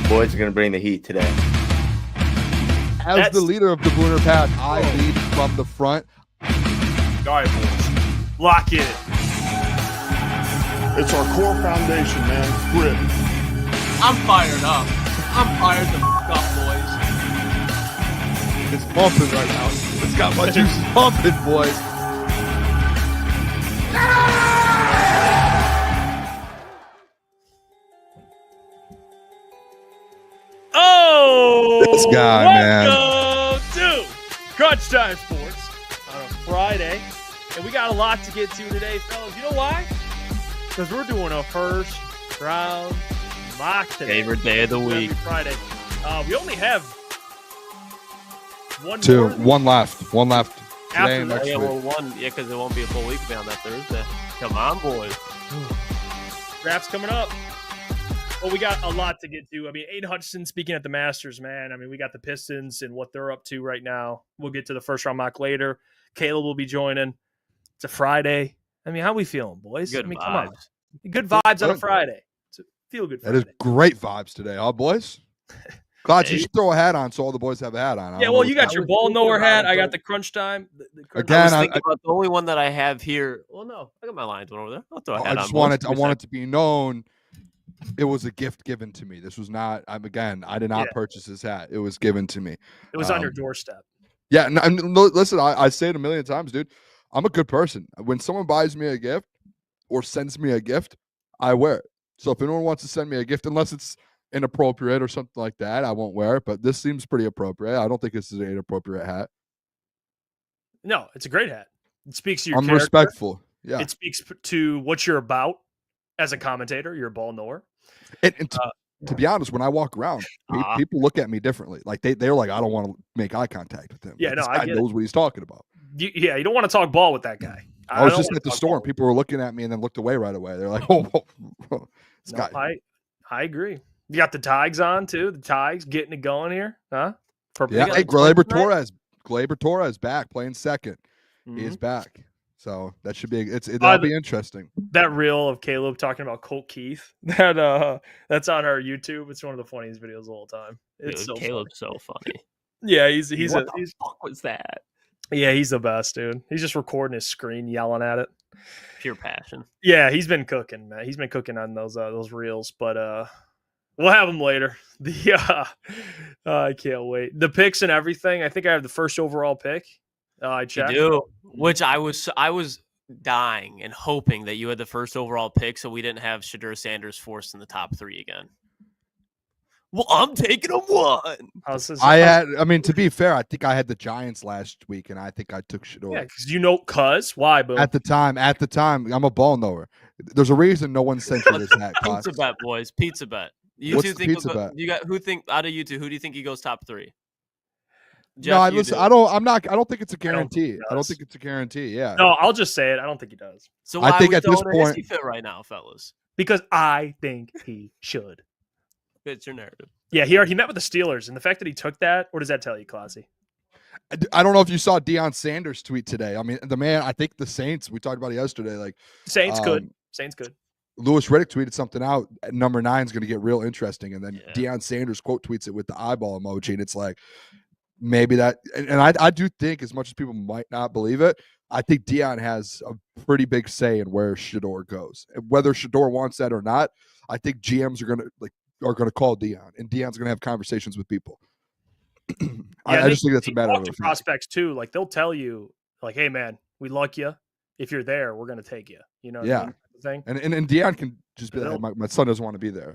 Boys are going to bring the heat today. As the leader of the Booner pack, I lead from the front. All right, boys. Lock in. It's our core foundation, man. Grit. I'm fired up. I'm fired the fuck up, boys. It's pumping right now. It's got my juices pumping, boys. Oh, This guy, welcome to Crunch Time Sports on a Friday. And we got a lot to get to today, fellas. You know why? Because we're doing a first round mock today. Favorite day of the week. Every Friday. We only have one left. One left. Today and next Yeah, week. well, one. Yeah, because it won't be a full week on that Thursday. Come on, boys. Draft's coming up. Well, we got a lot to get to. I mean, Aidan Hutchinson speaking at the Masters, man. I mean, we got the Pistons and what they're up to right now. We'll get to the first round mock later. Caleb will be joining. It's a Friday. I mean, how we feeling, boys? Good I mean, vibes. come on. Good vibes on a Friday. It's a feel-good That Friday. is great vibes today, huh, boys? Glad you should throw a hat on so all the boys have a hat on. Yeah, well, you got your ball knower hat. I got the crunch time. Again, I was thinking about the only one that I have here. Well, no, I got my Lions one over there. I'll throw a hat on. I wanted to be known. It was a gift given to me. This was not. I did not purchase this hat. It was given to me. It was on your doorstep. Yeah, listen, I say it a million times, dude. I'm a good person. When someone buys me a gift or sends me a gift, I wear it. So if anyone wants to send me a gift, unless it's inappropriate or something like that, I won't wear it. But this seems pretty appropriate. I don't think this is an inappropriate hat. No, it's a great hat. It speaks to your I'm character. respectful. Yeah. It speaks to what you're about as a commentator. You're a ball knower. And to be honest, when I walk around, people look at me differently. Like they're like, I don't want to make eye contact with him. Yeah, like, no, this I guy get knows what he's talking about. You don't want to talk ball with that guy. I was just at the store and people were looking at me and then looked away right away. They're like, oh, this guy. I agree. You got the Tigers on too. The Tigers getting it going here, huh? Yeah, hey, Gleyber Torres back playing second. Mm-hmm. He is back. So that should be that'll be interesting. That reel of Caleb talking about Colt Keith, that's on our YouTube. It's one of the funniest videos of all time. It's dude, Caleb's so funny. Yeah, he's what the fuck was that? Yeah, he's the best, dude. He's just recording his screen, yelling at it. Pure passion. Yeah, he's been cooking, man. He's been cooking on those reels, but we'll have him later. I can't wait. The picks and everything. I think I have the first overall pick. I checked. You do, which I was dying and hoping that you had the first overall pick, so we didn't have Shedeur Sanders forced in the top 3 again. Well, I'm taking him one. To be fair, I think I had the Giants last week, and I think I took Shedeur. Yeah, because why? Boom? At the time, I'm a ball knower. There's a reason no one sent you this hat. Pizza bet, boys. Pizza bet. You What's two the think pizza bet? You got who think out of you two? Who do you think he goes top 3? Jeff, no, listen. I don't think it's a guarantee. I don't think it's a guarantee. Yeah. No, I'll just say it. I don't think he does. So why I think are we at this throwing a point, hissy fit right now, fellas? Because I think he should. It's your narrative. Yeah, he met with the Steelers, and the fact that he took that, what does that tell you, Classy? I don't know if you saw Deion Sanders' tweet today. I mean, the man. I think the Saints. We talked about it yesterday. Like Saints good. Lewis Riddick tweeted something out. Number 9 is going to get real interesting, and then Deion Sanders quote tweets it with the eyeball emoji, and it's like maybe that. And I do think, as much as people might not believe it, I think Deion has a pretty big say in where Shedeur goes. Whether Shedeur wants that or not, I think GMs are going to call Deion, and Deion's going to have conversations with people. I just think that's a matter of prospects too. Like they'll tell you, like, "Hey, man, we like you. If you're there, we're going to take you." You know, yeah. I mean? Thing. And Deion can just be like, my son doesn't want to be there.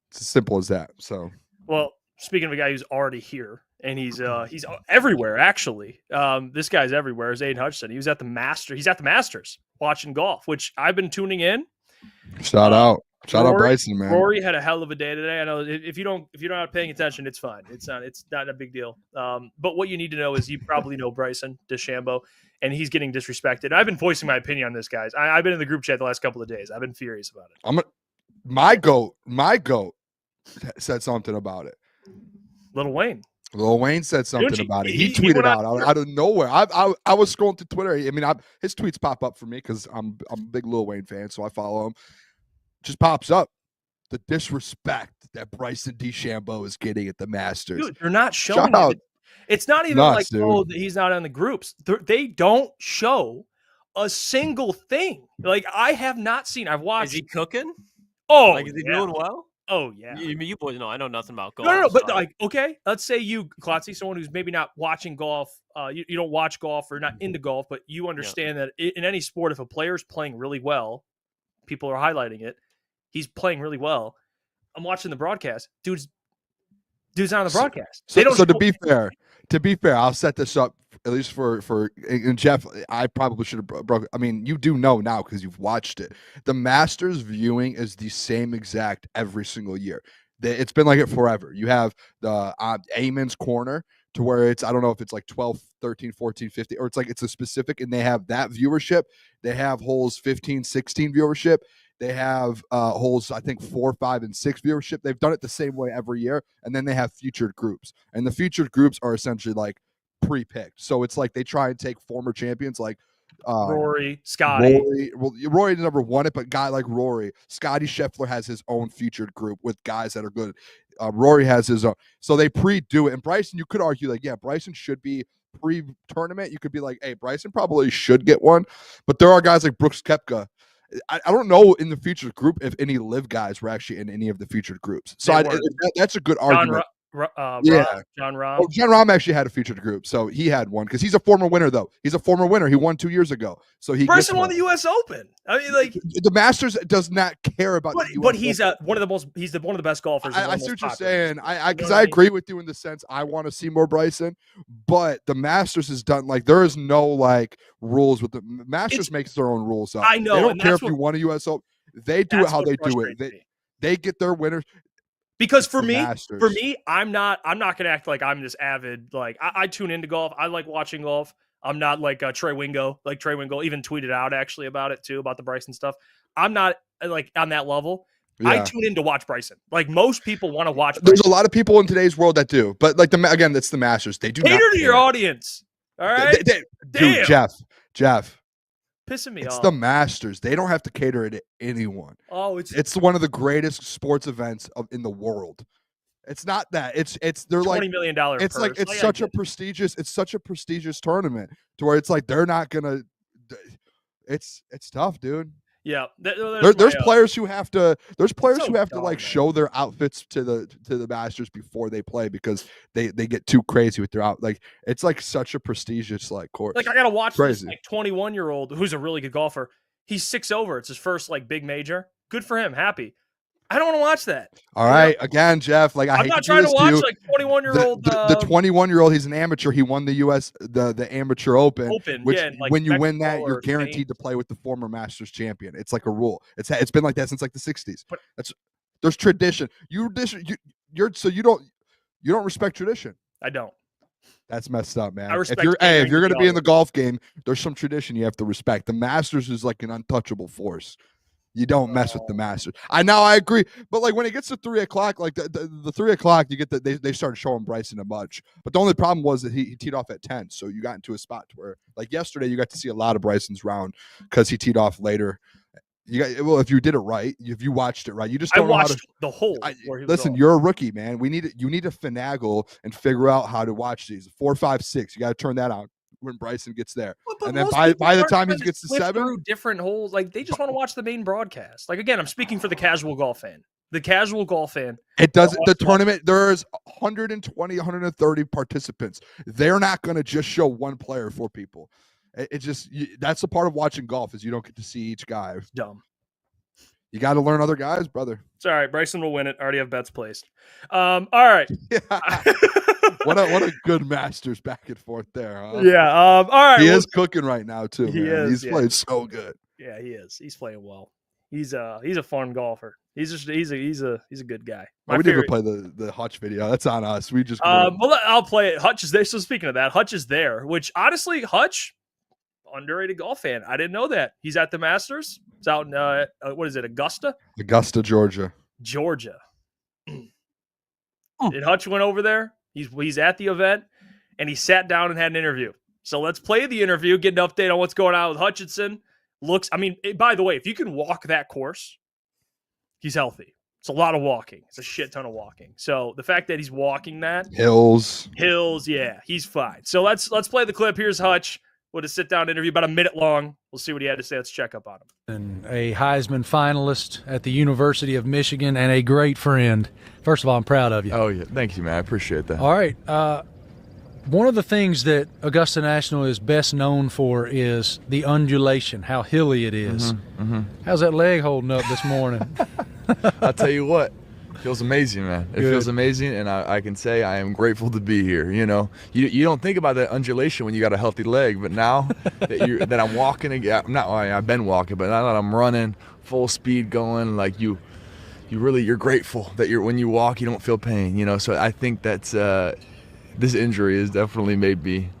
It's as simple as that. So, well, speaking of a guy who's already here, and he's everywhere. Actually, this guy's everywhere. Is Aidan Hutchinson? He was at the Masters. He's at the Masters watching golf, which I've been tuning in. Shout out Bryson, man. Rory had a hell of a day today. I know if you're not paying attention, it's fine. It's not a big deal. But what you need to know is you probably know Bryson DeChambeau, and he's getting disrespected. I've been voicing my opinion on this, guys. I've been in the group chat the last couple of days. I've been furious about it. My goat said something about it. Lil Wayne said something about it. He tweeted out of nowhere. I was scrolling through Twitter. I mean, his tweets pop up for me because I'm a big Lil Wayne fan, so I follow him. Just pops up. the disrespect that Bryson DeChambeau is getting at the Masters. Dude, they're not showing Shout out. it. It's not even Nuts, like, oh, he's not on the groups. They don't show a single thing. Like, I have not seen. I've watched. Is he cooking? Oh, Like, is he doing well? Oh, yeah. You boys know I know nothing about golf. No, but so. like, okay, let's say you, Klotzy, someone who's maybe not watching golf, you don't watch golf or not into golf, but you understand that in any sport, if a player's playing really well, people are highlighting it. He's playing really well. I'm watching the broadcast. Dude's not on the broadcast. So to be fair, I'll set this up at least for and Jeff. I probably should have broke. I mean, you do know now because you've watched it. The Masters viewing is the same exact every single year. It's been like it forever. You have the Eamon's Corner to where it's, I don't know if it's like 12, 13, 14, 15, or it's a specific, and they have that viewership. They have holes 15, 16 viewership. They have holes, I think, 4, 5, and 6 viewership. They've done it the same way every year. And then they have featured groups. And the featured groups are essentially like pre-picked. So it's like they try and take former champions like Rory, Scotty. Rory never won it, but a guy like Rory. Scotty Scheffler has his own featured group with guys that are good. Rory has his own. So they pre-do it. And Bryson, you could argue like, yeah, Bryson should be pre-tournament. You could be like, hey, Bryson probably should get one. But there are guys like Brooks Koepka. I don't know in the featured group if any live guys were actually in any of the featured groups. So that's a good argument. John Rahm. Oh, John Rahm actually had a featured group, so he had one because he's a former winner. Though he's a former winner, he won 2 years ago. So Bryson won the U.S. Open. I mean, like the Masters does not care about. But he's one of the best golfers. I see what you're saying. Because I agree with you in the sense I want to see more Bryson, but the Masters is done like there is no like rules with the Masters makes their own rules up. I know they don't care if you won a U.S. Open. They do it how they do it. They get their winners. Because for me, I'm not gonna act like I'm this avid. Like I tune into golf. I like watching golf. I'm not like Trey Wingo. Like Trey Wingo even tweeted out actually about it too, about the Bryson stuff. I'm not like on that level. Yeah. I tune in to watch Bryson. Like most people want to watch Bryson. There's a lot of people in today's world that do, but like again, that's the Masters. They do cater to your audience. All right, dude, Jeff. Pissing me off. It's the Masters. They don't have to cater it to anyone. Oh, it's one of the greatest sports events in the world. It's not that. They're like $20 million. It's purse. like it's such a prestigious tournament to where it's like they're not gonna. It's tough, dude. Yeah, there's players who have to. There's players who have to like show their outfits to the Masters before they play because they get too crazy with their out. Like it's like such a prestigious like course. Like I gotta watch this like 21-year-old who's a really good golfer. He's 6 over. It's his first like big major. Good for him. Happy. I don't want to watch that. All right, again, Jeff. Like I'm not trying to watch like 21-year-old. The 21-year-old, he's an amateur. He won the U.S. the Amateur Open. Which like when you win that, you're guaranteed to play with the former Masters champion. It's like a rule. It's been like that since like the '60s. There's tradition. You don't respect tradition. I don't. That's messed up, man. I respect if you're gonna be in the golf game, there's some tradition you have to respect. The Masters is like an untouchable force. You don't mess with the Masters. I agree, but like when it gets to 3:00, like the 3:00, you get they started showing Bryson a bunch. But the only problem was that he teed off at 10, so you got into a spot where like yesterday you got to see a lot of Bryson's round because he teed off later. If you did it right, if you watched it right, you just don't know how to the whole. Listen, you're a rookie, man. You need to finagle and figure out how to watch these 4, 5, 6. You got to turn that on when Bryson gets there. But and then by the time he gets to 7, through different holes, like they just want to watch the main broadcast. Like again, I'm speaking for the casual golf fan. The casual golf fan. It doesn't. The tournament. There's 120, 130 participants. They're not going to just show one player for people. It just that's the part of watching golf is you don't get to see each guy. It's dumb. You got to learn other guys, brother. It's all right. Bryson will win it. I already have bets placed. All right. Yeah. What a good Masters back and forth there, huh? Yeah. All right. He is cooking right now too. He man. is. He's playing so good. Yeah, he is. He's playing well. He's a fun golfer. He's a good guy. We didn't play the Hutch video. That's on us. We just well, I'll play it. Hutch is there. So speaking of that, Hutch is there. Which honestly, Hutch, underrated golf fan. I didn't know that he's at the Masters. It's out in what is it? Augusta, Georgia. And Hutch went over there. He's at the event, and he sat down and had an interview. So let's play the interview, get an update on what's going on with Hutchinson. By the way, if you can walk that course, he's healthy. It's a lot of walking. It's a shit ton of walking. So the fact that he's walking that Hills, yeah, he's fine. So let's play the clip. Here's Hutch with a sit-down interview, about a minute long. We'll see what he had to say. Let's check up on him. And a Heisman finalist at the University of Michigan and a great friend. First of all, I'm proud of you. Oh, yeah. Thank you, man. I appreciate that. All right. One of the things that Augusta National is best known for is the undulation, how hilly it is. How's that leg holding up this morning? I'll tell you what. Feels amazing, man. It Good. feels amazing, and I can say I am grateful to be here. You know, you don't think about that undulation when you got a healthy leg, but now that I'm walking again, I've been walking, but now that I'm running full speed going, like you're grateful that when you walk you don't feel pain. You know, so I think that's this injury has definitely made me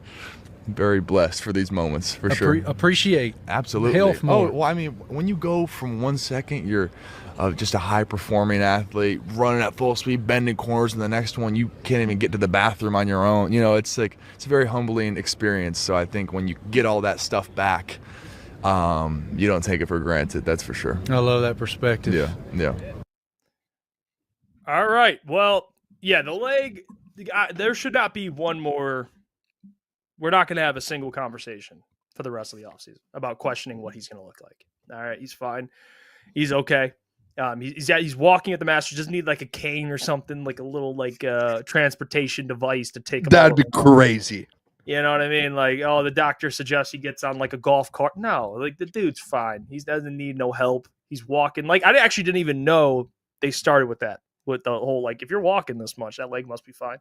very blessed for these moments, for sure. Appreciate Absolutely. health more. Oh, well, I mean, when you go from 1 second, you're just a high-performing athlete, running at full speed, bending corners, and the next one, you can't even get to the bathroom on your own. You know, it's a very humbling experience. So I think when you get all that stuff back, you don't take it for granted. That's for sure. I love that perspective. Yeah. All right. Well, yeah, the leg, there should not be one more. We're not going to have a single conversation for the rest of the offseason about questioning what he's going to look like. All right, he's fine. He's okay. He's walking at the Masters. Doesn't need like a cane or something, like a little transportation device to take him. That'd be crazy. You know what I mean? Like, oh, the doctor suggests he gets on like a golf cart. No, like the dude's fine. He doesn't need no help. He's walking. Like, I actually didn't even know they started with that, with the whole, like, if you're walking this much, that leg must be fine.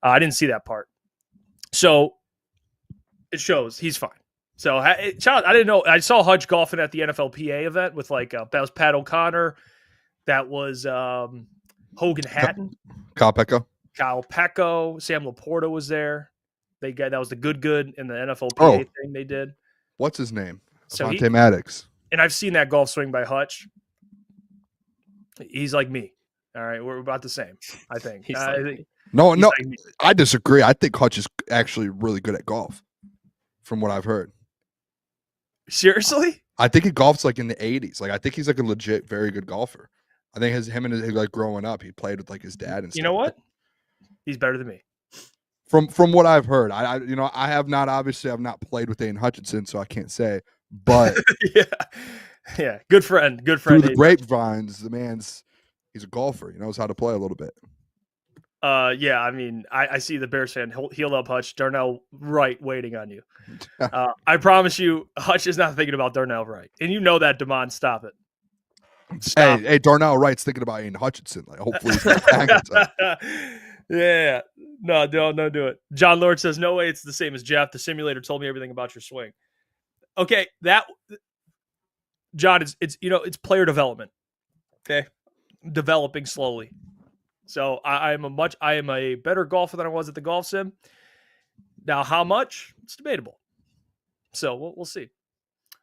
I didn't see that part. So it shows he's fine. So I didn't know. I saw Hutch golfing at the NFLPA event with that was Pat O'Connor. That was Hogan Hatton. Kyle Pecco. Sam Laporta was there. That was the good in the NFLPA thing they did. What's his name? So Avante Maddox. And I've seen that golf swing by Hutch. He's like me. All right, we're about the same, I think. No, I disagree. I think Hutch is actually really good at golf, from what I've heard. Seriously? I think he golfs like in the 80s. Like, I think he's like a legit, very good golfer. I think him and his, like, growing up, he played with like his dad and stuff. You know what? He's better than me. From what I've heard, I have not played with Aidan Hutchinson, so I can't say. But yeah, good friend. Through the grapevines, he's a golfer. He knows how to play a little bit. Yeah, I mean, I see the Bears fan heal up Hutch. Darnell Wright waiting on you. I promise you, Hutch is not thinking about Darnell Wright, and you know that, Damon. Stop it. Hey, Darnell Wright's thinking about Aidan Hutchinson. Like, hopefully, he's not back. Yeah, no, don't do it. John Lord says, "No way, it's the same as Jeff. The simulator told me everything about your swing." Okay, John, it's player development. Okay, developing slowly. So I am a better golfer than I was at the golf sim. Now, how much? It's debatable. So we'll see.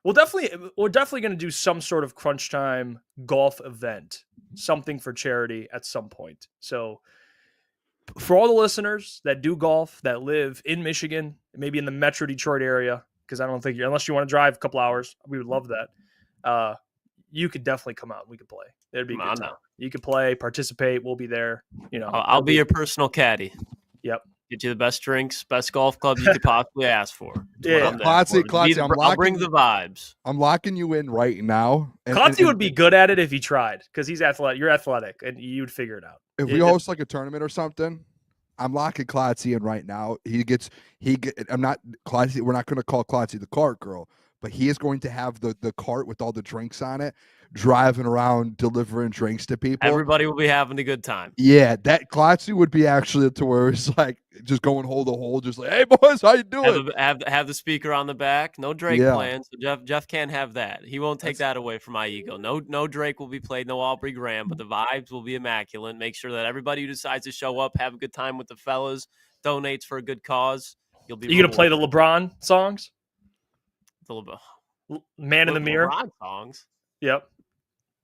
We're definitely going to do some sort of crunch time golf event, something for charity at some point. So for all the listeners that do golf, that live in Michigan, maybe in the Metro Detroit area, because I don't think unless you want to drive a couple hours, we would love that. You could definitely come out. We could play. It'd be a good time. You could play, participate. We'll be there. You know, I'll be your personal caddy. Yep. Get you the best drinks, best golf club you could possibly ask for. Yeah, Klotzy, I'll bring the vibes. I'm locking you in right now. Klotzy would be good at it if he tried, because he's athletic. You're athletic, and you'd figure it out. If we host like a tournament or something, I'm locking Klotzy in right now. I'm not Klotzy. We're not going to call Klotzy the cart girl, but he is going to have the cart with all the drinks on it, driving around delivering drinks to people. Everybody will be having a good time. Yeah, that Klotzy would be actually to where it's like just going hole to hole, just like, hey boys, how you doing? Have the speaker on the back. No Drake playing, so Jeff can't have that. He won't take that away from my ego. No Drake will be played, no Aubrey Graham, but the vibes will be immaculate. Make sure that everybody who decides to show up, have a good time with the fellas, donates for a good cause. You gonna play the LeBron songs? Man in the Mirror LeBron songs. Yep.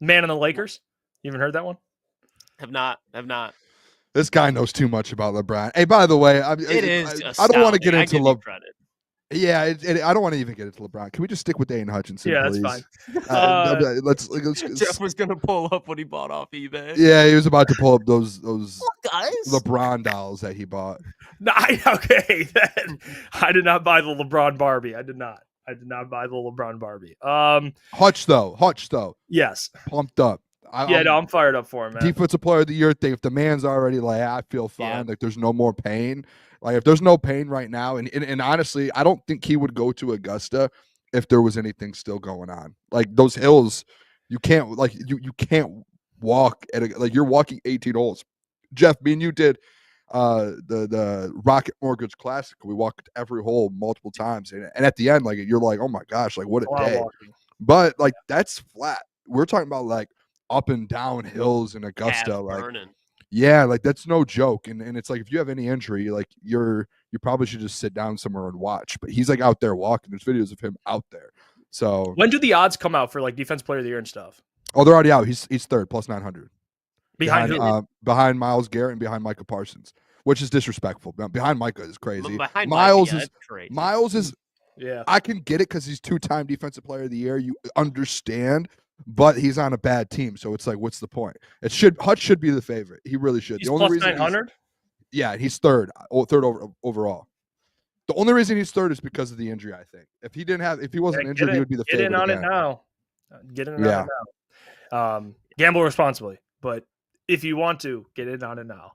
Man in the Lakers. You haven't heard that one? Have not. This guy knows too much about LeBron. Hey, by the way, I don't want to get into LeBron. Yeah, I don't want to even get into LeBron. Can we just stick with Aidan Hutchinson, Yeah, please? that's fine. Let's Jeff was gonna pull up what he bought off eBay. Yeah, he was about to pull up those Guys, LeBron dolls that he bought. No, okay. I did not buy the LeBron Barbie. I did not buy the LeBron Barbie. Hutch though. Yes. Pumped up. I'm fired up for him, man. Defensive player of the year thing. If the man's already like, I feel fine. Yeah. Like there's no more pain. Like if there's no pain right now, and honestly, I don't think he would go to Augusta if there was anything still going on. Like those hills, you can't you can't walk like you're walking 18 holes. Jeff, me and you did the Rocket Mortgage Classic. We walked every hole multiple times, and at the end, like you're like, oh my gosh, like what a day. But like that's flat. We're talking about like up and down hills in Augusta, like burning. Yeah, like that's no joke. And it's like if you have any injury, like you probably should just sit down somewhere and watch. But he's like out there walking. There's videos of him out there. So when do the odds come out for like defense player of the year and stuff? Oh, they're already out. He's third plus 900. Behind who? Behind Myles Garrett and behind Micah Parsons, which is disrespectful. Behind Micah is crazy. Behind Miles Micah, is crazy. Miles is Yeah. I can get it because he's 2-time defensive player of the year. You understand. But he's on a bad team, so it's like, what's the point? Hutch should be the favorite. He really should. He's the only plus reason 900. Yeah, he's third overall. The only reason he's third is because of the injury. I think if he wasn't injured, he would be the favorite. Get in on again. it now. Get in on it now. Gamble responsibly, but if you want to, get in on it now,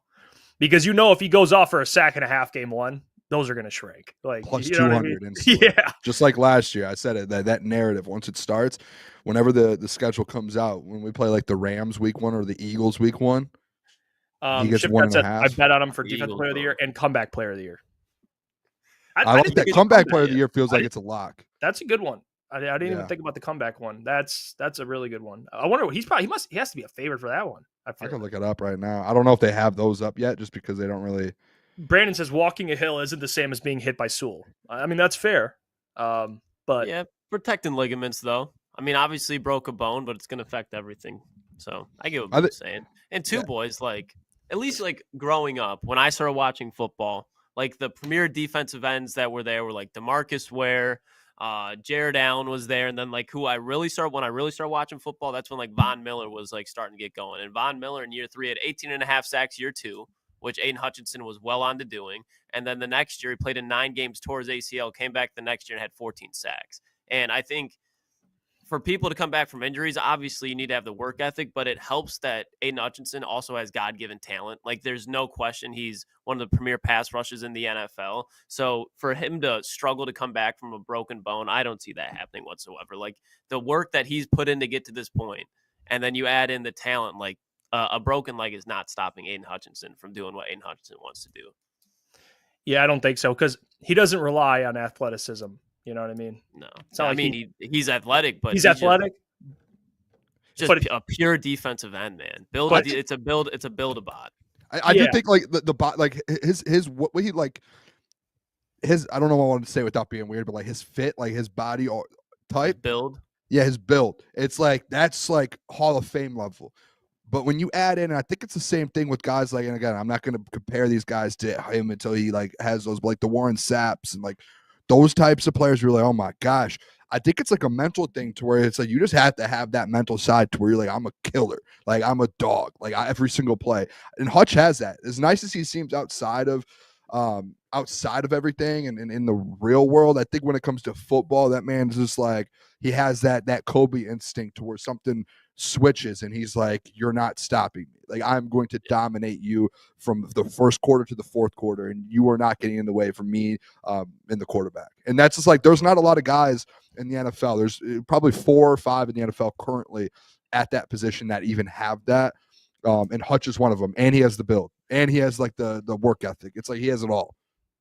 because if he goes off for a sack and a half game one, those are going to shrink. Like plus you know 200 what I mean? Yeah, just like last year. I said it that narrative once it starts, whenever the schedule comes out, when we play like the Rams week 1 or the Eagles week 1, he gets 1.5. I bet on him for defensive player of the year and comeback player of the year. I like that comeback player of the year. Feels like it's a lock. That's a good one. I didn't even think about the comeback one. That's a really good one. I wonder he has to be a favorite for that one. I can look it up right now. I don't know if they have those up yet, just because they don't really. Brandon says walking a hill isn't the same as being hit by Sewell. I mean, that's fair. But yeah, protecting ligaments though. I mean, obviously broke a bone, but it's going to affect everything. So I get what you're saying. And boys, like at least like growing up, when I started watching football, like the premier defensive ends that were there were like DeMarcus Ware, Jared Allen was there, and then like when I really started watching football, that's when like Von Miller was like starting to get going. And Von Miller in year 3 had 18.5 sacks year 2, which Aidan Hutchinson was well on to doing. And then the next year he played in 9 games, tore his ACL, came back the next year and had 14 sacks. And I think for people to come back from injuries, obviously you need to have the work ethic, but it helps that Aidan Hutchinson also has God-given talent. Like there's no question he's one of the premier pass rushers in the NFL. So for him to struggle to come back from a broken bone, I don't see that happening whatsoever. Like the work that he's put in to get to this point, and then you add in the talent, like a broken leg is not stopping Aidan Hutchinson from doing what Aidan Hutchinson wants to do. Yeah, I don't think so, because he doesn't rely on athleticism. You know what I mean? No. I mean, he's athletic, but he's athletic. Just a pure defensive end, man. It's a build-a-bot. I do think like the bot, like his what he like his, I don't know what I want to say without being weird, but like his fit, like his body type, his build. Yeah, his build. It's like that's like Hall of Fame level. But when you add in, and I think it's the same thing with guys like, and again, I'm not going to compare these guys to him until he like has those, like the Warren Sapps and like those types of players. You're like, oh my gosh. I think it's like a mental thing to where it's like you just have to have that mental side to where you're like, I'm a killer, like I'm a dog, like every single play. And Hutch has that. As nice as he seems outside of everything and in the real world, I think when it comes to football, that man's just like he has that Kobe instinct to where something switches and he's like, you're not stopping me. Like I'm going to dominate you from the first quarter to the fourth quarter, and you are not getting in the way from me in the quarterback. And that's just like there's not a lot of guys in the NFL. There's probably 4 or 5 in the NFL currently at that position that even have that. And Hutch is one of them, and he has the build, and he has like the work ethic. It's like he has it all.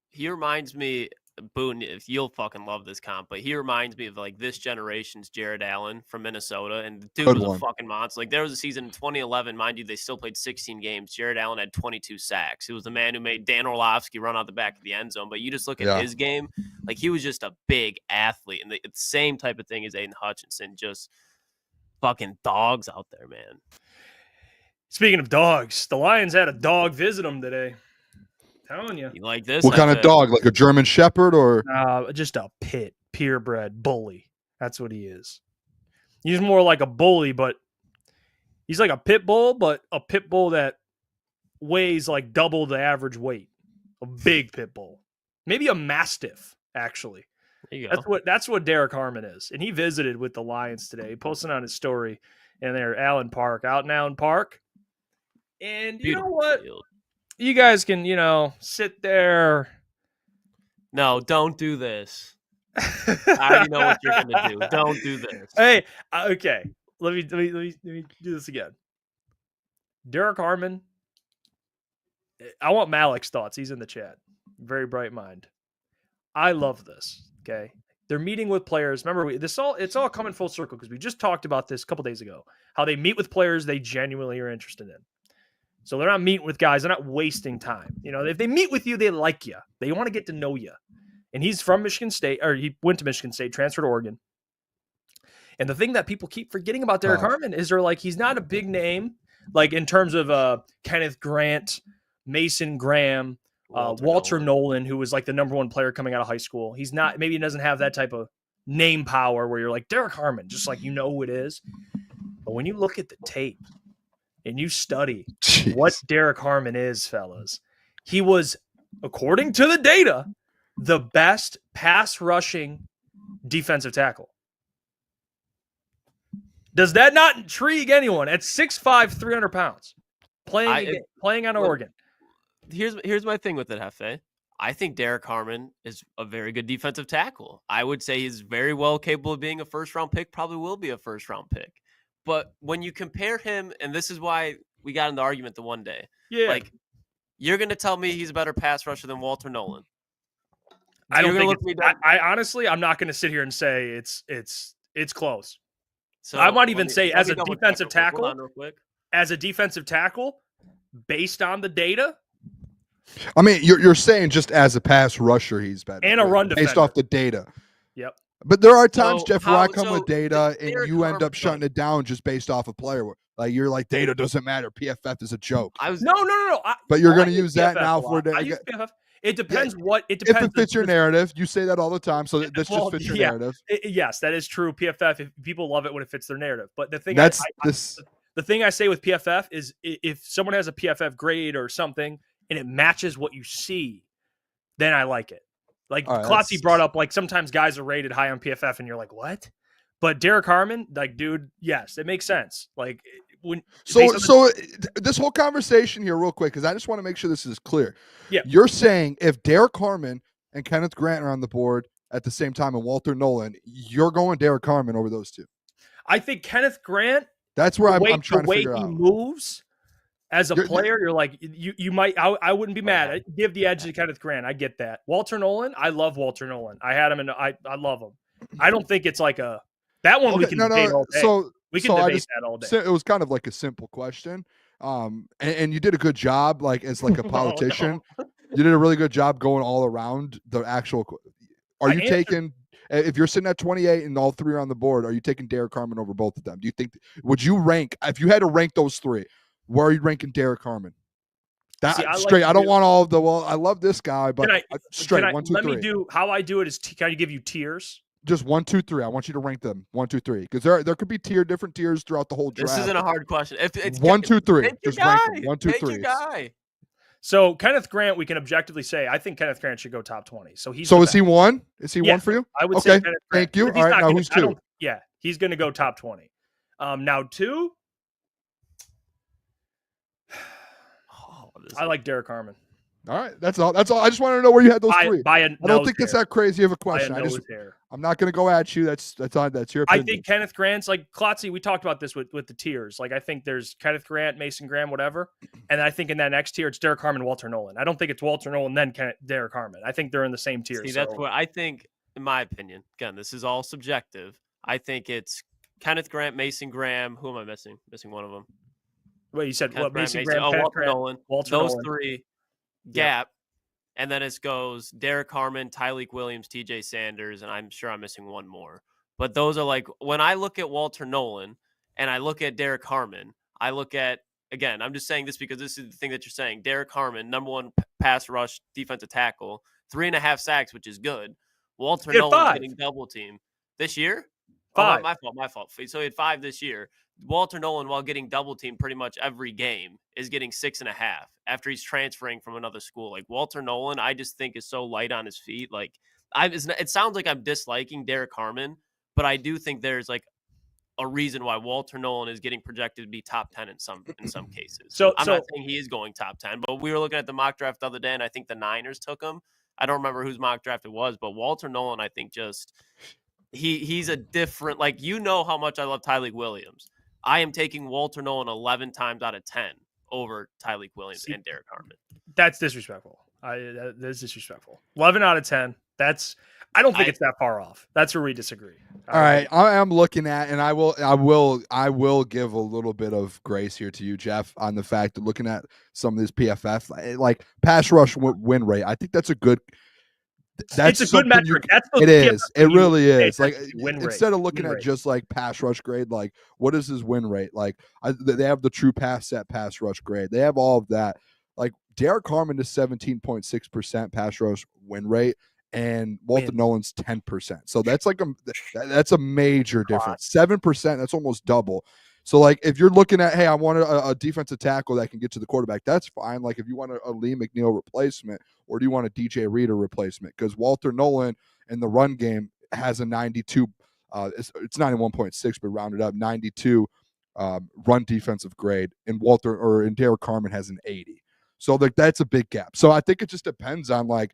He reminds me, Boone, if you'll fucking love this comp, but he reminds me of like this generation's Jared Allen from Minnesota, and the dude was a fucking monster. Like there was a season in 2011, mind you, they still played 16 games. Jared Allen had 22 sacks. He was the man who made Dan Orlovsky run out the back of the end zone. But you just look at his game, like he was just a big athlete, and the same type of thing as Aidan Hutchinson, just fucking dogs out there, man. Speaking of dogs, the Lions had a dog visit them today. Telling you. You like this? What kind of dog? Like a German Shepherd or? Just a purebred bully. That's what he is. He's more like a bully, but he's like a pit bull, but a pit bull that weighs like double the average weight. A big pit bull. Maybe a mastiff, actually. There you go. That's what Derek Harmon is. And he visited with the Lions today. He posted on his story in there, Allen Park, out in Allen Park. And you know what? Field. You guys can, sit there. No, don't do this. I already know what you're gonna do. Don't do this. Hey, okay. Let me do this again. Derek Harmon. I want Malik's thoughts. He's in the chat. Very bright mind. I love this. Okay, they're meeting with players. Remember, it's all coming full circle because we just talked about this a couple days ago. How they meet with players they genuinely are interested in. So they're not meeting with guys. They're not wasting time. If they meet with you, they like you. They want to get to know you. And he's from Michigan State, or he went to Michigan State, transferred to Oregon. And the thing that people keep forgetting about Derek Harmon is he's not a big name, like in terms of Kenneth Grant, Mason Graham, Walter Nolan, who was like the number one player coming out of high school. He's not, maybe he doesn't have that type of name power where you're like Derek Harmon, just like who it is. But when you look at the tape and you study what Derek Harmon is, fellas, he was, according to the data, the best pass rushing defensive tackle. Does that not intrigue anyone? At 6'5", 300 pounds, playing on Oregon. Here's my thing with it, Hefe. I think Derek Harmon is a very good defensive tackle. I would say he's very well capable of being a first-round pick, probably will be a first-round pick. But when you compare him, and this is why we got in the argument the one day, you're going to tell me he's a better pass rusher than Walter Nolan. I don't think I honestly, I'm not going to sit here and say it's close. So I might even say as a defensive tackle, based on the data. I mean, you're saying just as a pass rusher, he's better. And a run defender. Based off the data. Yep. But there are times, Jeff, where I come with data and you end up shutting it down just based off of player work. Like, you're like, data doesn't matter. PFF is a joke. No. But you're going to use that now for I use PFF. It depends If it fits your narrative. You say that all the time, so this just fits your narrative. Yes, that is true. PFF, if people love it when it fits their narrative. But the thing the thing I say with PFF is if someone has a PFF grade or something and it matches what you see, then I like it. Like Klotz brought up, like sometimes guys are rated high on PFF and you're like, what? But Derek Harmon, like, dude, yes, it makes sense. Like when so this whole conversation here, real quick, because I just want to make sure this is clear. Yeah, you're saying if Derek Harmon and Kenneth Grant are on the board at the same time and Walter Nolan, you're going Derek Harmon over those two. I think Kenneth Grant. That's where I'm trying to figure out. The way he moves as a player, you're like, you might. I wouldn't be mad. I'd give the edge to Kenneth Grant. I get that. Walter Nolan, I love Walter Nolan. I had him and I love him. I don't think it's like that one we can debate all day. So we can debate that all day. It was kind of like a simple question. And you did a good job, like as like a politician. You did a really good job going all around the actual. Are you taking? If you're sitting at 28 and all three are on the board, are you taking Derek Harmon over both of them? Do you think? Would you rank if you had to rank those three? Where are you ranking Derek Harmon? Straight. I don't want all of the. Well, I love this guy, but straight 1, 2, 3. Let me do how I do it. Is can I give you tiers? Just 1, 2, 3. I want you to rank them 1, 2, 3 because there could be different tiers throughout the whole draft. This isn't a hard question. If it's 1, 2, 3, just rank them. 1, 2, 3. So Kenneth Grant, we can objectively say I think Kenneth Grant should go top 20. So is he one? Is he one for you? I would say Kenneth Grant. Thank you. All right, now who's two? Yeah, he's going to go top 20. Now two. I like Derek Harmon. All right, that's all. I just want to know where you had those three. I don't think it's that crazy of a question. I'm not going to go at you. That's your opinion. I think Kenneth Grant's like Klotz. We talked about this with the tiers. Like I think there's Kenneth Grant, Mason Graham, whatever, and I think in that next tier it's Derek Harmon, Walter Nolan. I don't think it's Walter Nolan then Derek Harmon. I think they're in the same tier. See, that's what I think. In my opinion, again, this is all subjective. I think it's Kenneth Grant, Mason Graham. Who am I missing? Missing one of them. Wait, you said Kenneth what? Grant, Mason Graham, Walter Nolan. Those Nolan. Three gap. And then it goes Derek Harmon, Tyleek Williams, TJ Sanders, and I'm sure I'm missing one more. But those are like, when I look at Walter Nolan and I look at Derek Harmon, I look at again, I'm just saying this because this is the thing that you're saying. Derek Harmon, number one pass rush defensive tackle, 3.5 sacks, which is good. Walter Nolan getting double team this year. 5. Oh, my fault. So he had 5 this year. Walter Nolan, while getting double teamed pretty much every game, is getting 6.5 after he's transferring from another school. Like Walter Nolan, I just think is so light on his feet. Like it sounds like I'm disliking Derek Harmon, but I do think there's like a reason why Walter Nolan is getting projected to be top 10 in some cases. So I'm not saying he is going top 10, but we were looking at the mock draft the other day, and I think the Niners took him. I don't remember whose mock draft it was, but Walter Nolan, I think just he's a different, like, you know how much I love Tyreek Williams. I am taking Walter Nolan 11 times out of 10 over Tyreek Williams and Derek Harmon. That's disrespectful. That's disrespectful. 11 out of 10. I don't think it's that far off. That's where we disagree. All right, I am looking at, and I will give a little bit of grace here to you, Jeff, on the fact that looking at some of this PFF, like pass rush win rate, I think that's a good. It's a good metric. It is. It really is. Like instead of looking at just like pass rush grade, like what is his win rate? Like they have the true pass set pass rush grade. They have all of that. Like Derek Harmon is 17.6% pass rush win rate, and Walter Nolan's 10%. So that's like that's a major difference. 7%. That's almost double. So, like, if you're looking at, hey, I want a defensive tackle that can get to the quarterback, that's fine. Like, if you want a Lee McNeil replacement, or do you want a DJ Reader replacement? Because Walter Nolan in the run game has a 92, it's 91.6, but rounded up, 92 run defensive grade, and Derek Harmon has an 80. So, like, that's a big gap. So, I think it just depends on, like,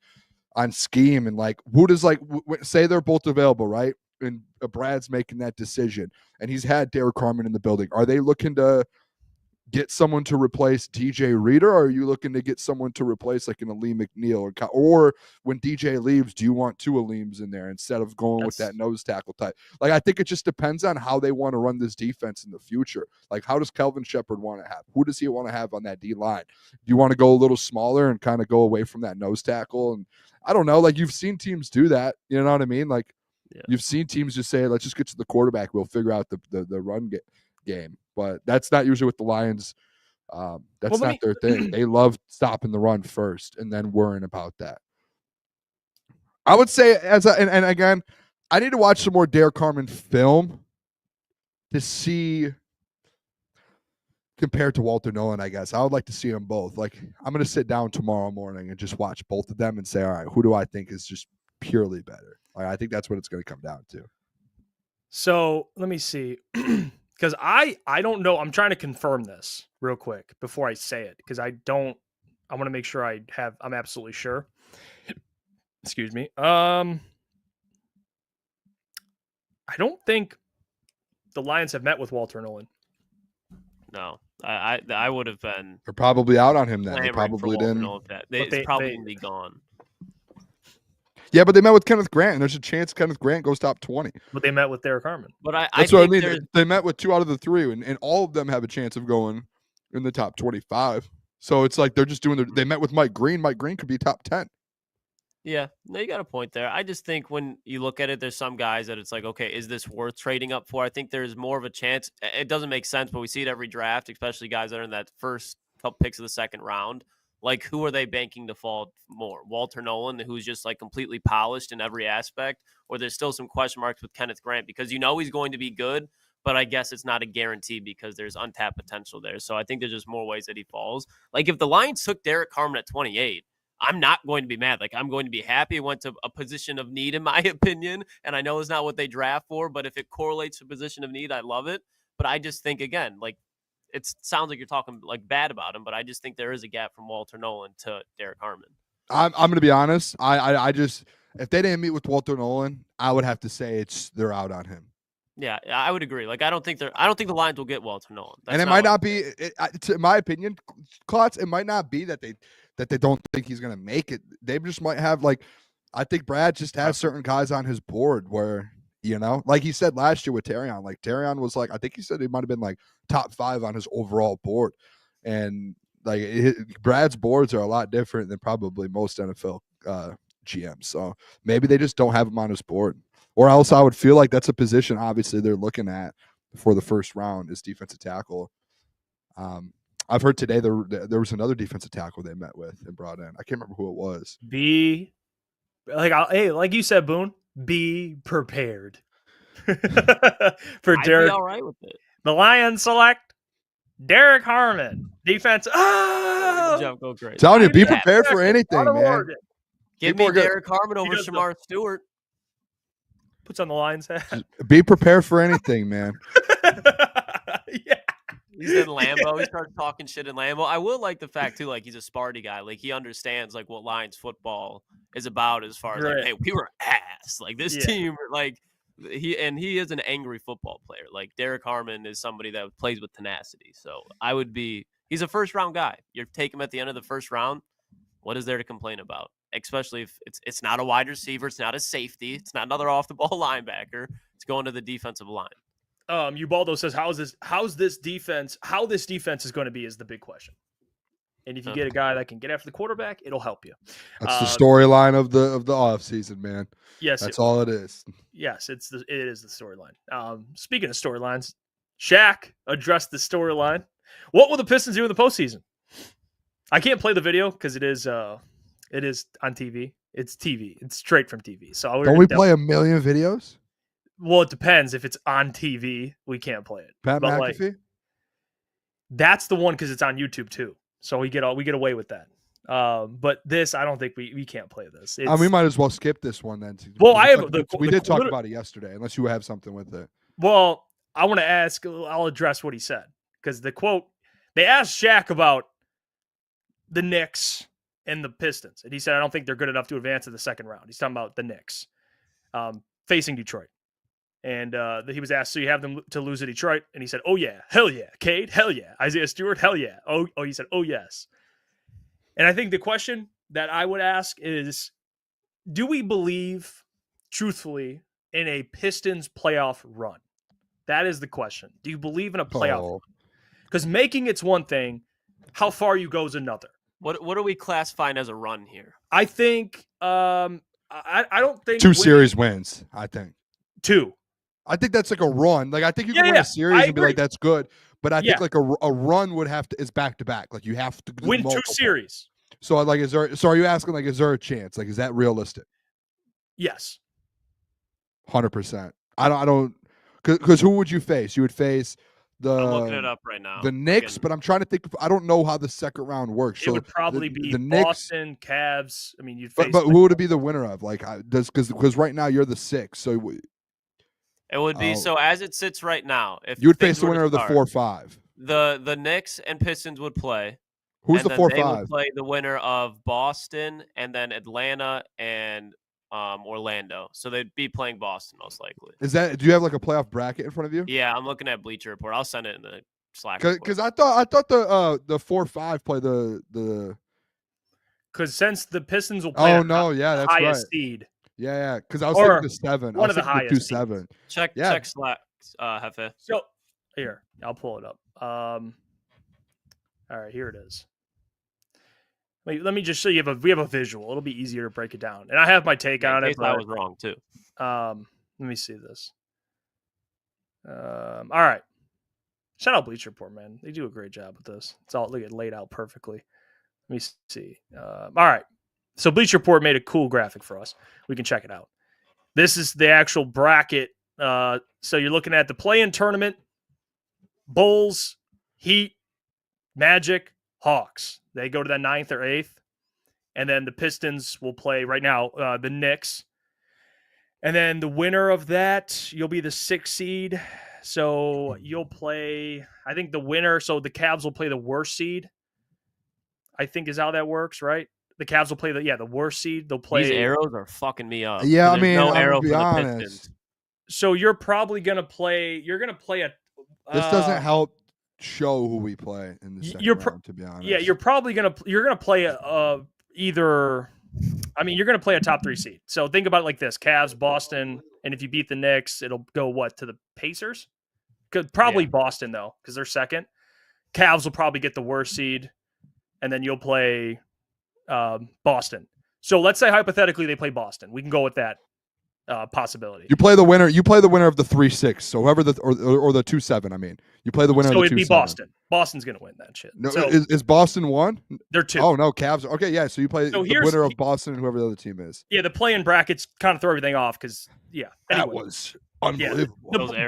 on scheme and, like, who does, like, say they're both available, right? And Brad's making that decision, and he's had Derek Harmon in the building. Are they looking to get someone to replace DJ Reader, or are you looking to get someone to replace like an Aleem McNeil? Or when DJ leaves, do you want 2 Aleems in there instead of going with that nose tackle type? Like, I think it just depends on how they want to run this defense in the future. Like, how does Kelvin Shepard want to have? Who does he want to have on that D line? Do you want to go a little smaller and kind of go away from that nose tackle? And I don't know. Like, you've seen teams do that. You know what I mean? Like, you've seen teams just say, let's just get to the quarterback. We'll figure out the run game. But that's not usually what the Lions, that's not their thing. They love stopping the run first and then worrying about that. I would say, and again, I need to watch some more Derek Harmon film to see compared to Walter Nolan, I guess. I would like to see them both. Like, I'm going to sit down tomorrow morning and just watch both of them and say, all right, who do I think is just purely better? I think that's what it's going to come down to. So let me see, because I don't know. I'm trying to confirm this real quick before I say it, because I want to make sure I'm absolutely sure. Excuse me. I don't think the Lions have met with Walter Nolan. No, I would have been. They're probably out on him then. They probably didn't. It's probably gone. Yeah, but they met with Kenneth Grant, and there's a chance Kenneth Grant goes top 20. But they met with Derek Harmon. But that's what I mean. They met with 2 out of the 3, and all of them have a chance of going in the top 25. So it's like they're just doing they met with Mike Green. Mike Green could be top 10. Yeah, no, you got a point there. I just think when you look at it, there's some guys that it's like, okay, is this worth trading up for? I think there's more of a chance. It doesn't make sense, but we see it every draft, especially guys that are in that first couple picks of the second round. Like, who are they banking to fall more? Walter Nolan, who's just like completely polished in every aspect, or there's still some question marks with Kenneth Grant because he's going to be good, but I guess it's not a guarantee because there's untapped potential there. So I think there's just more ways that he falls. Like, if the Lions took Derek Harmon at 28, I'm not going to be mad. Like, I'm going to be happy. It went to a position of need, in my opinion, and I know it's not what they draft for, but if it correlates to a position of need, I love it. But I just think, again, like, it sounds like you're talking like bad about him, but I just think there is a gap from Walter Nolan to Derek Harmon. I'm going to be honest. I just, if they didn't meet with Walter Nolan, I would have to say they're out on him. Yeah, I would agree. Like, I don't think the Lions will get Walter Nolan. And it might not be, in my opinion, Klotz, it might not be that they don't think he's going to make it. They just might have, like, I think Brad just has certain guys on his board where, you know, like he said last year with Terrion, like Terrion was like, I think he said he might have been like top 5 on his overall board. And like Brad's boards are a lot different than probably most NFL GMs. So maybe they just don't have him on his board, or else I would feel like that's a position obviously they're looking at for the first round is defensive tackle. I've heard today there was another defensive tackle they met with and brought in. I can't remember who it was. Like you said, Boone, be prepared for I'd Derek. be all right with it. The Lions select Derek Harmon, defense. Oh! Jeff, go great. Telling you, be prepared for anything, man. Oregon. Give People me are good. Derek Harmon over Shamar Stewart. Puts on the Lions hat. Be prepared for anything, man. Yeah. He's in Lambeau. He started talking shit in Lambeau. I will like the fact too, like he's a Sparty guy. Like he understands like what Lions football is about as far as like, hey, we were ass. Like this team, like he is an angry football player. Like Derek Harmon is somebody that plays with tenacity. So he's a first round guy. You're taking him at the end of the first round. What is there to complain about? Especially if it's not a wide receiver, it's not a safety, it's not another off the ball linebacker. It's going to the defensive line. Ubaldo says, how this defense is going to be is the big question. And if you get a guy that can get after the quarterback, it'll help you. That's the storyline of the offseason, man. Yes, that's all it is. Yes, it is the storyline. Speaking of storylines, Shaq addressed the storyline. What will the Pistons do in the postseason? I can't play the video because it is on TV. It's TV. It's straight from TV. So don't we play a million videos? Well, it depends. If it's on TV, we can't play it. Pat McAfee? That's the one because it's on YouTube too. So we get away with that. But this, I don't think we can't play this. We might as well skip this one then. Well, we did talk about it yesterday, unless you have something with it. Well, I want to ask. I'll address what he said because the quote they asked Shaq about the Knicks and the Pistons, and he said, "I don't think they're good enough to advance to the second round." He's talking about the Knicks facing Detroit. And he was asked, so you have them to lose to Detroit? And he said, oh, yeah. Hell yeah. Cade? Hell yeah. Isaiah Stewart? Hell yeah. Oh, he said, oh, yes. And I think the question that I would ask is, do we believe, truthfully, in a Pistons playoff run? That is the question. Do you believe in a playoff run? Because making it's one thing. How far you go is another. What are we classifying as a run here? I think I don't think 2 series wins, I think. 2. I think that's like a run. Like I think you can win a series and be like, that's good. But I think like a run would have to is back to back. Like you have to win multiple. 2 series. So like, are you asking like, is there a chance? Like, is that realistic? Yes. 100%. I don't, because who would you face? You would face I'm looking it up right now. The Knicks, but I'm trying to think. I don't know how the second round works. It would probably be the Boston, Knicks, Cavs. I mean, you'd face. But who would it be the winner of? Like, because right now you're the 6, so it would be so as it sits right now. If you would face the winner of the 4-5, the Knicks and Pistons would play. Who's the 4-5? They would play the winner of Boston and then Atlanta and Orlando. So they'd be playing Boston most likely. Do you have like a playoff bracket in front of you? Yeah, I'm looking at Bleacher Report. I'll send it in the Slack. Because I thought the 4-5 play the. Because since the Pistons will play that's highest right. seed. Yeah, because I was thinking the 7. One of the highest. 2-7. Check Slack, Hefe. So here, I'll pull it up. All right, here it is. Let me just show you. We have a visual. It'll be easier to break it down. And I have my take on it. But I was wrong too. Let me see this. All right. Shout out Bleacher Report, man. They do a great job with this. It's all laid out perfectly. Let me see. All right. So Bleacher Report made a cool graphic for us. We can check it out. This is the actual bracket. So you're looking at the play-in tournament, Bulls, Heat, Magic, Hawks. They go to that 9th or 8th. And then the Pistons will play right now, the Knicks. And then the winner of that, you'll be the 6th seed. So you'll play, I think the winner, so the Cavs will play the worst seed. I think is how that works, right? The Cavs will play the worst seed. They'll play. These arrows are fucking me up. Yeah, I mean, no arrow to be for the honest. Pistons. So you're probably gonna play. You're gonna play a. This doesn't help show who we play in the second round. To be honest, yeah, you're probably gonna play either. I mean, you're gonna play a top 3 seed. So think about it like this: Cavs, Boston, and if you beat the Knicks, it'll go to the Pacers. Probably Boston though, because they're second. Cavs will probably get the worst seed, and then you'll play Boston. So let's say hypothetically they play Boston. We can go with that. possibility. You play the winner. You play the winner of the 3-6. So whoever or the 2-7. I mean, you play the winner. So of the it'd be 2-7. Boston. Boston's gonna win that shit. No, so, is Boston 1? They're 2. Oh no, Cavs. Okay, yeah. So you play the winner of Boston and whoever the other team is. Yeah, the play-in brackets kind of throw everything off because That anyway. was unbelievable.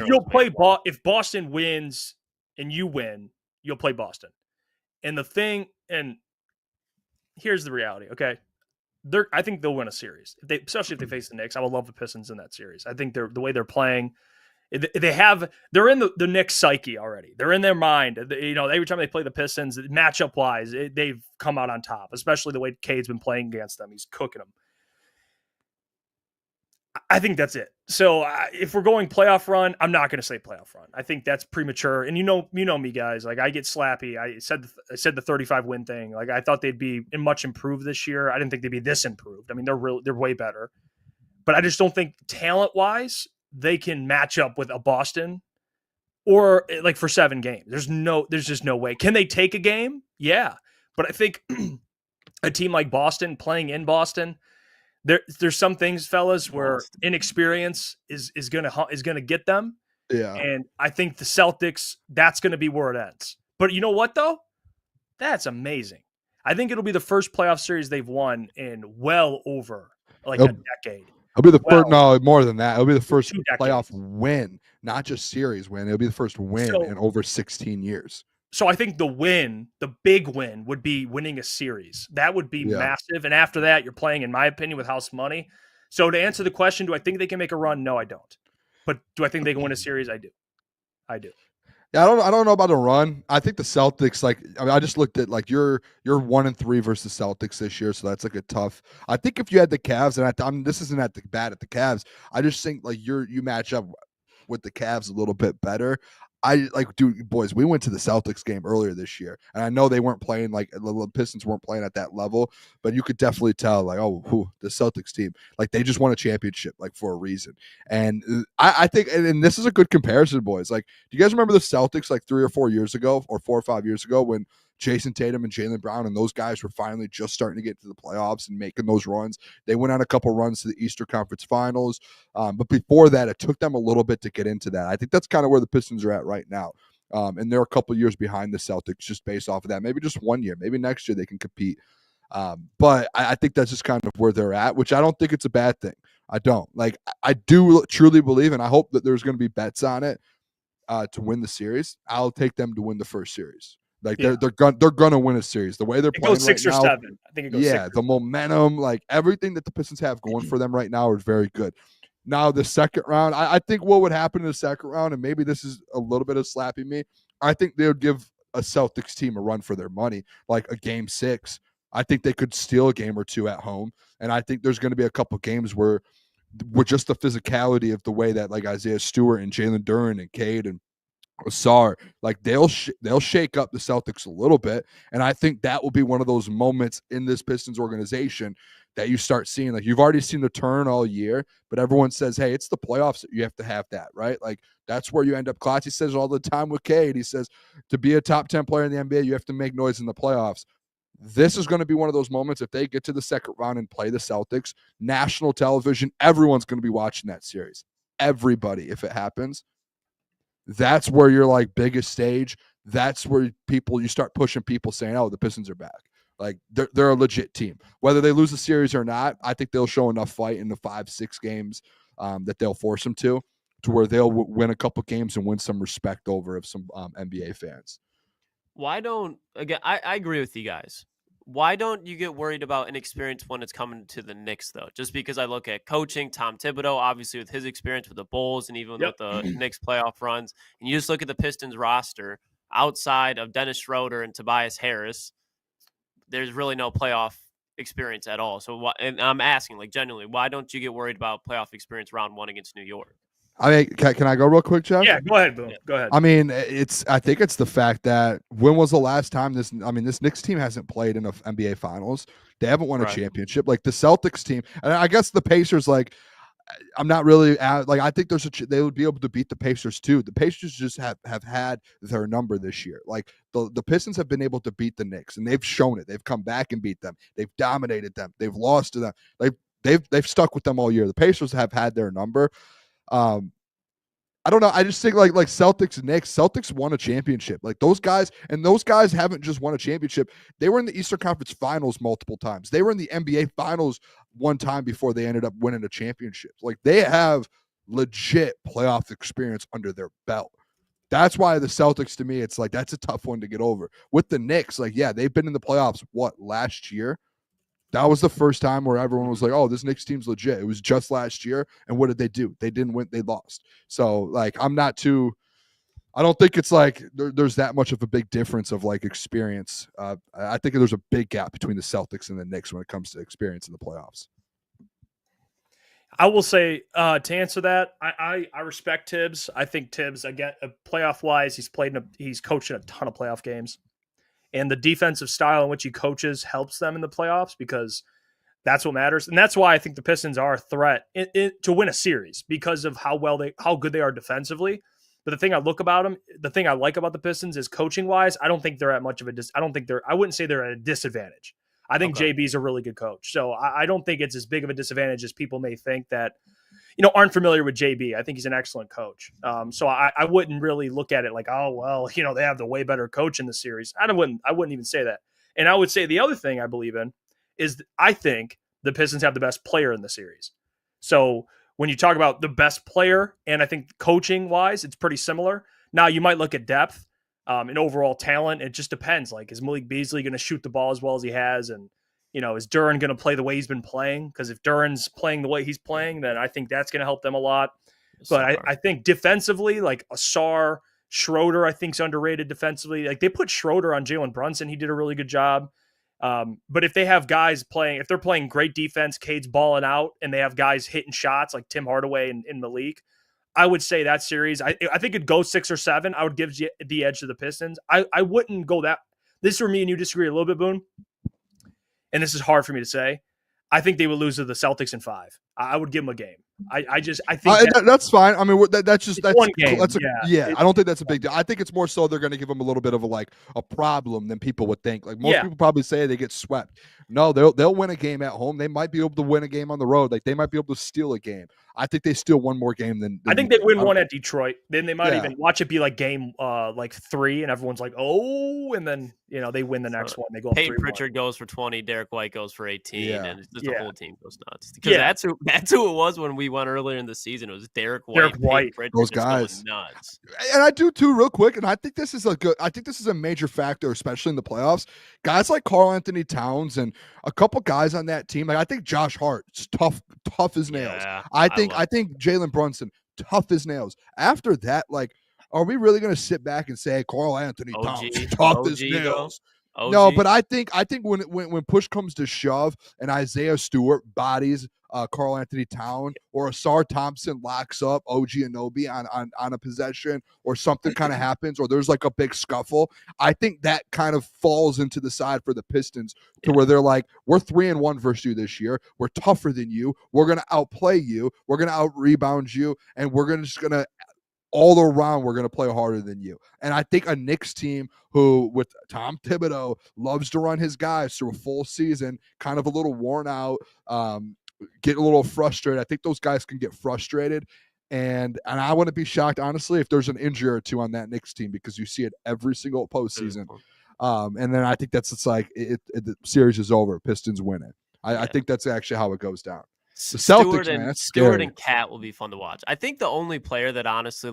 You'll play if Boston wins and you win, you'll play Boston. And here's the reality. Okay, I think they'll win a series. Especially if they face the Knicks. I would love the Pistons in that series. I think the way they're playing. They're in the Knicks psyche already. They're in their mind. Every time they play the Pistons, matchup wise, they've come out on top. Especially the way Cade's been playing against them. He's cooking them. I think that's it. So if we're going playoff run, I'm not going to say playoff run. I think that's premature. And you know me, guys. Like I get slappy. I said the 35 win thing. Like I thought they'd be much improved this year. I didn't think they'd be this improved. I mean, they're way better. But I just don't think talent wise they can match up with a Boston or like for 7 games. There's just no way. Can they take a game? Yeah. But I think a team like Boston playing in Boston, there's some things, fellas, where inexperience is gonna get them. Yeah. And I think the Celtics, that's gonna be where it ends. But you know what though? That's amazing. I think it'll be the first playoff series they've won in well over a decade. It'll be the first. No, more than that. It'll be the first playoff win, not just series win. It'll be the first win in over 16 years. So I think the big win would be winning a series. That would be massive. And after that, you're playing, in my opinion, with house money. So to answer the question, do I think they can make a run? No, I don't. But do I think they can win a series? I do. Yeah, I don't know about a run. I think the Celtics, I just looked at you're 1-3 versus Celtics this year, so that's a tough. I think if you had the Cavs, and this isn't bad at the Cavs. I just think you match up with the Cavs a little bit better. Dude, boys, we went to the Celtics game earlier this year, and I know they weren't playing the Pistons weren't playing at that level, but you could definitely tell the Celtics team, they just won a championship for a reason. And I think, and this is a good comparison, boys. Do you guys remember the Celtics 3 or 4 years ago, or 4 or 5 years ago, when Jason Tatum and Jaylen Brown and those guys were finally just starting to get to the playoffs and making those runs? They went on a couple runs to the Eastern Conference Finals. But before that, it took them a little bit to get into that. I think that's kind of where the Pistons are at right now. And they're a couple years behind the Celtics just based off of that. Maybe just 1 year. Maybe next year they can compete. But I think that's just kind of where they're at, which I don't think it's a bad thing. I don't. I do truly believe, and I hope that there's going to be bets on it to win the series. I'll take them to win the first series. They're gonna win a series. The way they're playing goes 6 right or now, 7. I think it goes 6 or the momentum, everything that the Pistons have going for them right now is very good. Now the second round, I think what would happen in the second round, and maybe this is a little bit of slapping me, I think they would give a Celtics team a run for their money, like a game 6. I think they could steal a game or 2 at home, and I think there's going to be a couple games where with just the physicality of the way that Isaiah Stewart and Jalen Duren and Cade and Asar, they'll shake up the Celtics a little bit, and I think that will be one of those moments in this Pistons organization that you start seeing. You've already seen the turn all year, but everyone says, hey, it's the playoffs that you have to have that, right? That's where you end up. Klotz says all the time with Cade, he says to be a top 10 player in the NBA, you have to make noise in the playoffs. This is going to be one of those moments. If they get to the second round and play the Celtics, national television, everyone's going to be watching that series. Everybody, if it happens. That's where your biggest stage. That's where you start pushing people saying, "Oh, the Pistons are back." They're a legit team. Whether they lose the series or not, I think they'll show enough fight in the 5-6 games that they'll force them to where they'll win a couple games and win some respect over of some NBA fans. I agree with you guys. Why don't you get worried about inexperience when it's coming to the Knicks, though? Just because I look at coaching, Tom Thibodeau, obviously with his experience with the Bulls and even with the Knicks playoff runs, and you just look at the Pistons roster, outside of Dennis Schroeder and Tobias Harris, there's really no playoff experience at all. So, and I'm asking, genuinely, why don't you get worried about playoff experience round 1 against New York? I mean, can I go real quick, Jeff? Yeah, go ahead, Boone. Go ahead. I mean, I think it's the fact that when was the last time this Knicks team hasn't played in an NBA Finals? They haven't won a championship. The Celtics team, and I guess the Pacers, I'm not really I think they would be able to beat the Pacers too. The Pacers just have had their number this year. The Pistons have been able to beat the Knicks, and they've shown it. They've come back and beat them. They've dominated them. They've lost to them. they've stuck with them all year. The Pacers have had their number. I don't know. I just think like Celtics and Knicks. Celtics won a championship. Like those guys haven't just won a championship. They were in the Eastern Conference Finals multiple times. They were in the NBA Finals one time before they ended up winning a championship. Like they have legit playoff experience under their belt. That's why the Celtics, to me, it's like that's a tough one to get over. With the Knicks, like yeah, they've been in the playoffs last year. That was the first time where everyone was like, oh, this Knicks team's legit. It was just last year. And what did they do? They didn't win. They lost. So, like, I don't think it's like there's that much of a big difference of, like, experience. I think there's a big gap between the Celtics and the Knicks when it comes to experience in the playoffs. I will say, to answer that, I respect Tibbs. I think Tibbs, again, playoff-wise, he's coached in a ton of playoff games. And the defensive style in which he coaches helps them in the playoffs because that's what matters. And that's why I think the Pistons are a threat to win a series because of how good they are defensively. But the thing I like about the Pistons is coaching wise, I don't think they're at much of I wouldn't say they're at a disadvantage. I think JB's a really good coach. So I don't think it's as big of a disadvantage as people may think that, aren't familiar with JB. I think he's an excellent coach. So I wouldn't really look at it like, oh, well, they have the way better coach in the series. I wouldn't even say that. And I would say the other thing I believe in is I think the Pistons have the best player in the series. So when you talk about the best player, and I think coaching wise, it's pretty similar. Now you might look at depth and overall talent. It just depends. Like, is Malik Beasley going to shoot the ball as well as he has? And, is Duren going to play the way he's been playing? Because if Duren's playing the way he's playing, then I think that's going to help them a lot. But I think defensively, like Asar, Schroeder, I think is underrated defensively. Like they put Schroeder on Jalen Brunson. He did a really good job. But if they have guys if they're playing great defense, Cade's balling out, and they have guys hitting shots like Tim Hardaway in Malik, I would say that series, I think it'd go 6 or 7. I would give the edge to the Pistons. I wouldn't go that. This is where me and you disagree a little bit, Boone. And this is hard for me to say. I think they would lose to the Celtics in 5. I would give them a game. I think that's fine. I mean, that's one game. I don't think that's a big deal. I think it's more so they're going to give them a little bit of a problem than people would think. Like most people probably say they get swept. No, they'll win a game at home. They might be able to win a game on the road. Like they might be able to steal a game. I think they steal one more game than I think they win one at Detroit. Then they might even watch it be like game 3, and everyone's like, oh, and then they win the next one. They go. Peyton Pritchard goes for 20. Derek White goes for 18, and the whole team goes nuts. Because that's who it was when we went earlier in the season. It was Derek White, those guys, nuts. And I do too, real quick. And I think this is a major factor, especially in the playoffs. Guys like Karl Anthony Towns and a couple guys on that team. Like I think Josh Hart's tough as nails. Yeah, I think Jalen Brunson tough as nails. After that, like, are we really going to sit back and say Karl Anthony Towns tough as nails? No, but I think when push comes to shove and Isaiah Stewart bodies Karl Anthony Towns or Asar Thompson locks up OG Anunoby on a possession or something kind of happens or there's like a big scuffle, I think that kind of falls into the side for the Pistons to where they're like, we're 3-1 versus you this year. We're tougher than you. We're going to outplay you. We're going to out-rebound you. And we're just going to all around, we're going to play harder than you. And I think a Knicks team who, with Tom Thibodeau, loves to run his guys through a full season, kind of a little worn out, get a little frustrated. I think those guys can get frustrated. And I wouldn't be shocked, honestly, if there's an injury or two on that Knicks team because you see it every single postseason. And then I think the series is over. Pistons win it. I think that's actually how it goes down. The Celtics, man, that's scary. Stewart and Cat will be fun to watch. I think the only player that honestly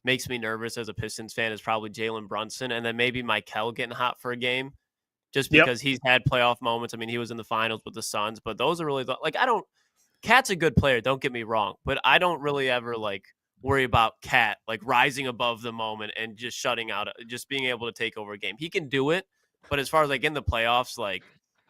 makes me nervous as a Pistons fan is probably Jalen Brunson, and then maybe Mikel getting hot for a game, just because he's had playoff moments. I mean, he was in the finals with the Suns, but those are really Cat's a good player. Don't get me wrong, but I don't really ever worry about Cat rising above the moment and just shutting out, just being able to take over a game. He can do it, but as far as in the playoffs,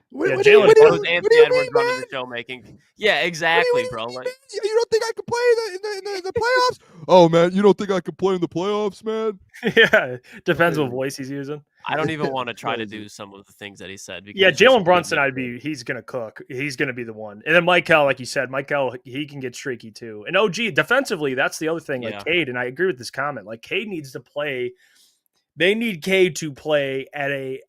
What do you mean, running the show making. Yeah, exactly, bro. You don't think I can play in the playoffs? Oh man, you don't think I can play in the playoffs, man? Yeah, depends what voice he's using. I don't even want to try to do some of the things that he said. Jalen Brunson, he's gonna cook. He's gonna be the one. And then Mikel, like you said, he can get streaky too. And OG defensively, that's the other thing. Cade, and I agree with this comment. Cade needs to play. They need Cade to play at a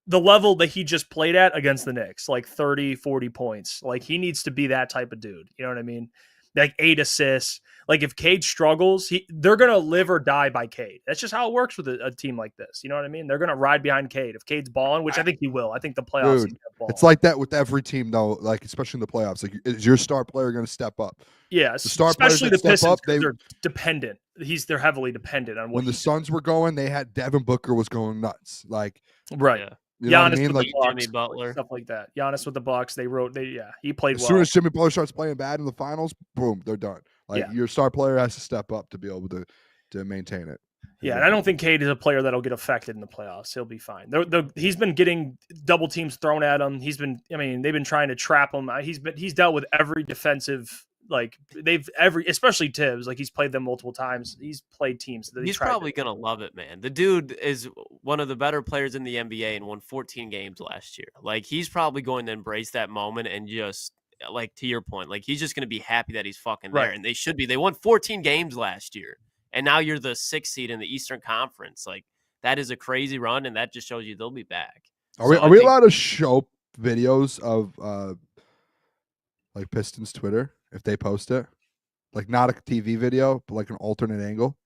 the level that he just played at against the Knicks, like 30, 40 points. Like he needs to be that type of dude. You know what I mean? Like 8 assists. Like if Cade struggles, they're going to live or die by Cade. That's just how it works with a team like this. You know what I mean? They're going to ride behind Cade. If Cade's balling, which I think he will. I think the playoffs. Dude, it's like that with every team, though. Like especially in the playoffs, like is your star player going to step up? Yeah, the star especially the step Pistons. Up, They're dependent. They're heavily dependent on what. When the Suns were going, they had Devin Booker was going nuts. Like right. Yeah. You know Giannis what I mean? with Like the Bucks, Jimmy Butler, stuff like that. Giannis with the Bucks, he played as well. soon as Jimmy Butler starts playing bad in the finals, boom, they're done. Like your star player has to step up to be able to maintain it. Yeah, and I don't think Cade is a player that'll get affected in the playoffs. He'll be fine. He's been getting double teams thrown at him. They've been trying to trap him. He's dealt with every defensive. Like especially Tibbs, like he's played them multiple times. He's played teams that he's probably gonna love it, man. The dude is one of the better players in the NBA and won 14 games last year. Like he's probably going to embrace that moment and just like to your point, like he's just gonna be happy that he's fucking there. And they should be. They won 14 games last year, and now you're the 6th seed in the Eastern Conference. Like that is a crazy run, and that just shows you they'll be back. Are we allowed to show videos of like Pistons Twitter? If they post it, like not a TV video, but like an alternate angle.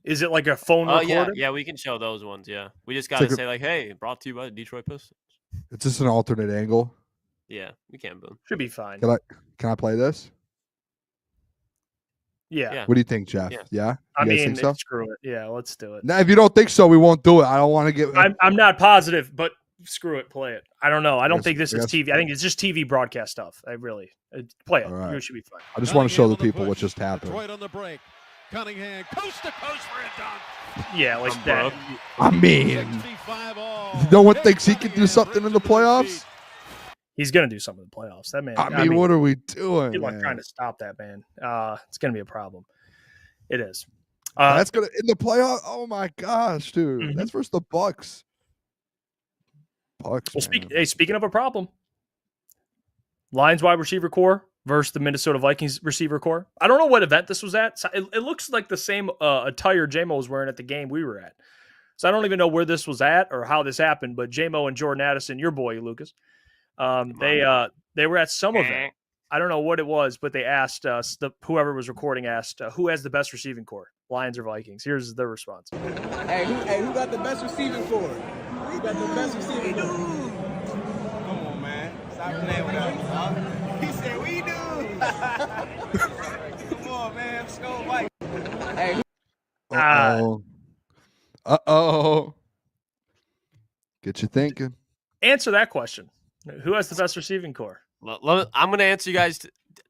Is it like a phone recording? Yeah, we can show those ones. Yeah, we just got to say like, hey, brought to you by the Detroit Pistons. It's just an alternate angle. Yeah, we can. Boom. Should be fine. Can I play this? Yeah. What do you think, Jeff? Yeah? I mean, think so? Screw it. Yeah, let's do it. Now, if you don't think so, we won't do it. I don't want to get. I'm not positive, but screw it. Play it. I don't know. I don't think this is TV. I think it's just TV broadcast stuff. Play it. Right. You should be fine. I just want to show the people what just happened. Detroit on the break. Cunningham coast to coast for a dunk. Yeah, like that. I mean, no one thinks he can do something in the playoffs. He's gonna do something in the playoffs. That man. I mean, what are we doing? People are trying to stop that man. It's gonna be a problem. It is. That's gonna in the playoff. Oh my gosh, dude! Mm-hmm. That's versus the Bucks. Well, speaking of a problem, Lions wide receiver core versus the Minnesota Vikings receiver core. I don't know what event this was at. It looks like the same attire J-Mo was wearing at the game we were at. So I don't even know where this was at or how this happened. But J-Mo and Jordan Addison, your boy Lucas, they were at some event. I don't know what it was, but they asked whoever was recording asked who has the best receiving core, Lions or Vikings. Here's their response. Hey, who got the best receiving core? Who got the best receiving core? Come on, man. Stop playing with us. He said, we do. Come on, man. Let's go, Mike. Hey. Uh-oh. Get you thinking. Answer that question. Who has the best receiving core? I'm going to answer you guys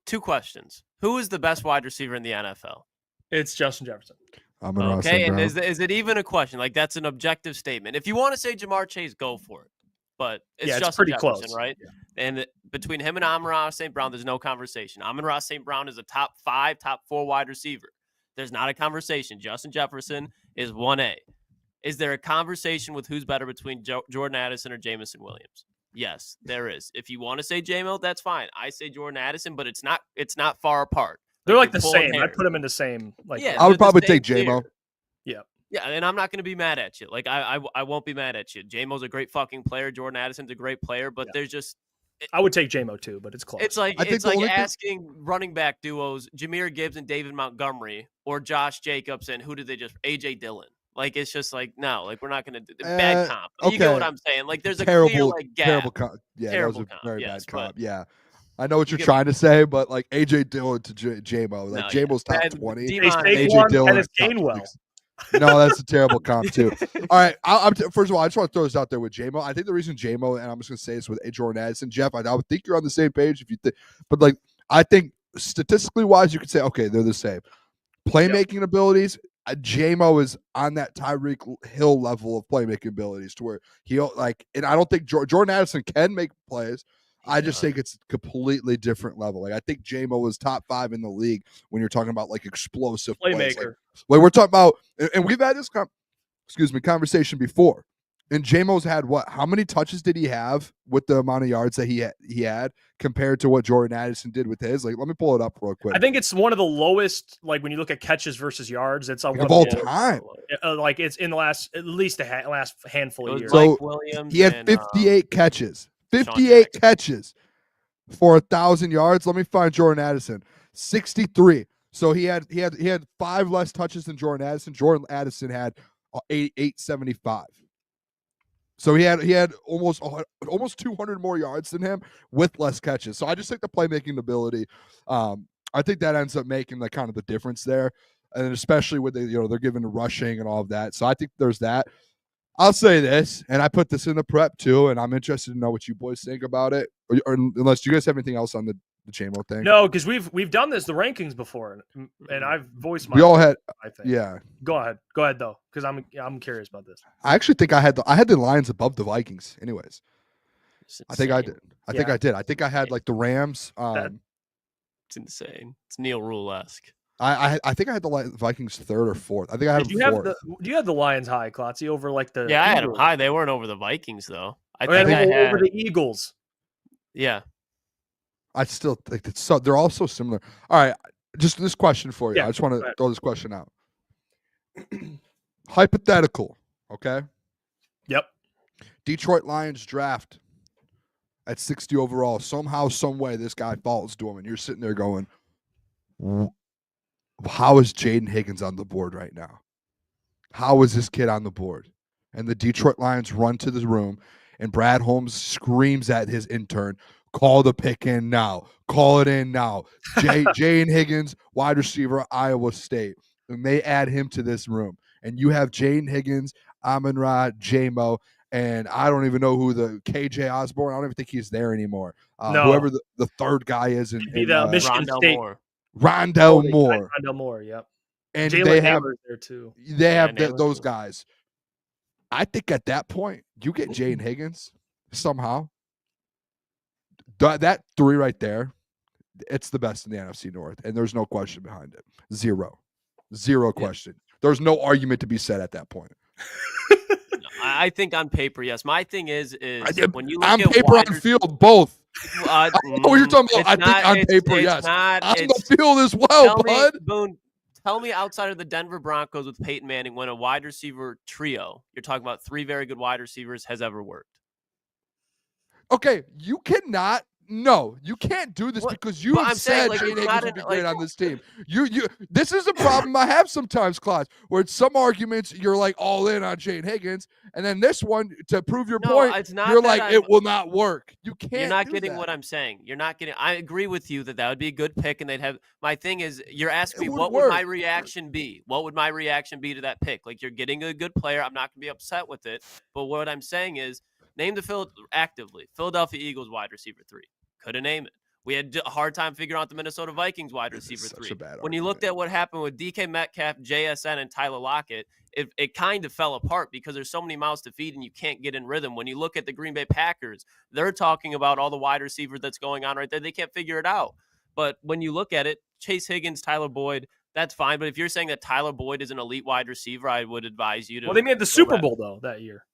2 questions. Who is the best wide receiver in the NFL? It's Justin Jefferson. Okay, and is it even a question? Like, that's an objective statement. If you want to say Jamar Chase, go for it. But it's Justin pretty Jefferson, close, right? Yeah. And between him and Amon-Ra St. Brown, there's no conversation. Amon-Ra St. Brown is a top 5, top 4 wide receiver. There's not a conversation. Justin Jefferson is 1A. Is there a conversation with who's better between Jordan Addison or Jamison Williams? Yes, there is. If you want to say J-Mo, that's fine. I say Jordan Addison, but it's not far apart. They're like the same. I'd put them in the same. I would probably take J-Mo. Yeah, and I'm not going to be mad at you. Like I won't be mad at you. J-Mo's a great fucking player. Jordan Addison's a great player, but there's just. I would take J-Mo too, but it's close. It's like asking running back duos Jahmyr Gibbs and David Montgomery or Josh Jacobs and who did they just AJ Dillon. Like it's just like no, like we're not going to bad comp. You get what I'm saying? Like there's a clear gap. Terrible comp. Yeah, terrible that was a very bad comp. But, yeah. I know what you're trying to say, but like AJ Dillon to J-Mo, like J-Mo's top 20. AJ Dillon is Gainwell. No, that's a terrible comp too. All right, first of all, I just want to throw this out there with J-Mo. I think the reason J-Mo, and I'm just going to say this with Jordan Addison, Jeff, I would think you're on the same page if you think, but like I think statistically wise, you could say okay, they're the same. Playmaking abilities, J-Mo is on that Tyreek Hill level of playmaking abilities to where he'll like, and I don't think Jordan Addison can make plays. I just think it's a completely different level. Like I think J-Mo was top 5 in the league when you're talking about like explosive playmaker. Like we're talking about, and we've had this conversation before. And J-Mo's had what? How many touches did he have with the amount of yards that he had compared to what Jordan Addison did with his? Like, let me pull it up real quick. I think it's one of the lowest. Like when you look at catches versus yards, it's on of all time. Like it's in the last at least last handful of years. So Mike Williams he had 58 catches. 58 catches for 1,000 yards. Let me find Jordan Addison. 63. So he had 5 less touches than Jordan Addison. Jordan Addison had 875. So he had almost 200 more yards than him with less catches. So I just think the playmaking ability, I think that ends up making the kind of the difference there, and especially with they're given to rushing and all of that. So I think there's that. I'll say this, and I put this in the prep too, and I'm interested to know what you boys think about it. Or unless you guys have anything else on the J-Mo thing. No, because we've done the rankings before, and I've voiced my. We all had. I think. Yeah. Go ahead though, because I'm curious about this. I actually think I had the Lions above the Vikings. Anyways, I think I did. I think I had like the Rams. It's insane. It's Neil Rule-esque. I think I had the Vikings 3rd or 4th. I think I had them 4th. Do you have the Lions high, Klotzy, over like the? Yeah, I had them Eagles? high. They weren't over the Vikings though. I think think I had over the Eagles. Yeah. I still think it's so they're all so similar. All right, just this question for you. Yeah, I just want to throw this question out. Hypothetical, okay? Yep. Detroit Lions draft at 60 overall. Somehow, some way, this guy falls to him, and you're sitting there going, "How is Jaden Higgins on the board right now? How is this kid on the board?" And the Detroit Lions run to the room, and Brad Holmes screams at his intern, "Call the pick in now. Call it in now." Jaden Higgins, wide receiver, Iowa State. And they add him to this room. And you have Jaden Higgins, Amon-Ra, J-Mo, and I don't even know who the KJ Osborne. I don't even think he's there anymore. No. Whoever the third guy is in Michigan State. Rondell Moore. Rondell Moore, yep. And Jalen they have Naylor's there too. They have those guys. I think at that point, you get Jaden Higgins somehow. That 3 right there, it's the best in the NFC North, and there's no question behind it. Zero question. There's no argument to be said at that point. I think on paper, yes. My thing is when you look on at paper, on field, both. I know what you're talking about. I think on paper, yes. On the field as well, bud. Boone, tell me outside of the Denver Broncos with Peyton Manning, when a wide receiver trio, you're talking about 3 very good wide receivers, has ever worked. Okay, you cannot. No, you can't do this because you have said Jaden Higgins would be great on this team. This is a problem I have sometimes, Klotz, where some arguments you're like all in on Jaden Higgins, and then this one, to prove your point, you're like, it will not work. You can't. You're not getting what I'm saying. You're not getting. I agree with you that would be a good pick, and they'd have. My thing is, you're asking me what would my reaction be? What would my reaction be to that pick? Like, you're getting a good player. I'm not going to be upset with it, but what I'm saying is, name the Philadelphia Eagles wide receiver 3. Couldn't name it. We had a hard time figuring out the Minnesota Vikings wide receiver 3. When you looked at what happened with DK Metcalf, JSN, and Tyler Lockett, it kind of fell apart because there's so many mouths to feed and you can't get in rhythm. When you look at the Green Bay Packers, they're talking about all the wide receivers that's going on right there. They can't figure it out. But when you look at it, Chase Higgins, Tyler Boyd, that's fine. But if you're saying that Tyler Boyd is an elite wide receiver, I would advise you to. Well, they made the Super Bowl, though, that year.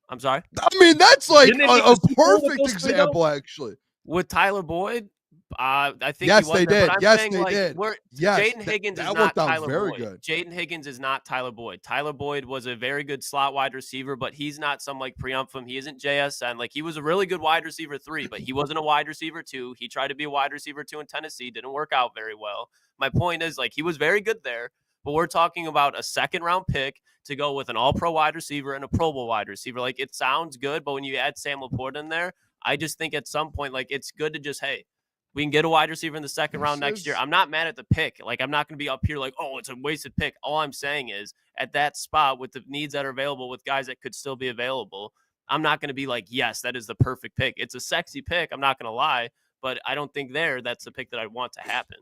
I'm sorry? I mean, that's like a perfect example, actually. With Tyler Boyd, I think yes, he was they there, did. But I'm yes, saying, they did. Yes, Jaden Higgins is not Tyler Boyd. Jaden Higgins is not Tyler Boyd. Tyler Boyd was a very good slot wide receiver, but he's not some like Priumphum. He isn't JSN. Like, he was a really good wide receiver 3, but he wasn't a wide receiver 2. He tried to be a wide receiver 2 in Tennessee. Didn't work out very well. My point is, like, he was very good there, but we're talking about a 2nd-round pick to go with an all-pro wide receiver and a Pro Bowl wide receiver. Like, it sounds good, but when you add Sam Laporte in there, I just think at some point, like, it's good to just, hey, we can get a wide receiver in the 2nd round next year. I'm not mad at the pick. Like, I'm not going to be up here like, oh, it's a wasted pick. All I'm saying is, at that spot with the needs that are available with guys that could still be available, I'm not going to be like, yes, that is the perfect pick. It's a sexy pick. I'm not going to lie, but I don't think that's the pick that I want to happen.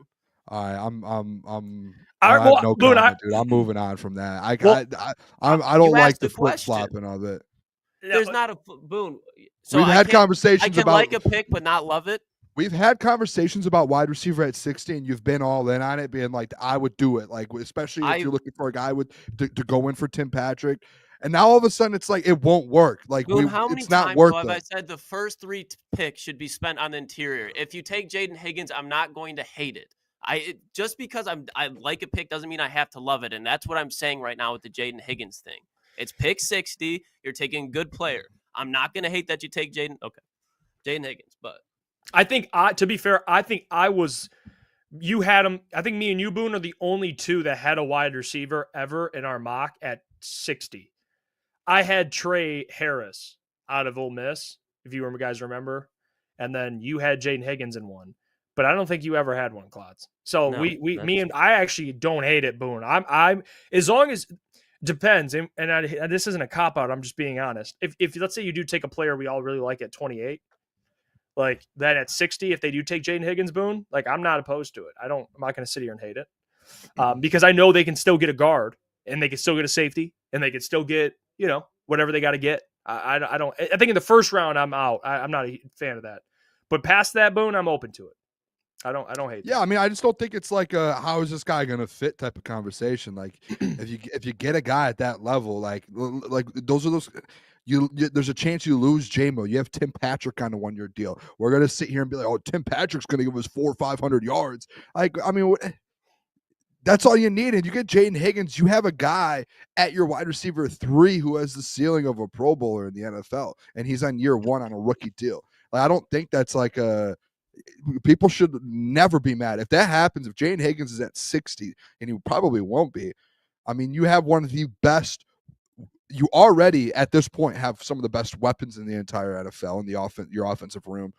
All right, dude. I'm moving on from that. I don't like the flip flopping of it. There's not a Boone. So we've had conversations I can about like a pick but not love it. We've had conversations about wide receiver at 60, and you've been all in on it, being like, I would do it, like especially if you're looking for a guy to go in for Tim Patrick. And now all of a sudden it's like it won't work. Like Boone, how many it's not times worth have I it. said the first 3 picks should be spent on the interior? If you take Jaden Higgins, I'm not going to hate it. Just because I like a pick doesn't mean I have to love it, and that's what I'm saying right now with the Jaden Higgins thing. It's pick 60. You're taking a good player. I'm not going to hate that you take Jaden Higgins, but I think to be fair, you had him. I think me and you, Boone, are the only two that had a wide receiver ever in our mock at 60. I had Trey Harris out of Ole Miss, if you guys remember, and then you had Jaden Higgins in one. But I don't think you ever had one, Klotz. So No, I actually don't hate it, Boone. I'm as long as depends, and this isn't a cop out. I'm just being honest. If let's say you do take a player we all really like at 28. Like that at 60, if they do take Jaden Higgins, Boone, like I'm not opposed to it. I'm not going to sit here and hate it because I know they can still get a guard and they can still get a safety and they can still get, whatever they got to get. I think in the first round, I'm out. I'm not a fan of that, but past that, Boone, I'm open to it. I don't hate that. Yeah, I mean, I just don't think it's like how is this guy going to fit type of conversation. Like if you get a guy at that level, like those are those. There's a chance you lose J-Mo. You have Tim Patrick on a 1-year deal. We're gonna sit here and be like, oh, Tim Patrick's gonna give us 400 or 500 yards. Like, I mean, that's all you need. And you get Jaden Higgins, you have a guy at your wide receiver 3 who has the ceiling of a Pro Bowler in the NFL, and he's on year 1 on a rookie deal. Like, I don't think that's like people should never be mad if that happens. If Jaden Higgins is at 60, and he probably won't be, I mean, you have one of the best. You already at this point have some of the best weapons in the entire NFL in your offensive room.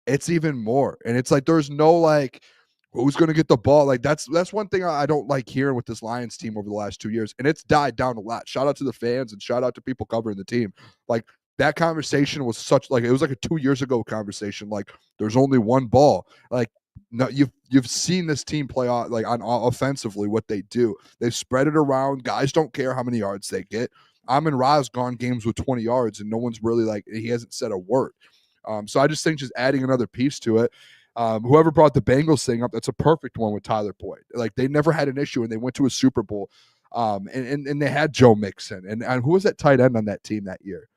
It's even more, and it's like there's no like who's going to get the ball. Like that's one thing I don't like hearing with this Lions team over the last 2 years, and it's died down a lot. Shout out to the fans and shout out to people covering the team. Like that conversation was it was like a 2 years ago conversation. Like there's only one ball. Like no, you've seen this team play on offensively what they do. They've spread it around. Guys don't care how many yards they get. Amon-Ra's gone games with 20 yards, and no one's really he hasn't said a word. So I just think just adding another piece to it. Whoever brought the Bengals thing up, that's a perfect one with Tyler Boyd. Like they never had an issue, and they went to a Super Bowl. And they had Joe Mixon, and who was that tight end on that team that year?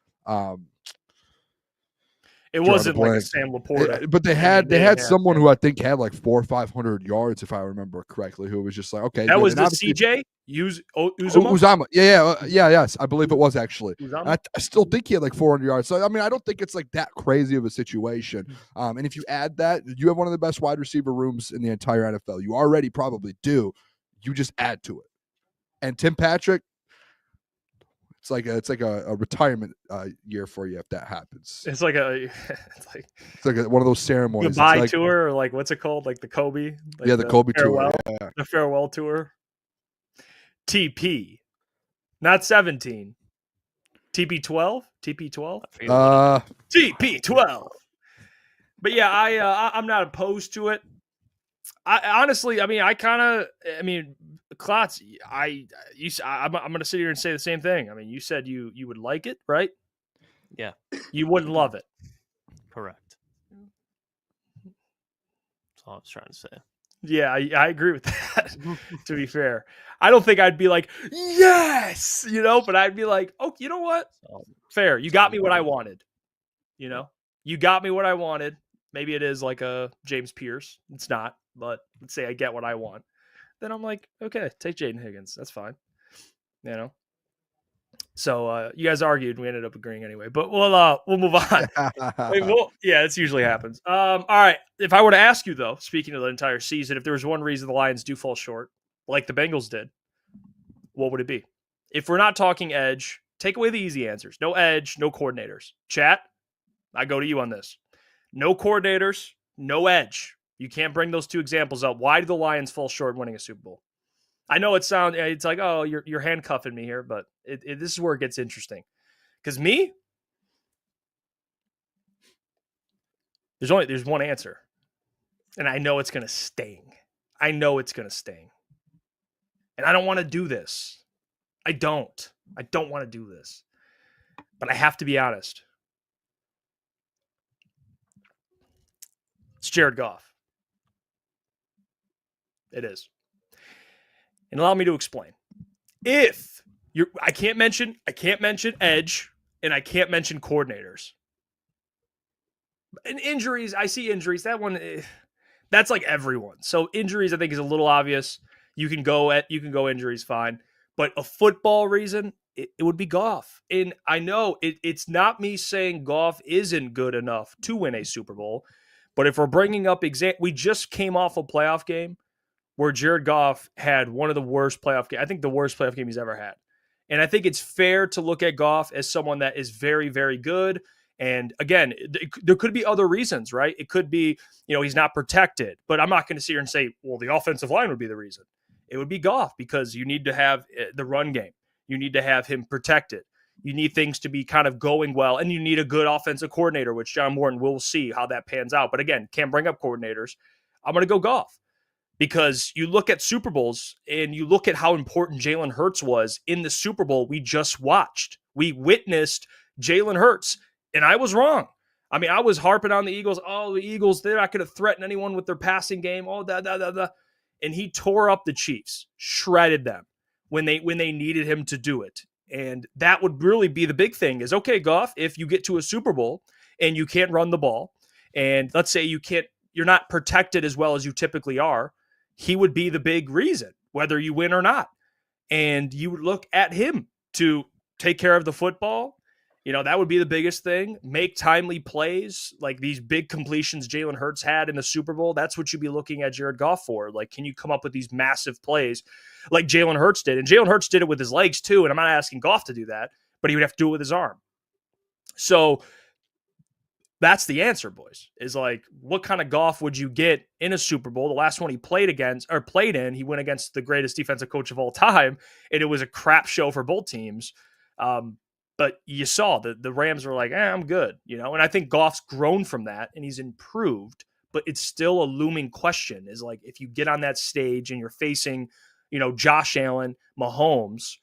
It wasn't like a Sam Laporta, but they had someone who I think had like 400 or 500 yards, if I remember correctly, who was just like, okay, that was the CJ Uzama. Yes, I believe it was actually. I still think he had like 400 yards. So I mean, I don't think it's like that crazy of a situation. And if you add that, you have one of the best wide receiver rooms in the entire NFL. You already probably do. You just add to it. And Tim Patrick, it's like a retirement year for you if that happens. It's like one of those ceremonies. Goodbye tour, or like what's it called? Like the Kobe. Like the Kobe farewell, tour. Yeah. The farewell tour. TP, not 17. TP 12. TP 12. TP 12. But yeah, I'm not opposed to it. I honestly, Klotz, I'm going to sit here and say the same thing. I mean, you said you would like it, right? Yeah. You wouldn't love it. Correct. That's all I was trying to say. Yeah, I agree with that, to be fair. I don't think I'd be like, yes, but I'd be like, oh, you know what? Fair. You got me what I wanted. You got me what I wanted. Maybe it is like a James Pierce. It's not, but let's say I get what I want. Then I'm like, okay, take Jaden Higgins. That's fine. So you guys argued. We ended up agreeing anyway, but we'll move on. This usually happens. All right. If I were to ask you though, speaking of the entire season, if there was one reason the Lions do fall short, like the Bengals did, what would it be? If we're not talking edge, take away the easy answers. No edge, no coordinators. Chat, I go to you on this. No coordinators, no edge. You can't bring those two examples up. Why do the Lions fall short winning a Super Bowl? I know it's like, oh, you're handcuffing me here, but this is where it gets interesting. Because there's one answer. And I know it's going to sting. And I don't want to do this. I don't want to do this. But I have to be honest. It's Jared Goff. It is. And allow me to explain. If I can't mention edge, and I can't mention coordinators. And injuries, I see injuries. That one, that's like everyone. So injuries, I think, is a little obvious. You can go injuries, fine. But a football reason, it would be Goff. And I know it's not me saying Goff isn't good enough to win a Super Bowl. But if we're bringing up we just came off a playoff game where Jared Goff had one of the worst playoff games. I think the worst playoff game he's ever had. And I think it's fair to look at Goff as someone that is very, very good. And again, there could be other reasons, right? It could be, he's not protected. But I'm not going to sit here and say, well, the offensive line would be the reason. It would be Goff because you need to have the run game. You need to have him protected. You need things to be kind of going well. And you need a good offensive coordinator, which John Morton will see how that pans out. But again, can't bring up coordinators. I'm going to go Goff. Because you look at Super Bowls and you look at how important Jalen Hurts was in the Super Bowl we just watched. We witnessed Jalen Hurts, and I was wrong. I mean, I was harping on the Eagles. Oh, the Eagles, they're not going to threaten anyone with their passing game. Oh, and he tore up the Chiefs, shredded them when they needed him to do it. And that would really be the big thing is, okay, Goff, if you get to a Super Bowl and you can't run the ball, and let's say you're not protected as well as you typically are, he would be the big reason, whether you win or not. And you would look at him to take care of the football. That would be the biggest thing. Make timely plays, like these big completions Jalen Hurts had in the Super Bowl. That's what you'd be looking at Jared Goff for. Like, can you come up with these massive plays like Jalen Hurts did? And Jalen Hurts did it with his legs too. And I'm not asking Goff to do that, but he would have to do it with his arm. So that's the answer, boys, is like, what kind of Goff would you get in a Super Bowl? The last one he played in, he went against the greatest defensive coach of all time, and it was a crap show for both teams. But you saw the Rams were like, I'm good, and I think Goff's grown from that, and he's improved, but it's still a looming question is like, if you get on that stage and you're facing, Josh Allen, Mahomes,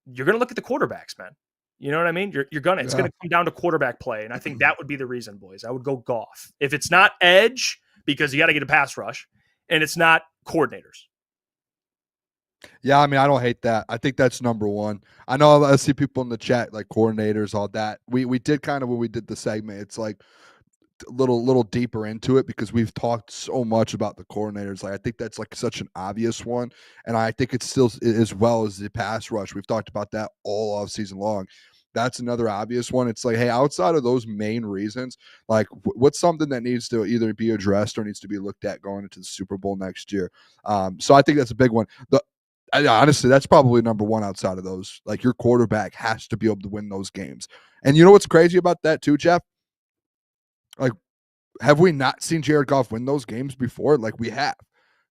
you're going to look at the quarterbacks, man. You know what I mean? It's going to come down to quarterback play. And I think that would be the reason, boys. I would go Goff. If it's not edge, because you got to get a pass rush, and it's not coordinators. Yeah, I mean, I don't hate that. I think that's number one. I know I see people in the chat, like coordinators, all that. We did kind of when we did the segment, it's like a little deeper into it because we've talked so much about the coordinators. Like, I think that's like such an obvious one. And I think it's still as well as the pass rush. We've talked about that all off season long. That's another obvious one. It's like, hey, outside of those main reasons, like what's something that needs to either be addressed or needs to be looked at going into the Super Bowl next year? So I think that's a big one. Honestly, that's probably number one outside of those. Like, your quarterback has to be able to win those games. And you know what's crazy about that too, Jeff? Like, have we not seen Jared Goff win those games before? Like, we have.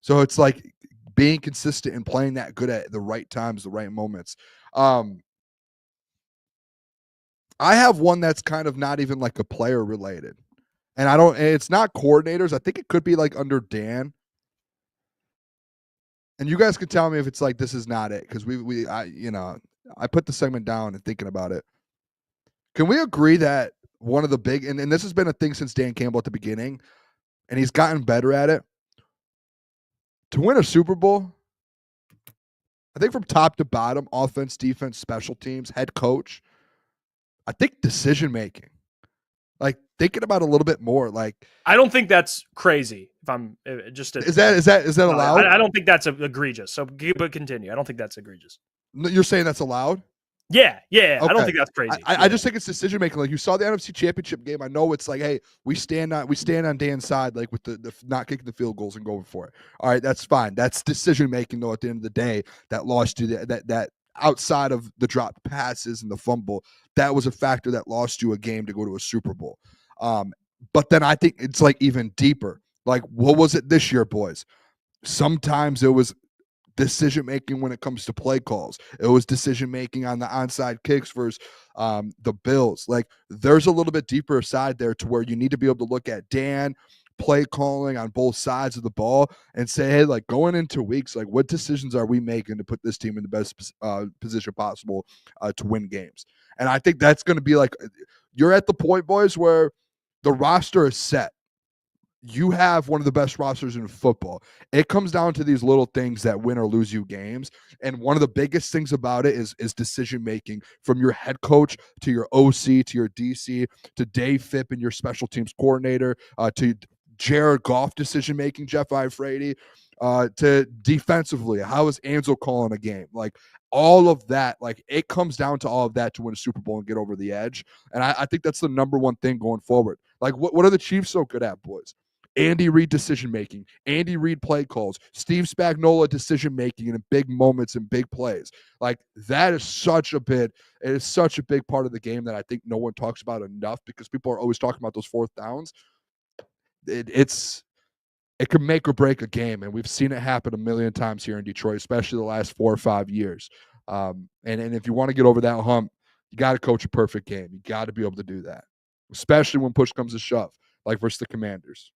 So it's like being consistent and playing that good at the right times, the right moments. I have one that's kind of not even like a player related. And it's not coordinators. I think it could be like under Dan. And you guys can tell me if it's like, this is not it. Because I put the segment down and thinking about it. Can we agree that one of the big, and this has been a thing since Dan Campbell at the beginning, and he's gotten better at it, to win a Super Bowl, I think from top to bottom, offense, defense, special teams, head coach, I think decision-making, like thinking about it a little bit more, like, I don't think that's crazy. If I'm just is that allowed? I don't think that's egregious. So, but continue. I don't think that's egregious. You're saying that's allowed? Yeah. Okay. I don't think that's crazy. I just think it's decision making. Like, you saw the NFC Championship game. I know it's like, hey, we stand on Dan's side, like with the not kicking the field goals and going for it. All right, that's fine. That's decision making though. At the end of the day, that lost you that outside of the dropped passes and the fumble, that was a factor that lost you a game to go to a Super Bowl. But then I think it's like even deeper. Like, what was it this year, boys? Sometimes it was decision making when it comes to play calls. It was decision making on the onside kicks versus the Bills. Like, there's a little bit deeper side there to where you need to be able to look at Dan play calling on both sides of the ball and say, hey, like, going into weeks, like, what decisions are we making to put this team in the best position possible to win games? And I think that's going to be like, you're at the point, boys, where the roster is set. you have one of the best rosters in football. It comes down to these little things that win or lose you games. And one of the biggest things about it is decision-making, from your head coach to your OC to your DC to Dave Phipp and your special teams coordinator, to Jared Goff decision-making, Jeff Iafrate, to defensively. How is Ansel calling a game? Like, all of that, like, it comes down to all of that to win a Super Bowl and get over the edge. And I think that's the number one thing going forward. Like, what are the Chiefs so good at, boys? Andy Reid decision-making, Andy Reid play calls, Steve Spagnuolo decision-making in big moments and big plays. Like, that is such a big part of the game that I think no one talks about enough, because people are always talking about those fourth downs. It can make or break a game, and we've seen it happen a million times here in Detroit, especially the last 4 or 5 years. And if you want to get over that hump, you got to coach a perfect game. You got to be able to do that, especially when push comes to shove, like versus the Commanders.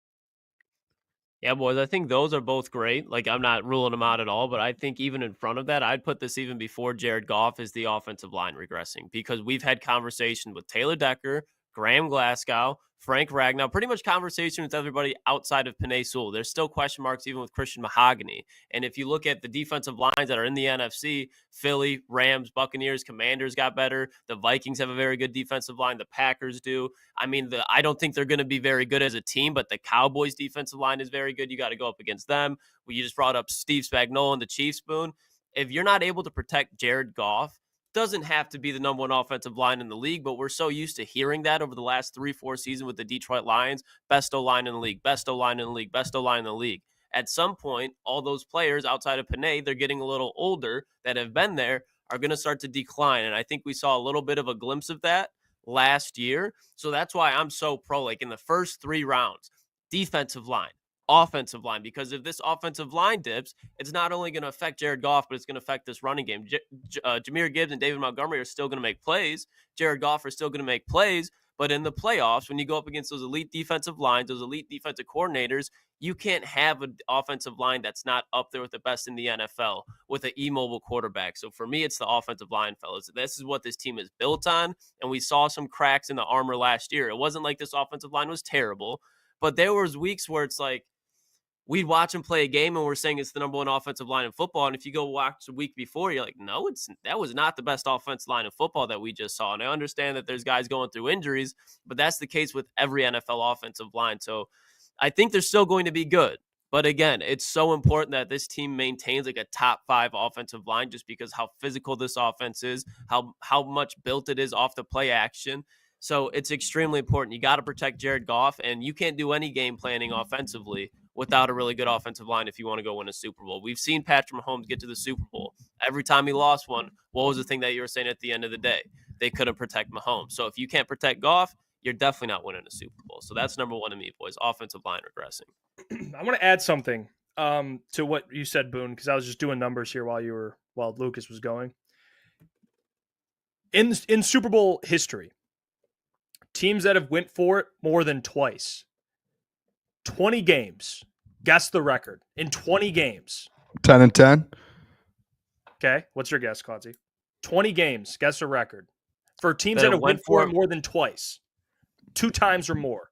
Yeah, boys, I think those are both great. Like, I'm not ruling them out at all, but I think even in front of that, I'd put this even before Jared Goff, is the offensive line regressing, because we've had conversation with Taylor Decker, Graham Glasgow, Frank Ragnow, pretty much conversation with everybody outside of Penei Sewell. There's still question marks even with Christian Mahogany. And if you look at the defensive lines that are in the NFC, Philly, Rams, Buccaneers, Commanders got better. The Vikings have a very good defensive line. The Packers do. I mean, I don't think they're going to be very good as a team, but the Cowboys defensive line is very good. You got to go up against them. You just brought up Steve Spagnuolo and the Chiefs, Boone. If you're not able to protect Jared Goff, doesn't have to be the number one offensive line in the league, but we're so used to hearing that over the last 3-4 seasons with the Detroit Lions, best O-line in the league, best O-line in the league, best O-line in the league. At some point, all those players outside of Penei, they're getting a little older, that have been there, are going to start to decline. And I think we saw a little bit of a glimpse of that last year. So that's why I'm so pro, like in the first 3 rounds, defensive line, offensive line, because if this offensive line dips, it's not only going to affect Jared Goff, but it's going to affect this running game. Jahmyr Gibbs and David Montgomery are still going to make plays. Jared Goff are still going to make plays. But in the playoffs, when you go up against those elite defensive lines, those elite defensive coordinators, you can't have an offensive line that's not up there with the best in the NFL with an immobile quarterback. So for me, it's the offensive line, fellas. This is what this team is built on. And we saw some cracks in the armor last year. It wasn't like this offensive line was terrible, but there was weeks where it's like, we'd watch them play a game and we're saying it's the number one offensive line in football. And if you go watch the week before, you're like, no, that was not the best offensive line in football that we just saw. And I understand that there's guys going through injuries, but that's the case with every NFL offensive line. So I think they're still going to be good. But again, it's so important that this team maintains like a top 5 offensive line, just because how physical this offense is, how much built it is off the play action. So it's extremely important. You got to protect Jared Goff, and you can't do any game planning offensively without a really good offensive line if you want to go win a Super Bowl. We've seen Patrick Mahomes get to the Super Bowl. Every time he lost one, what was the thing that you were saying at the end of the day? They couldn't protect Mahomes. So if you can't protect Goff, you're definitely not winning a Super Bowl. So that's number one to me, boys, offensive line regressing. I want to add something to what you said, Boone, because I was just doing numbers here while Lucas was going. In Super Bowl history, teams that have went for it more than twice, 20 games. Guess the record in 20 games. 10-10. Okay, what's your guess, Klotzy? 20 games. Guess the record for teams that have went for it more than twice, 2 times or more.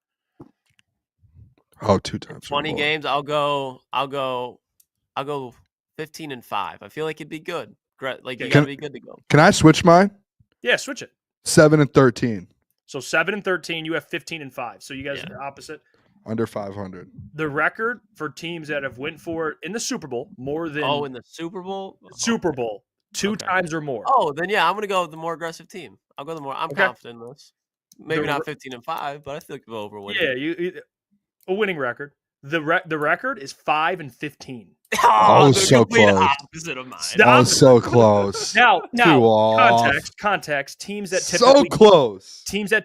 Oh, 2 times. 20 games. I'll go 15-5. I feel like it'd be good. Like, you gotta be good to go. Can I switch mine? Yeah, switch it. 7-13. So 7-13. You have 15-5. So you guys are opposite. Under 500. The record for teams that have went for it in the Super Bowl more than in the Super Bowl? Super Bowl 2 times or more. Oh, then yeah, I'm gonna go with the more aggressive team. I'll go the more. I'm confident in this. Maybe not 15-5, but I feel like we'll over winning. Yeah, a winning record. The record is 5-15. Oh, so close. Opposite of mine. Oh, so close. Now, context. Teams that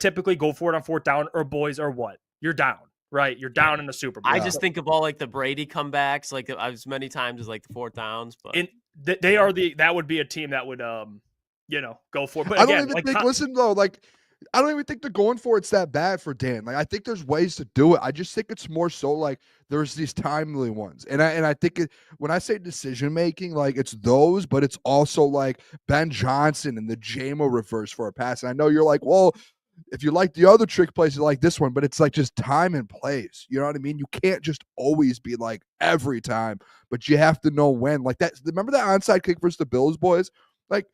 typically go for it on 4th down, or boys, are what? You're down, right? You're down in the Super Bowl. I just think of all like the Brady comebacks, like as many times as like the 4th downs. But they are that would be a team that would go for it. But I again, don't even think. Listen though, like, I don't even think they're going for it's that bad for Dan. Like, I think there's ways to do it. I just think it's more so like there's these timely ones. And I think when I say decision making, like, it's those, but it's also like Ben Johnson and the JMO reverse for a pass. And I know you're like, well, If you like the other trick plays, you like this one, but it's like just time and place. You know what I mean? You can't just always be like every time, but you have to know when. Like that. Remember that onside kick versus the Bills, boys? Like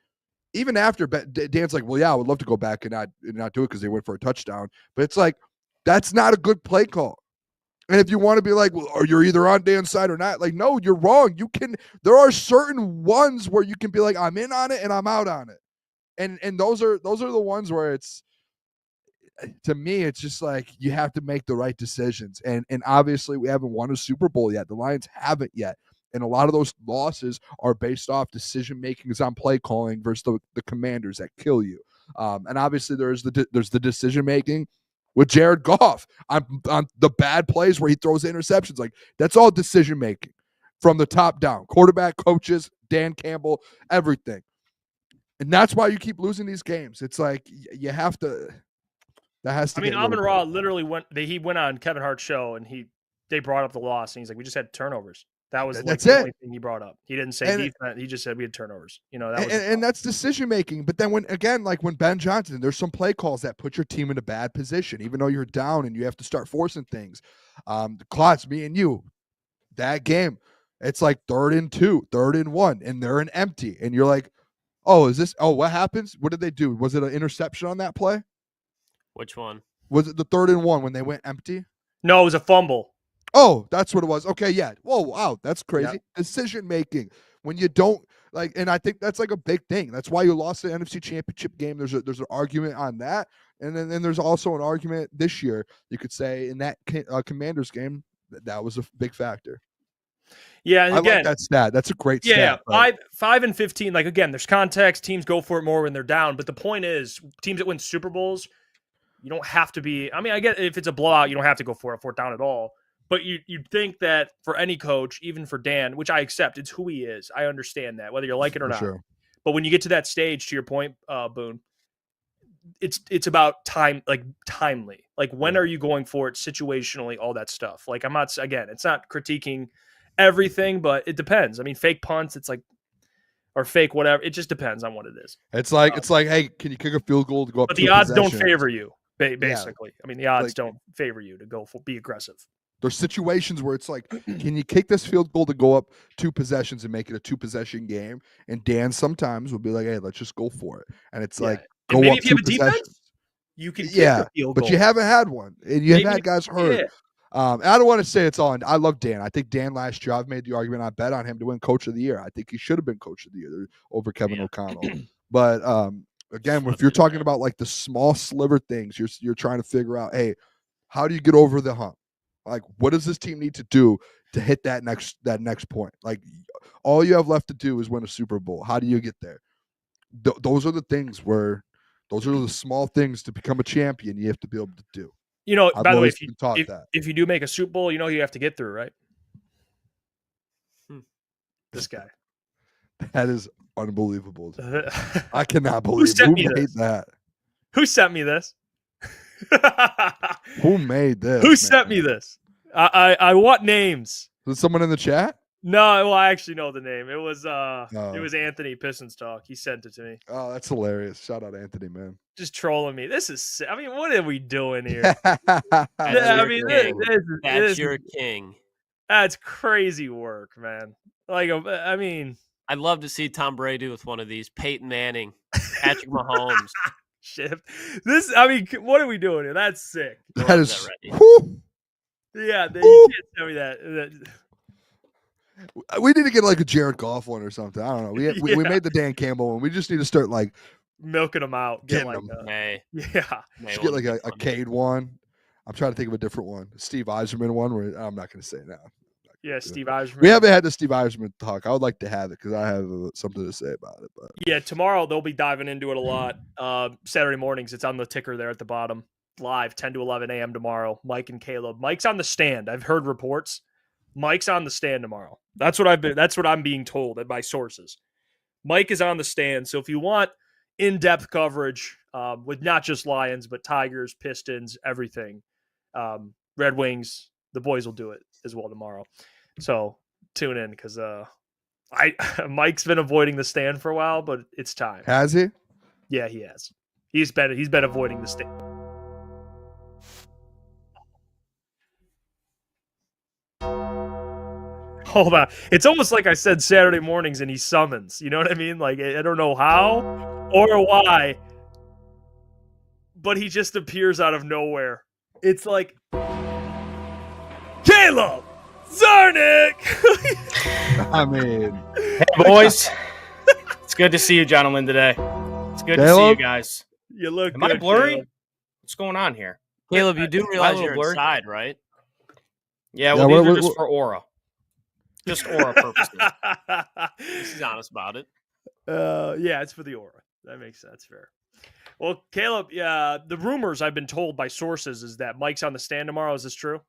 even after Dan's like, well, yeah, I would love to go back and not do it because they went for a touchdown. But it's like that's not a good play call. And if you want to be like, well, or you're either on Dan's side or not, like, no, you're wrong. There are certain ones where you can be like, I'm in on it and I'm out on it. And those are the ones where it's, to me, it's just like you have to make the right decisions. And obviously we haven't won a Super Bowl yet. The Lions haven't yet. And a lot of those losses are based off decision makings on play calling versus the Commanders that kill you. And obviously there's the decision making with Jared Goff on the bad plays where he throws interceptions. Like that's all decision making from the top down. Quarterback, coaches, Dan Campbell, everything. And that's why you keep losing these games. It's like you have to. That has to. I mean, Amon-Ra literally went on Kevin Hart's show and they brought up the loss and he's like, we just had turnovers. That was like the only thing he brought up. He didn't say defense. He just said we had turnovers. You know, and that's decision making. But then when Ben Johnson, there's some play calls that put your team in a bad position, even though you're down and you have to start forcing things. Klotz, me and you, that game, it's like 3rd and 2, 3rd and 1, and they're in empty, and you're like, what happens? What did they do? Was it an interception on that play? Which one? Was it the 3rd and 1 when they went empty? No, it was a fumble. Oh, that's what it was. Okay, yeah. Whoa, wow, that's crazy. Yep. Decision making when you don't like, and I think that's like a big thing. That's why you lost the NFC Championship game. There's an argument on that, and then there's also an argument this year. You could say in that Commanders game that was a big factor. Yeah, and I again, like that stat. That's a great stat. Yeah, 5 and 15. Like again, there's context. Teams go for it more when they're down. But the point is, teams that win Super Bowls, you don't have to be. I mean, I get if it's a blowout, you don't have to go for it 4th down at all. But you'd think that for any coach, even for Dan, which I accept, it's who he is. I understand that, whether you like it or not. Sure. But when you get to that stage, to your point, Boone, it's about time, like timely. Like when are you going for it situationally, all that stuff. Like I'm not, again, it's not critiquing everything, but it depends. I mean, fake punts, it's like, or fake whatever. It just depends on what it is. It's like, hey, can you kick a field goal to go up? But the odds don't favor you, basically. Yeah. I mean, the odds don't favor you to be aggressive. There's situations where it's like, can you kick this field goal to go up 2 possessions and make it a 2-possession game? And Dan sometimes will be like, hey, let's just go for it. And it's like, go maybe up if you 2 have a possessions. defense, you can kick the field goal. But you haven't had one. And you have had guys hurt. Yeah. And I don't want to say it's on. I love Dan. I think Dan last year, I've made the argument, I bet on him to win Coach of the Year. I think he should have been Coach of the Year over Kevin O'Connell. But again, if you're talking about like the small sliver things, you're trying to figure out, hey, how do you get over the hump? Like, what does this team need to do to hit that next point? Like, all you have left to do is win a Super Bowl. How do you get there? Those are the things where, those are the small things to become a champion you have to be able to do. You know, by the way, if you do make a Super Bowl, you know who you have to get through, right? This guy. That is unbelievable. I cannot believe who made that. Who sent me this? Who made this? Who sent me this? I want names. Was it someone in the chat? No, well, I actually know the name. It was it was Anthony Pistons Talk. He sent it to me. Oh, that's hilarious. Shout out Anthony, man. Just trolling me. This is, I mean, what are we doing here? That's your king. That's crazy work, man. Like, I mean, I'd love to see Tom Brady with one of these. Peyton Manning, Patrick Mahomes. Shit. This, I mean, what are we doing here? That's sick. That is. Yeah, you can't tell me that. We need to get like a Jared Goff one or something. I don't know. We made the Dan Campbell one. We just need to start like milking them out. Getting them. Just get like a Cade one. I'm trying to think of a different one. Steve Eiserman one where I'm not going to say it now. Yeah, Steve Eiserman. We haven't had the Steve Eiserman talk. I would like to have it because I have something to say about it. But yeah, tomorrow they'll be diving into it a lot. Saturday mornings, it's on the ticker there at the bottom. Live, 10 to 11 a.m. tomorrow. Mike and Caleb. Mike's on the stand. I've heard reports. Mike's on the stand tomorrow. That's what I'm being told by sources. Mike is on the stand. So if you want in-depth coverage with not just Lions, but Tigers, Pistons, everything, Red Wings, the boys will do it as well tomorrow. So tune in because Mike's been avoiding the stand for a while, but it's time. Has he? Yeah, he has. He's been avoiding the stand. Hold on. It's almost like I said Saturday mornings and he summons. You know what I mean? Like, I don't know how or why, but he just appears out of nowhere. It's like, Caleb Czarnik! I mean, Hey, boys. It's good to see you, gentlemen, today. It's good to see you guys. You look Am good, I blurry? Caleb. What's going on here? Caleb, you do realize little you're blurry? inside, right? Yeah, well, these what- are just what- for aura. Just aura purposes. He's honest about it. Yeah, it's for the aura. That makes sense. Fair. Well, Caleb, yeah, the rumors I've been told by sources is that Mike's on the stand tomorrow. Is this true?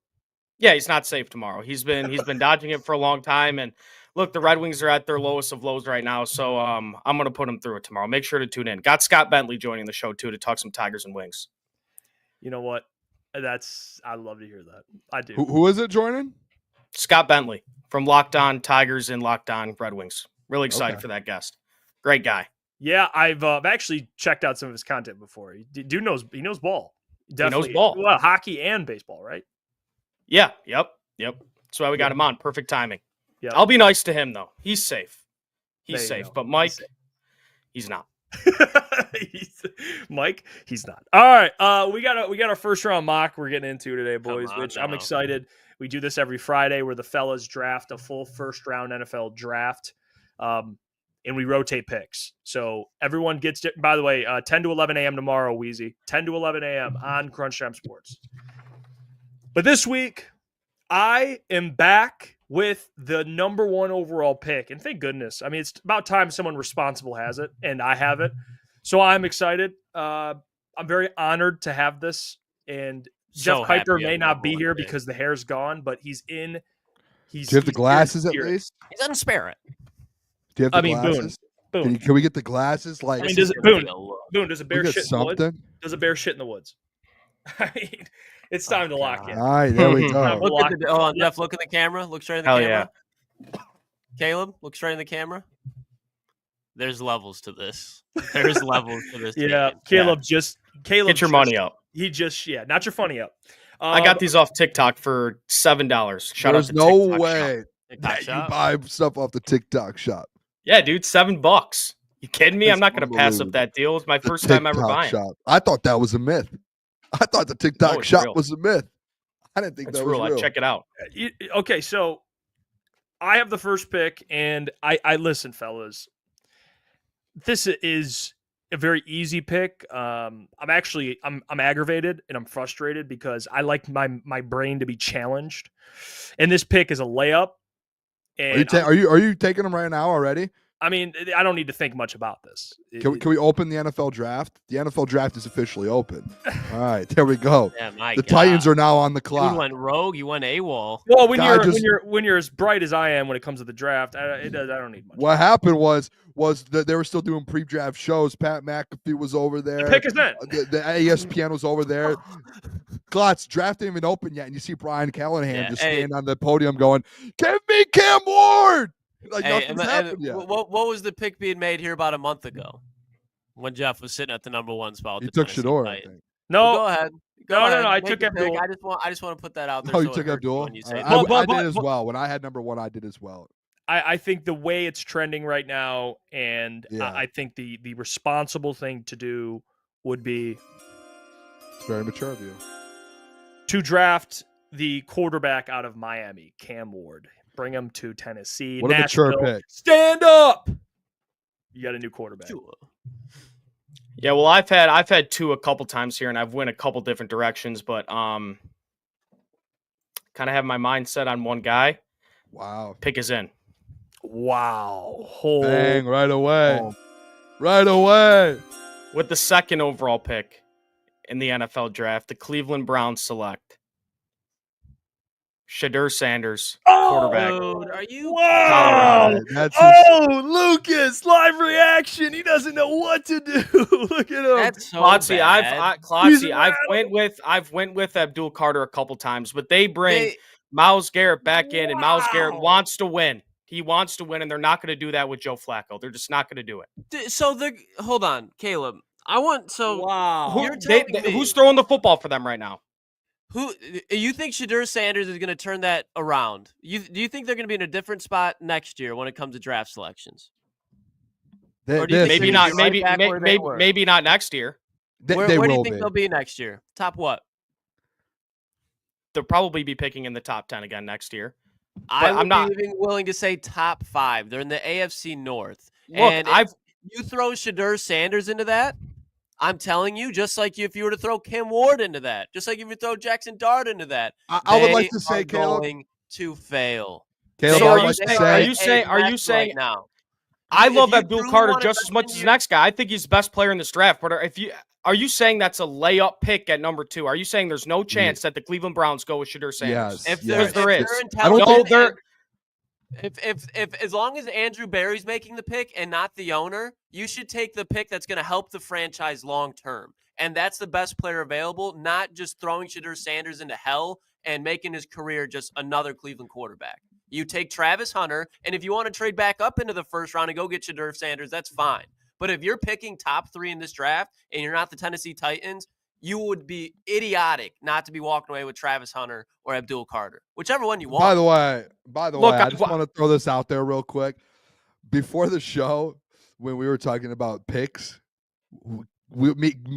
Yeah, he's not safe tomorrow. He's been dodging it for a long time. And look, the Red Wings are at their lowest of lows right now. So I'm going to put him through it tomorrow. Make sure to tune in. Got Scott Bentley joining the show, too, to talk some Tigers and Wings. You know what? I love to hear that. I do. who is it joining? Scott Bentley from Locked On Tigers and Locked On Red Wings. Really excited for that guest. Great guy. Yeah, I've actually checked out some of his content before. He knows ball. Definitely. knows ball. Well, hockey and baseball, right? Yeah. Yep. That's why we got him on. Perfect timing. Yeah. I'll be nice to him, though. He's safe. There He's you safe. go. But Mike, He's safe. he's not. Mike, he's not. All right, we got our first round mock we're getting into today, boys. on Which I'm now. excited. We do this every Friday where the fellas draft a full first round NFL draft, and we rotate picks. So everyone gets. By the way, 10 to 11 a.m. tomorrow, Wheezy. 10 to 11 a.m. on Crunch Time Sports. But this week, I am back with the number 1 overall pick. And thank goodness. I mean, it's about time someone responsible has it, and I have it. So I'm excited. I'm very honored to have this. And So Jeff Piper happy may I'm not number be one here pick. because the hair's gone, but he's in. Do you have the glasses at spirit. least? He doesn't spare it. Do you have the I mean, Boone. glasses? Boone. Can we get the glasses? Like, I mean, This does is it, gonna Boone, be a look. Boone, does a bear we get shit in the woods? something. Does a bear shit in the woods? I mean, it's time to lock in. All right, there we Time go. to Look at lock the, hold on, Jeff. Look in the camera. Look straight in the Hell camera. Caleb, look straight in the camera. There's levels to this. There's levels to this. Yeah, game. Caleb Get your money up. He just not your funny up. I got these off TikTok for $7. Shout out There's to no TikTok way Shop. TikTok that you shop. buy stuff off the TikTok shop. Yeah, dude, $7. You kidding me? That's I'm not going to pass up unbelievable. that deal. It's my The first time ever TikTok buying. shop. I thought that was a myth. I thought the TikTok it's shop real. was a myth. I didn't think It's that was real. real. Check it out. Okay, so I have the first pick, and I listen, fellas. This is a very easy pick. I'm aggravated and I'm frustrated because I like my brain to be challenged, and this pick is a layup. And Are you taking them right now already? I mean, I don't need to think much about this. Can we open the NFL draft? The NFL draft is officially open. All right, there we go. Yeah, my The God. Titans are now on the You clock. went rogue. You went AWOL. Well, when you're as bright as I am when it comes to the draft, I don't need much. What happened was that they were still doing pre-draft shows. Pat McAfee was over there. The pick is in. The ESPN was over there. Klotz, draft ain't even open yet, and you see Brian Callahan Yeah, just hey. standing on the podium going, "Give me Cam Ward!" Like Hey, nothing's happened yet. what was the pick being made here about a month ago when Jeff was sitting at the number 1 spot? He with the took Tennessee Shador, I Titans? think. No, Go ahead. No, ahead. I Make took your pick. Abdul. I just want to put that out there. Oh, you so it took hurts Abdul? when you say I, that. I did as well. When I had number 1, I did as well. I think the way it's trending right now, and Yeah. I think the responsible thing to do would be It's very mature of you. to draft the quarterback out of Miami, Cam Ward. Bring him to Tennessee. What a mature Nashville. pick. Stand up. You got a new quarterback. Sure. Yeah, well, I've had two a couple times here, and I've went a couple different directions, but kind of have my mind set on one guy. Wow. Pick is in. Wow. Bang, right away. Oh. Right away. With the second overall pick in the NFL draft, the Cleveland Browns select Shadur Sanders, quarterback. Dude, are you? Wow. That's Lucas, live reaction. He doesn't know what to do. Look at him. That's so Klotzy, bad. I've went with Abdul Carter a couple times, but they bring Myles Garrett back in, and Myles Garrett wants to win. He wants to win, and they're not going to do that with Joe Flacco. They're just not going to do it. So hold on, Caleb. I want Wow. You're telling me Who's throwing the football for them right now? Who you think Shedeur Sanders is going to turn that around? Do you think they're going to be in a different spot next year when it comes to draft selections? Or do you think maybe they're gonna not. be right back where they were? Maybe not next year. Where do you think they'll be next year? Top what? They'll probably be picking in the top 10 again next year. I'm not even willing to say top 5. They're in the AFC North. Look, and if you throw Shedeur Sanders into that, I'm telling you, just like if you were to throw Kim Ward into that, just like if you throw Jackson Dart into that, I would like to say, Caleb, going to fail. Caleb, so are you saying now? I love Abdul Carter just as much as the next guy. I think he's the best player in this draft. But are you saying that's a layup pick at number 2? Are you saying there's no chance that the Cleveland Browns go with Shedeur Sanders? Yes, If there is. If as long as Andrew Berry's making the pick and not the owner, you should take the pick that's going to help the franchise long term. And that's the best player available, not just throwing Shedeur Sanders into hell and making his career just another Cleveland quarterback. You take Travis Hunter, and if you want to trade back up into the first round and go get Shedeur Sanders, that's fine. But if you're picking top 3 in this draft and you're not the Tennessee Titans, you would be idiotic not to be walking away with Travis Hunter or Abdul Carter, whichever one you want. By the way, I just want to throw this out there real quick. Before the show, when we were talking about picks,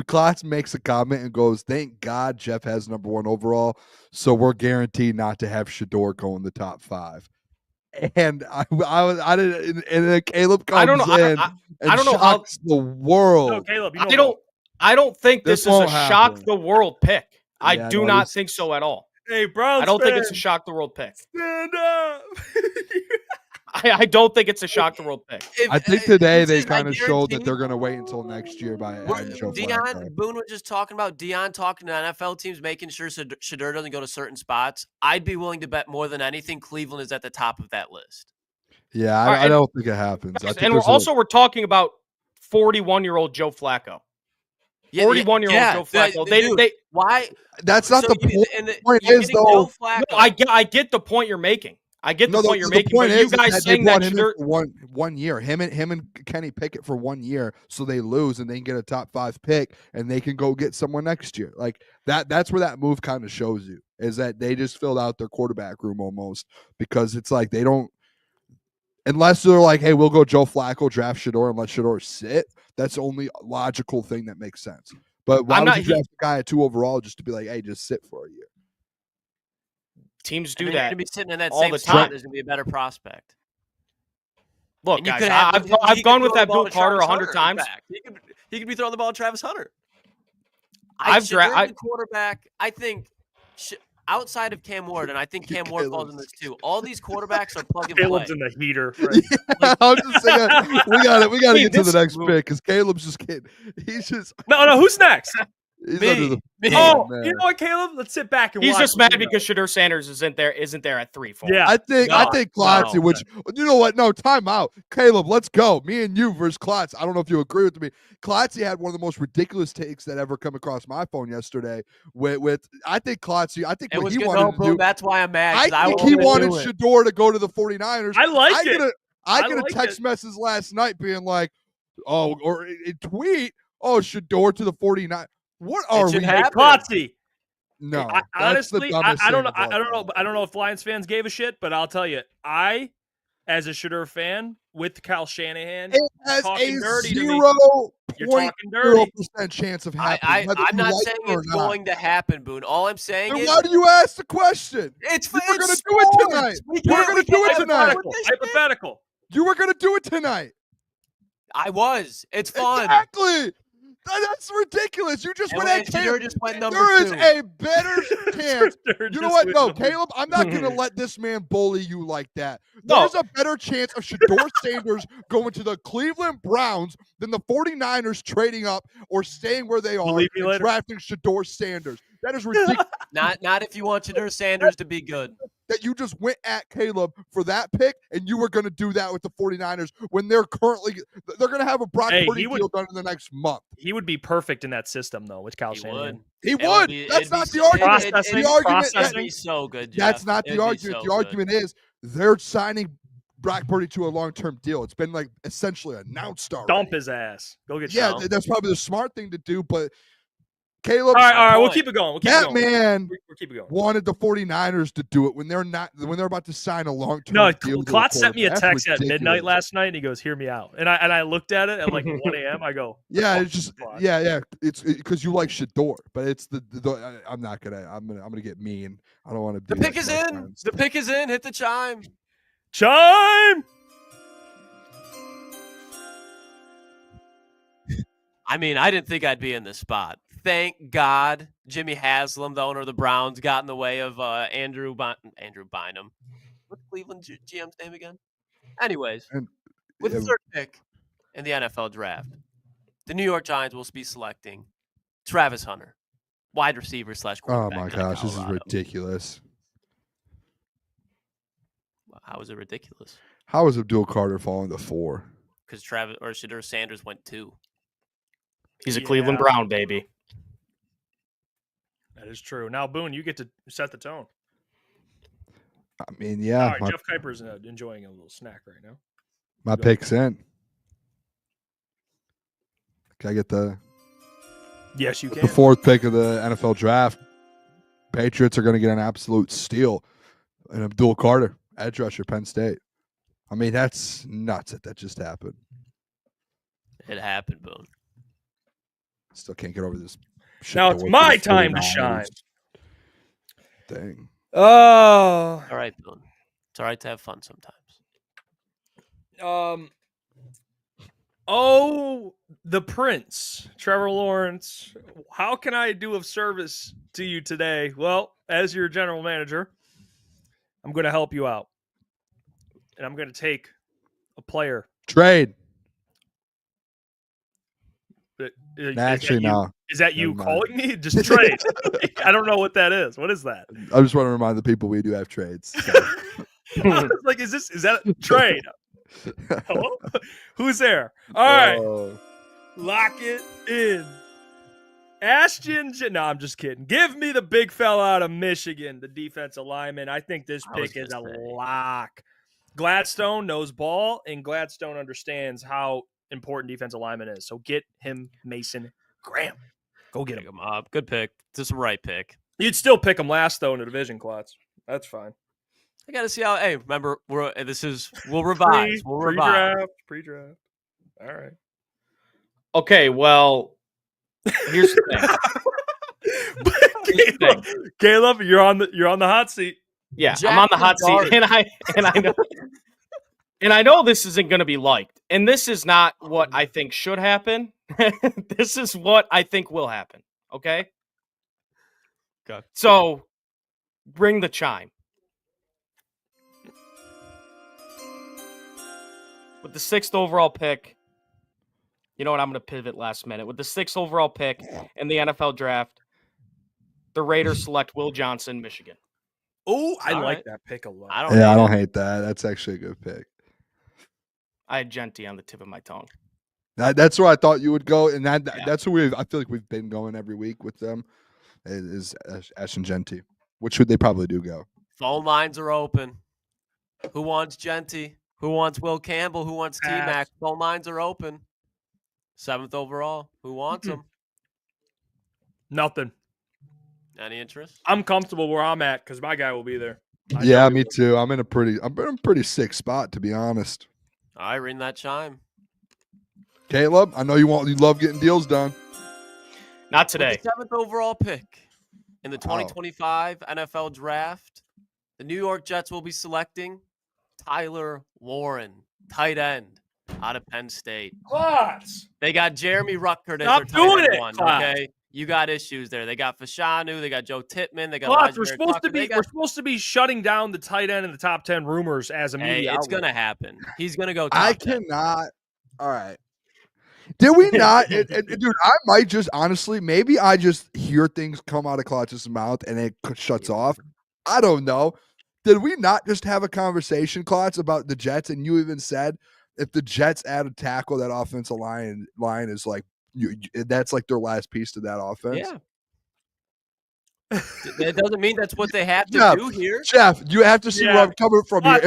Klotz makes a comment and goes, "Thank God Jeff has number 1 overall, so we're guaranteed not to have Shedeur go in the top 5." And I didn't, and then Caleb comes in and shocks the world. No, Caleb, I don't think this is a shock the world pick. I Yeah, do not think so at all. Hey, Browns I don't think it's a fans, shock the world pick. stand up. I don't think it's a shock the world pick. I think today they kind of showed that they're going to wait until next year by adding Joe Flacco. Boone was just talking about Deion talking to NFL teams, making sure Shedeur doesn't go to certain spots. I'd be willing to bet more than anything Cleveland is at the top of that list. Yeah, I don't think it happens. And we're talking about 41-year-old Joe Flacco. 41-year-old Joe Flacco. Why? That's not the point. The point is, though. No, I get the point you're making. I get the point you're making. Point but is you guys saying that Shedeur for one year, him and Kenny Pickett for 1 year, so they lose and they can get a top 5 pick and they can go get someone next year. Like that's where that move kind of shows you, is that they just filled out their quarterback room almost, because it's like they don't, unless they're like, hey, we'll go Joe Flacco, draft Shedeur and let Shedeur sit. That's the only logical thing that makes sense. But why would you draft a guy at 2 overall just to be like, hey, just sit for a year? Teams do that. You're going to be sitting in that all same the spot. time. There's going to be a better prospect. Look, guys, I've gone with Abdul Carter 100 times. He could be throwing the ball at Travis Hunter. The quarterback. I think outside of Cam Ward, and I think Cam Ward falls in this too. All these quarterbacks are plug and play. Caleb's in the heater. Right? Yeah, I'm just saying, we got to get to the next pick because Caleb's just kidding. He's just no. Who's next? Me. Oh, you know what, Caleb? Let's sit back and he's watch. just mad because Shedeur Sanders isn't there at 3, 4. Yeah, I think Klotz, which you know what? No, time out. Caleb, let's go. Me and you versus Klotz. I don't know if you agree with me. Klotz had one of the most ridiculous takes that ever come across my phone yesterday. With I think Klotz, I think what he wanted to do. That's why I'm mad. I think he wanted Shedeur to go to the 49ers. I like it. I get a text message last night being like, oh, or a tweet, oh, Shedeur to the 49ers. What are we? Klotzy. No, honestly, I don't know. I don't know if Lions fans gave a shit, but I'll tell you, as a Shedeur fan with Kyle Shanahan, it has talking a dirty 0.0% chance of happening. I'm not saying it's going to happen, Boone. All I'm saying is, why do you ask the question? We're going to do it tonight. We're going to do it tonight. Hypothetical. You were going to do it tonight. I was. It's fun. Exactly. That's ridiculous. You just went at Caleb. There is a better chance. You know what? No, Caleb, I'm not going to let this man bully you like that. There's a better chance of Shedeur Sanders going to the Cleveland Browns than the 49ers trading up or staying where they are and drafting Shedeur Sanders. That is ridiculous. Not if you want Shedeur Sanders to be good. That you just went at Caleb for that pick, and you were going to do that with the 49ers when they're going to have a Brock Purdy deal done in the next month. He would be perfect in that system, though, with Kyle Shanahan. He would. That's not the argument. The argument that'd be so good, Jeff. That's not the argument. The argument is they're signing Brock Purdy to a long-term deal. It's been like essentially announced already. Dump his ass. Go get Sean. That's probably the smart thing to do, but Caleb. All right, we'll keep it going. That man we'll keep it going. wanted the 49ers to do it when they're about to sign a long-term No, deal. Klotz sent me a That's text at ridiculous. midnight last night, and he goes, "Hear me out." And I looked at it at like 1 a.m. I go, Yeah, it's just It's because you like Shador, but it's I'm gonna get mean. I don't want to. The pick is in. The pick is in. Hit the chime. Chime. I mean, I didn't think I'd be in this spot. Thank God Jimmy Haslam, the owner of the Browns, got in the way of Andrew Bynum. What's Cleveland GM's name again? Anyways, with the third pick in the NFL draft, the New York Giants will be selecting Travis Hunter, wide receiver / quarterback. Oh my gosh, this is ridiculous. How is it ridiculous? How is Abdul Carter falling to 4? Because Shedeur Sanders went 2. He's a Cleveland Brown, baby. That is true. Now, Boone, you get to set the tone. I mean, yeah. All right, Jeff Kuiper's enjoying a little snack right now. My pick's in. Can I get the? Yes, you can. The 4th pick of the NFL draft. Patriots are going to get an absolute steal. And Abdul Carter, edge rusher, Penn State. I mean, that's nuts that just happened. It happened, Boone. Still can't get over this shit. Now it's my time to shine. Dang. Oh. All right, Boone. It's all right to have fun sometimes. The Prince, Trevor Lawrence. How can I do of service to you today? Well, as your general manager, I'm going to help you out. And I'm going to take a player. Trade. Actually, no. Is that you calling me? Just trade. I don't know what that is. What is that? I just want to remind the people we do have trades. So. I was like, is that a trade? Hello? Who's there? All right. Lock it in. Ashton. No, I'm just kidding. Give me the big fella out of Michigan, the defensive lineman. I think this pick is a lock. Gladstone knows ball, and Gladstone understands how important defensive lineman is. So get him Mason Graham. Go get him. Good pick. This is the right pick. You'd still pick him last, though, in the division, Klotz. That's fine. I got to see how. Hey, remember, we'll revise. We'll revise. Pre-draft. All right. Okay, well, here's the thing. Caleb, you're on the hot seat. Yeah, I'm on the hot seat, and I know this isn't going to be liked, and this is not what I think should happen. This is what I think will happen. Okay. Okay. So, bring the chime. With the 6th overall pick, you know what? I'm going to pivot last minute. With the 6th overall pick in the NFL draft, the Raiders select Will Johnson, Michigan. Oh, I like that pick a lot. I don't hate that. That's actually a good pick. I had Gentry on the tip of my tongue. That's where I thought you would go, and that's where I feel like we've been going every week with them. Is Ash and Gentry, which would they probably do go? Phone lines are open. Who wants Gentry? Who wants Will Campbell? Who wants T-Mac? Phone lines are open. 7th overall. Who wants him? Nothing. Any interest? I'm comfortable where I'm at because my guy will be there. Yeah, me too. I'm in a pretty sick spot, to be honest. All right, ring that chime. Caleb, I know you love getting deals done. Not today. With the 7th overall pick in the 2025 NFL Draft, the New York Jets will be selecting Tyler Warren, tight end out of Penn State. Klotz. They got Jeremy Ruckert as Stop their tight doing end it, one. Klotz. Okay, you got issues there. They got Fashanu, they got Joe Tippmann, they got. Klotz, we're supposed to be shutting down the tight end in the top 10 rumors as a media. It's gonna happen. He's gonna go. I cannot. All right. Did we not? Dude, I might just honestly, maybe I just hear things come out of Klotz's mouth and it shuts off. I don't know. Did we not just have a conversation, Klotz, about the Jets? And you even said if the Jets add a tackle, that offensive line is like that's like their last piece to that offense. Yeah. That doesn't mean that's what they have to do here. Jeff, you have to see where I'm coming from here.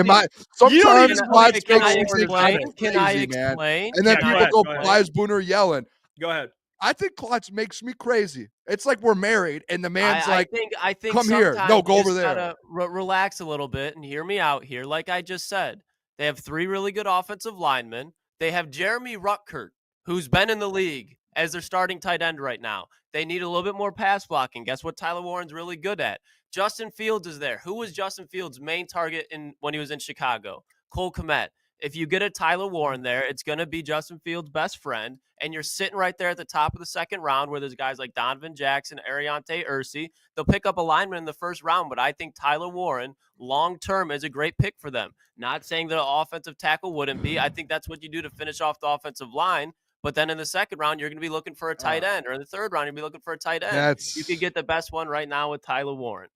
Sometimes Klotz can I explain? And then people go, why is Booner yelling? Go ahead. I think Klotz makes me crazy. It's like we're married, and the man's I think come here. No, go you over just there. gotta relax a little bit and hear me out here. Like I just said, they have 3 really good offensive linemen. They have Jeremy Rutkert, who's been in the league as their starting tight end right now. They need a little bit more pass blocking. Guess what Tyler Warren's really good at? Justin Fields is there. Who was Justin Fields' main target when he was in Chicago? Cole Kmet. If you get a Tyler Warren there, it's going to be Justin Fields' best friend, and you're sitting right there at the top of the second round where there's guys like Donovan Jackson, Ariante Ursi. They'll pick up a lineman in the first round, but I think Tyler Warren long-term is a great pick for them. Not saying that an offensive tackle wouldn't be. I think that's what you do to finish off the offensive line. But then in the second round, you're going to be looking for a tight end, or in the third round, you'll be looking for a tight end. You could get the best one right now with Tyler Warren.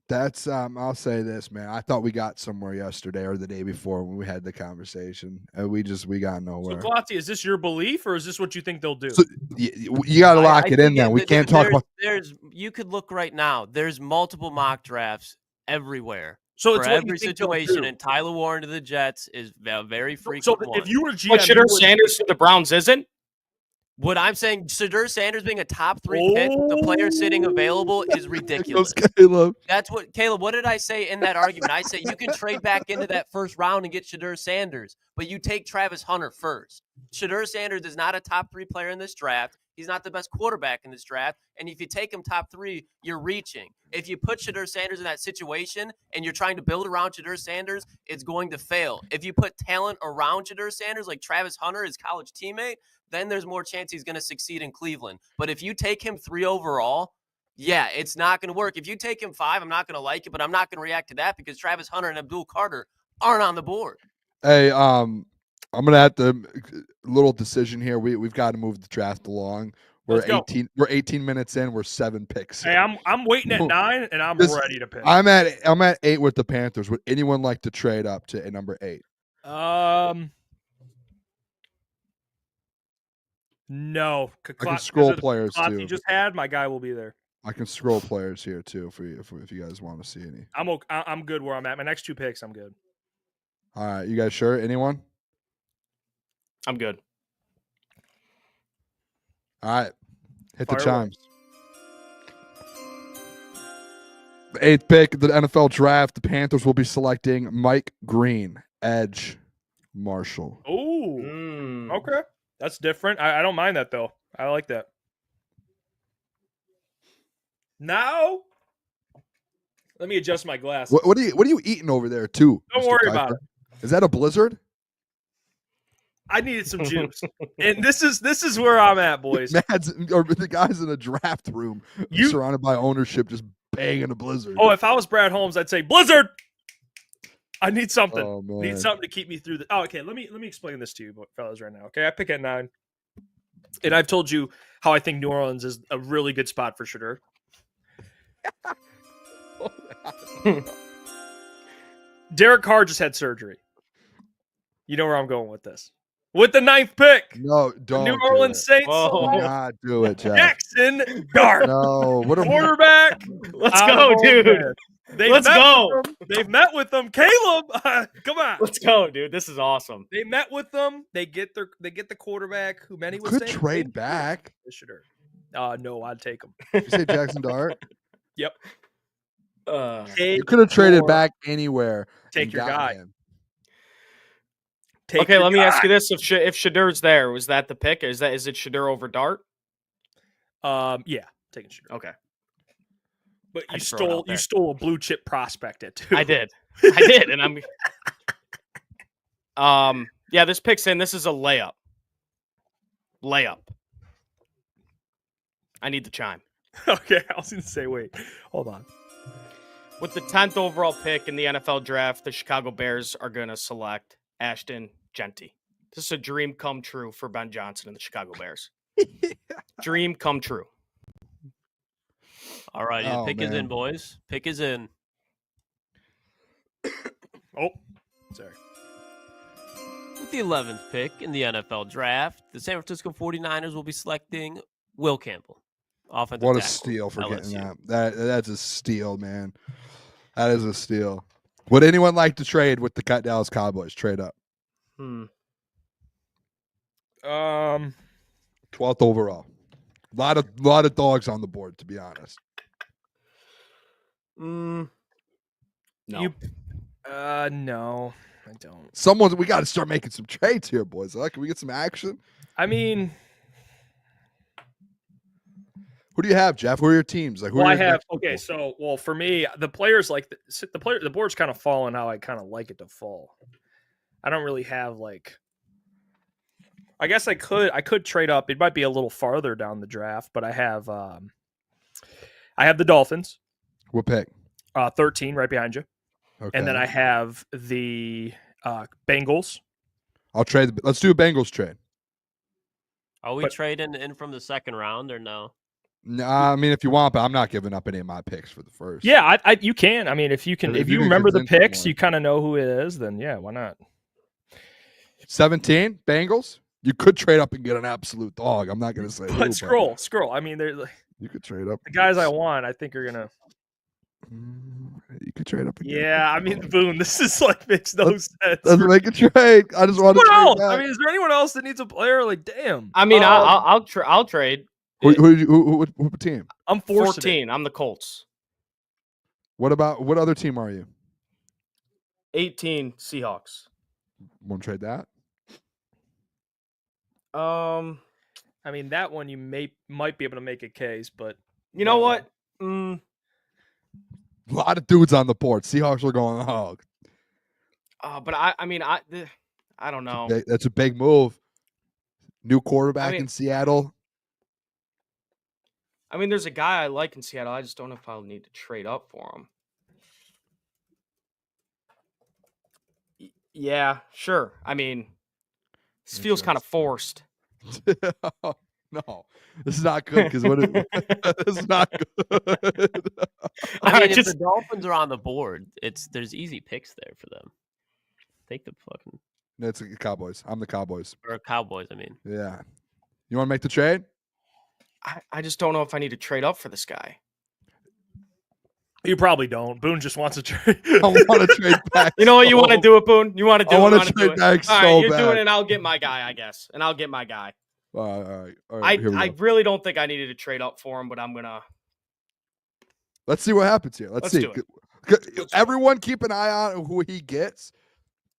That's I'll say this, man. I thought we got somewhere yesterday or the day before when we had the conversation, and we got nowhere. So, Klotz, is this your belief, or is this what you think they'll do? So, you got to lock it in. Then we can't talk about. You could look right now. There's multiple mock drafts everywhere. So it's for every situation, and Tyler Warren to the Jets is a very frequent. So one. if you were GM, but Shedeur Sanders to the Browns isn't. What I'm saying, Shedeur Sanders being a top 3 pick, the player sitting available is ridiculous. Caleb. That's what Caleb. What did I say in that argument? I said you can trade back into that first round and get Shedeur Sanders, but you take Travis Hunter first. Shedeur Sanders is not a top 3 player in this draft. He's not the best quarterback in this draft. And if you take him top 3, you're reaching. If you put Shedeur Sanders in that situation and you're trying to build around Shedeur Sanders, it's going to fail. If you put talent around Shedeur Sanders, like Travis Hunter, his college teammate, then there's more chance he's going to succeed in Cleveland. But if you take him 3 overall, yeah, it's not going to work. If you take him 5, I'm not going to like it, but I'm not going to react to that because Travis Hunter and Abdul Carter aren't on the board. Hey, I'm gonna have to little decision here. We've got to move the draft along. We're 18 minutes in. We're 7 picks. Hey, I'm waiting at 9, and I'm ready to pick. I'm at 8 with the Panthers. Would anyone like to trade up to number 8? No. I can scroll players too. You just had my guy will be there. I can scroll players here too if you guys want to see any. I'm good where I'm at. My next 2 picks, I'm good. All right, you guys sure? Anyone? I'm good. All right, hit the Fire chimes. The 8th pick of the NFL draft, the Panthers will be selecting Mike Green, edge, Marshall. Oh, okay. That's different. I don't mind that, though. I like that. Now, let me adjust my glasses. What are you eating over there, too? Don't worry about it. Is that a blizzard? I needed some juice, and this is where I'm at, boys. Or the guys in a draft room, surrounded by ownership, just banging a blizzard. Oh, if I was Brad Holmes, I'd say blizzard. I need something. Oh, man. Need something to keep me through the. Oh, okay. Let me explain this to you, fellas, right now. Okay, I pick at 9, and I've told you how I think New Orleans is a really good spot for Shedeur. Derek Carr just had surgery. You know where I'm going with this. With the 9th pick. No, don't. New Orleans Saints. Do not do it, Jeff. Jackson Dart. No. What a quarterback. Let's go, dude. Let's go. They've met with them. Caleb, come on. Let's go, dude. This is awesome. They met with them. They get the quarterback who many would could say trade back. No, I'd take him. You say Jackson Dart? Yep. You could have traded back anywhere. Take your guy. Him. Okay, let me ask you this: If Shedeur's there, was that the pick? Is it Shedeur over Dart? Yeah, taking Shedeur. Okay, but you stole a blue chip prospect at 2. I did, and I'm. Yeah, this pick's in. This is a layup. I need the chime. Okay, I was going to say, wait, hold on. With the 10th overall pick in the NFL draft, the Chicago Bears are going to select Ashton Gentry. This is a dream come true for Ben Johnson and the Chicago Bears. Dream come true. All right, pick is in, boys. Pick is in. Oh, sorry. With the 11th pick in the NFL draft, the San Francisco 49ers will be selecting Will Campbell. Offensive what a tackle, steal for LSU. getting that. That's a steal, man. That is a steal. Would anyone like to trade with the Dallas Cowboys? Trade up. 12th overall. Lot of dogs on the board, to be honest. No. No, I don't. We got to start making some trades here, boys. Can we get some action? I mean, who do you have, Jeff? Who are your teams? Who are your next people? For me, the players the board's kind of falling how I kind of like it to fall. I don't really have I guess I could trade up. It might be a little farther down the draft, but I have the Dolphins. What pick? 13, right behind you. Okay. And then I have the Bengals. I'll trade. Let's do a Bengals trade. Are we trading in from the second round or no? No, I mean, if you want, but I'm not giving up any of my picks for the first. Yeah, you can. I mean, if you remember the picks, you kind of know who it is, then yeah, why not? 17 Bengals. You could trade up and get an absolute dog. I'm not going to say. But scroll. I mean, you could trade up. The guys I want, I think, are gonna. You could trade up. Yeah, I mean, Boone, this is makes no sense. Let's make a trade. I just want to trade back. I mean, is there anyone else that needs a player? Damn. I mean, I'll trade. What team? I'm 14. I'm the Colts. What other team are you? 18 Seahawks. Want to trade that? I mean, that one you might be able to make a case, but you know what? A lot of dudes on the board. Seahawks are going hog. But I don't know. That's a big move. New quarterback in Seattle. I mean, there's a guy I like in Seattle. I just don't know if I'll need to trade up for him. Yeah, sure. I mean, this feels kind of forced. No, this is not good because this is not good. I mean, if the Dolphins are on the board, there's easy picks there for them. Take the fucking. It's the Cowboys. I'm the Cowboys. Or Cowboys, I mean. Yeah. You want to make the trade? I just don't know if I need to trade up for this guy. You probably don't. Boone just wants to trade. I want to trade back. You know what? You want to do it, Boone? You want to do it? I want to trade back so bad. All right, you're doing it, and I'll get my guy, I guess. And I'll get my guy. All right. I really don't think I needed to trade up for him, but I'm going to. Let's see what happens here. Let's see. Do it. Everyone keep an eye on who he gets,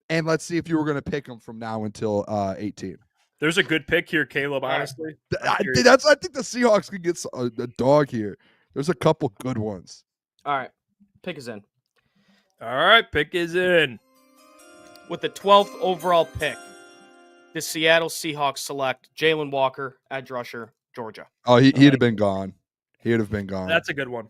and let's see if you were going to pick him from now until 18. There's a good pick here, Caleb, honestly. I think the Seahawks could get a dog here. There's a couple good ones. All right. Pick is in. All right. Pick is in. With the 12th overall pick, the Seattle Seahawks select Jalen Walker, edge rusher, Georgia. Oh, he'd have been gone. He'd have been gone. That's a good one.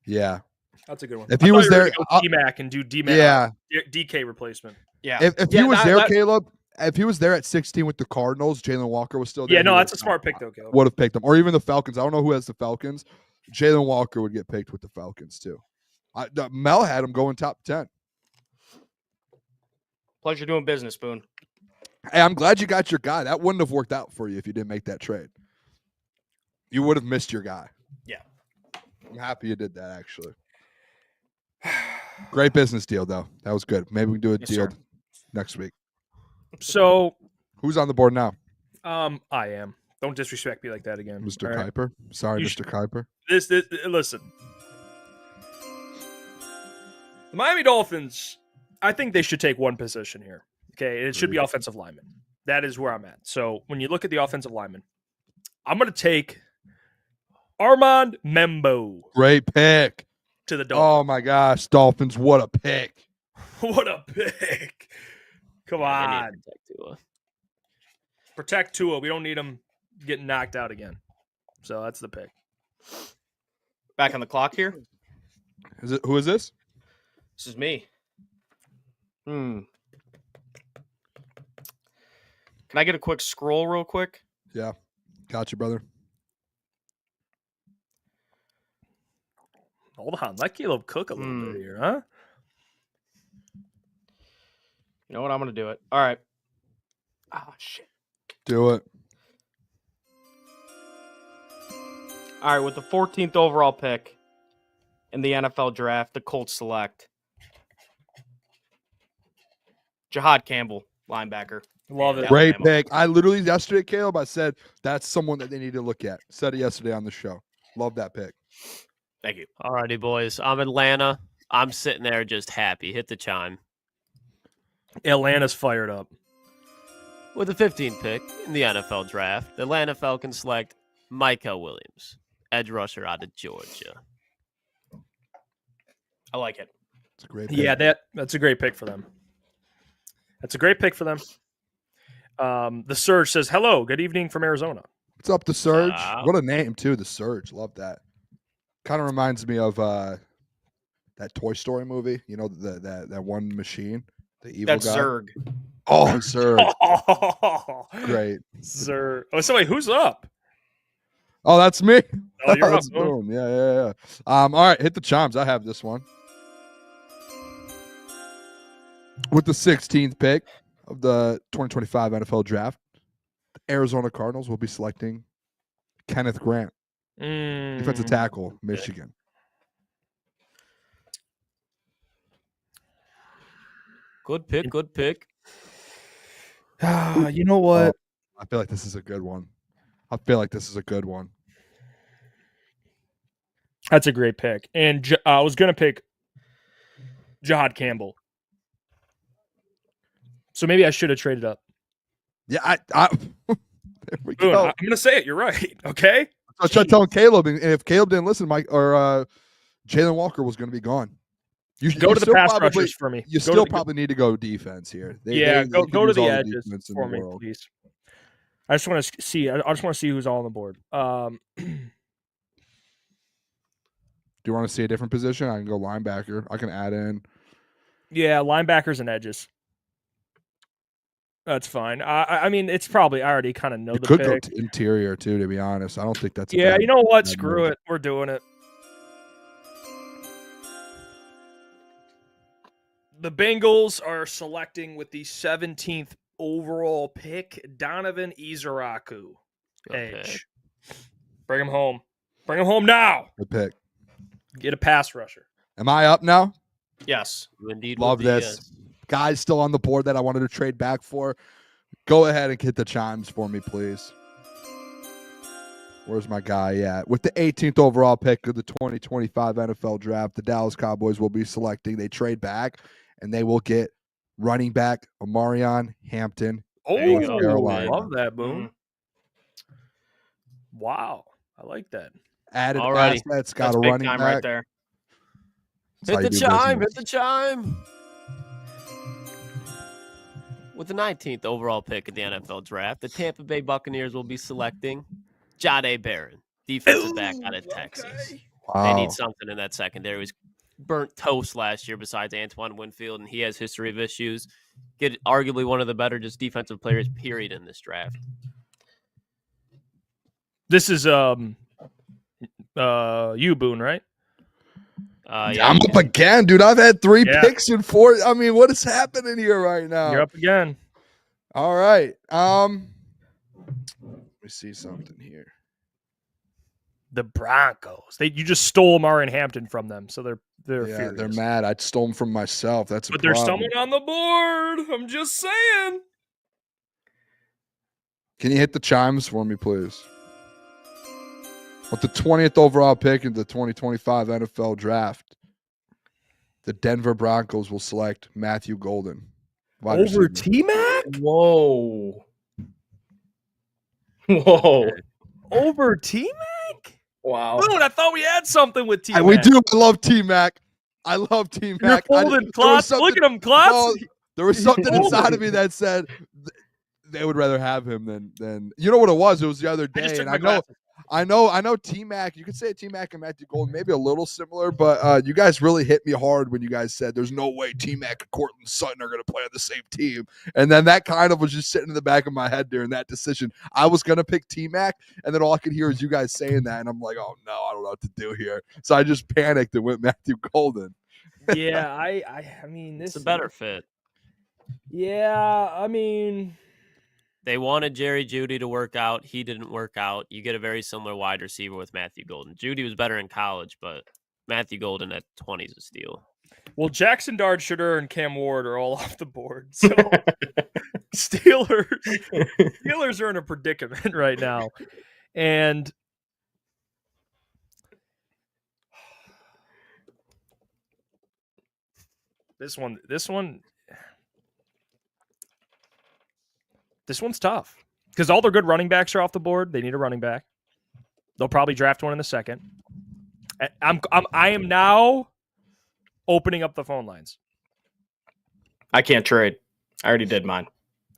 Yeah. That's a good one. If he was there, D-Mac and do D-Mac. Yeah. DK replacement. Yeah. If he was there, Caleb, if he was there at 16 with the Cardinals, Jalen Walker was still there. Yeah, no, that's a smart pick, though, Caleb. Would have picked him. Or even the Falcons. I don't know who has the Falcons. Jalen Walker would get picked with the Falcons, too. Mel had him going top 10. Pleasure doing business, Boone. Hey, I'm glad you got your guy. That wouldn't have worked out for you if you didn't make that trade. You would have missed your guy. Yeah. I'm happy you did that, actually. Great business deal, though. That was good. Maybe we can do a deal next week. So, who's on the board now? I am. Don't disrespect me like that again. Mr. Kuiper. Sorry, Mr. Kuiper. Listen. The Miami Dolphins, I think they should take one position here. Okay, it should be offensive lineman. That is where I'm at. So when you look at the offensive lineman, I'm going to take Armand Membo. Great pick. To the Dolphins. Oh, my gosh. Dolphins, what a pick. What a pick. Come on. Protect Tua. We don't need him getting knocked out again. So that's the pick. Back on the clock here. Who is this? This is me. Can I get a quick scroll real quick? Yeah. Got you, brother. Hold on. Let Caleb cook a little bit here, huh? You know what? I'm going to do it. All right. Oh, shit. Do it. All right. With the 14th overall pick in the NFL draft, the Colts select Jihad Campbell, linebacker. Love it. Great pick. I literally yesterday, Caleb, I said that's someone that they need to look at. Said it yesterday on the show. Love that pick. Thank you. All righty, boys. I'm Atlanta. I'm sitting there just happy. Hit the chime. Atlanta's fired up. With the 15th pick in the NFL draft, the Atlanta Falcons select Micah Williams, edge rusher out of Georgia. I like it. It's a great pick. Yeah, that's a great pick for them. That's a great pick for them. The Surge says, hello, good evening from Arizona. What's up, the Surge? What a name, too, the Surge. Love that. Kind of reminds me of that Toy Story movie. You know, that one machine, the evil That's guy. Zurg. Oh, Zurg. Oh, Great. Zurg. Oh, somebody, who's up? Oh, that's me. Oh, you're up. That's Boom. Yeah. All right, hit the chimes. I have this one. With the 16th pick of the 2025 NFL Draft, the Arizona Cardinals will be selecting Kenneth Grant, defensive tackle, Michigan. Good pick. Good pick. You know what? I feel like this is a good one. That's a great pick. And I was going to pick Jahad Campbell. So maybe I should have traded up. Yeah, I there we Boone, go. I'm going to say it. You're right. Okay. I was trying to tell Caleb, and if Caleb didn't listen, Jalen Walker was going to be gone. You Go to the pass rushers for me. You still probably need to go defense here. Go to use the all edges defense in for the me, world. please. I just want to see. I just want to see who's all on the board. Do you want to see a different position? I can go linebacker. I can add in. Yeah, linebackers and edges. That's fine. I mean, it's probably I already kind of know You the could pick. go to interior too. To be honest, I don't think that's. Yeah, you know what? bad Screw move. it. We're doing it. The Bengals are selecting with the 17th overall pick Donovan Izaraku. Edge. Bring him home. Bring him home now. Good pick. Get a pass rusher. Am I up now? Yes. Indeed. Love this. Guys still on the board that I wanted to trade back for. Go ahead and hit the chimes for me, please. Where's my guy at? With the 18th overall pick of the 2025 NFL Draft, the Dallas Cowboys will be selecting. They trade back, and they will get running back Omarion Hampton. Oh, Carolina. love that, Boone. Wow. I like that. Added Alrighty. assets, got That's a big running time back. right there. That's how Hit the you do chime. business. Hit the chime. With the 19th overall pick of the NFL Draft, the Tampa Bay Buccaneers will be selecting Jahdae Barron, defensive back out of Texas. Wow. They need something in that secondary. He was burnt toast last year besides Antoine Winfield, and he has history of issues. Get arguably one of the better just defensive players, period, in this draft. This is you, Boone, right? Yeah, I'm up again, dude. I've had 3 Yeah. picks in 4. I mean, what is happening here right now? You're up again. All right. Let me see something here. The Broncos. You just stole Omarion Hampton from them, so they're furious. They're mad. I stole them from myself. That's a But there's problem. someone on the board. I'm just saying. Can you hit the chimes for me, please? With the 20th overall pick in the 2025 NFL Draft, the Denver Broncos will select Matthew Golden. wide Over receiver. T-Mac? Whoa. Whoa. Over T-Mac? Wow. Boone, I thought we had something with T-Mac. We do. I love T-Mac. I love You're T-Mac. folded, Klotz. Look at him, Klotz. There was something inside of me that said they would rather have him than you know what it was. It was the other I just day, took and my I know T-Mac. You could say T-Mac and Matthew Golden maybe a little similar, but you guys really hit me hard when you guys said there's no way T-Mac and Cortland Sutton are going to play on the same team, and then that kind of was just sitting in the back of my head during that decision. I was going to pick T-Mac, and then all I could hear is you guys saying that, and I'm like, oh no, I don't know what to do here. So I just panicked and went Matthew Golden. Yeah, I mean, this It's a better fit. Yeah, I mean, They wanted Jerry Jeudy to work out. He didn't work out. You get a very similar wide receiver with Matthew Golden. Jeudy was better in college, but Matthew Golden at 20 is a steal. well, Jackson Dart, Shedeur, and Cam Ward are all off the board. So Steelers are in a predicament right now. And this one's tough because all their good running backs are off the board. They need a running back. They'll probably draft one in the second. I am now opening up the phone lines. I can't trade. I already did mine.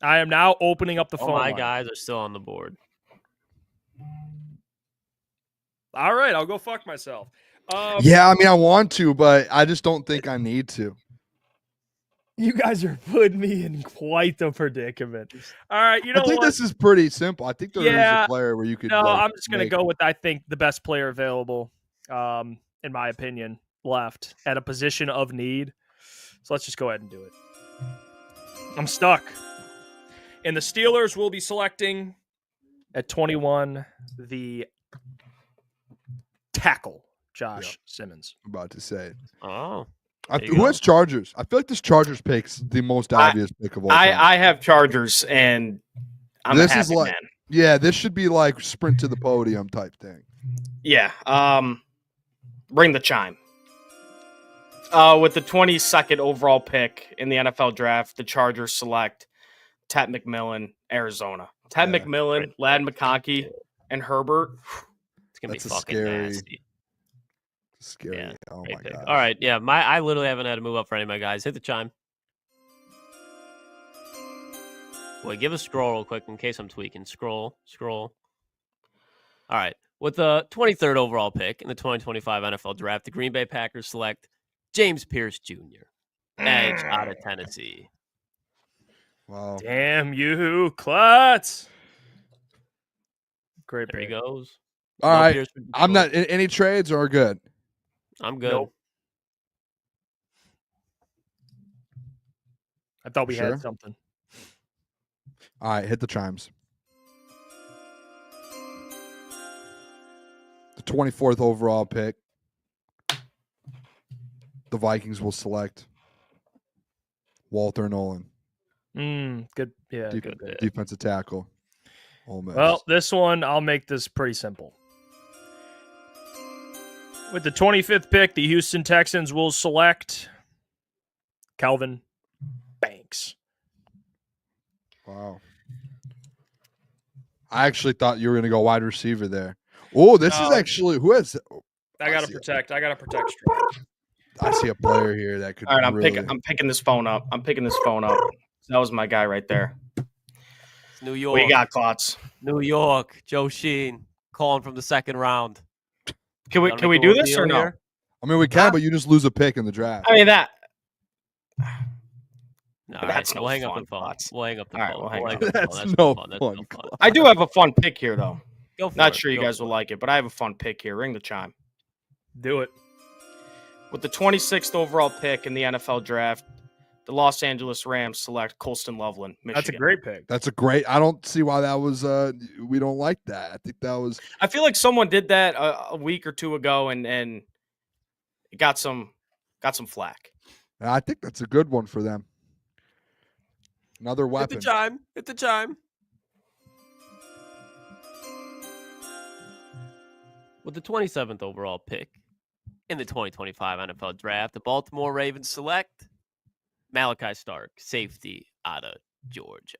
I am now opening up the phone My lines. guys are still on the board. All right, I'll go fuck myself. Yeah, I mean, I want to, but I just don't think I need to. You guys are putting me in quite the predicament. All right, you know I think what? this is pretty simple. I think there is a player where you could. No, like, I'm just going to go with, I think, the best player available, in my opinion, left at a position of need. So let's just go ahead and do it. I'm stuck. And the Steelers will be selecting at 21 the tackle, Josh Simmons. I'm about to say. Oh. Who has Chargers? I feel like this Chargers pick's the most obvious pick of all time. I have Chargers, and I'm this a happy is like, man. yeah, this should be like sprint to the podium type thing. Yeah. Ring the chime. With the 22nd overall pick in the NFL draft, the Chargers select Ted McMillan, Arizona. Ted McMillan, Ladd McConkey, and Herbert. It's gonna be That's fucking nasty. Scary. Yeah, oh my pick. god. All right, yeah. I literally haven't had to move up for any of my guys. Hit the chime. Wait, give a scroll real quick in case I'm tweaking. Scroll. All right. With the 23rd overall pick in the 2025 NFL Draft, the Green Bay Packers select James Pierce Jr., edge out of Tennessee. Wow. Damn you, Klotz. Great There he pick. goes. All right. I'm not. Any trades are good. I'm good. Nope. I thought we Sure? had something. All right, hit the chimes. The 24th overall pick. The Vikings will select Walter Nolan. Good. Yeah, good. Defensive tackle. Ole Miss. Well, this one, I'll make this pretty simple. With the 25th pick, the Houston Texans will select Calvin Banks. Wow. I actually thought you were going to go wide receiver there. Oh, this is actually who has. I gotta protect Stroud. I see a player here that could. All right, really... I'm picking this phone up. That was my guy right there. It's New York. What you got, Klotz? New York. Joe Sheen calling from the second round. Can we do this or no? Here? I mean, we can, but you just lose a pick in the draft. I mean that. All right, we'll hang up the phone. We'll hang up the phone. We'll hang up. That's no fun. I do have a fun pick here, though. Go for Not it. sure you Go guys for will it. like it, but I have a fun pick here. Ring the chime. Do it. With the 26th overall pick in the NFL draft, the Los Angeles Rams select Colston Loveland, Michigan. That's a great pick. That's a great. I don't see why that was. We don't like that. I think that was. I feel like someone did that a week or two ago, and it got some flack. I think that's a good one for them. Another weapon. Hit the chime. With the 27th overall pick in the 2025 NFL Draft, the Baltimore Ravens select Malachi Stark, safety out of Georgia.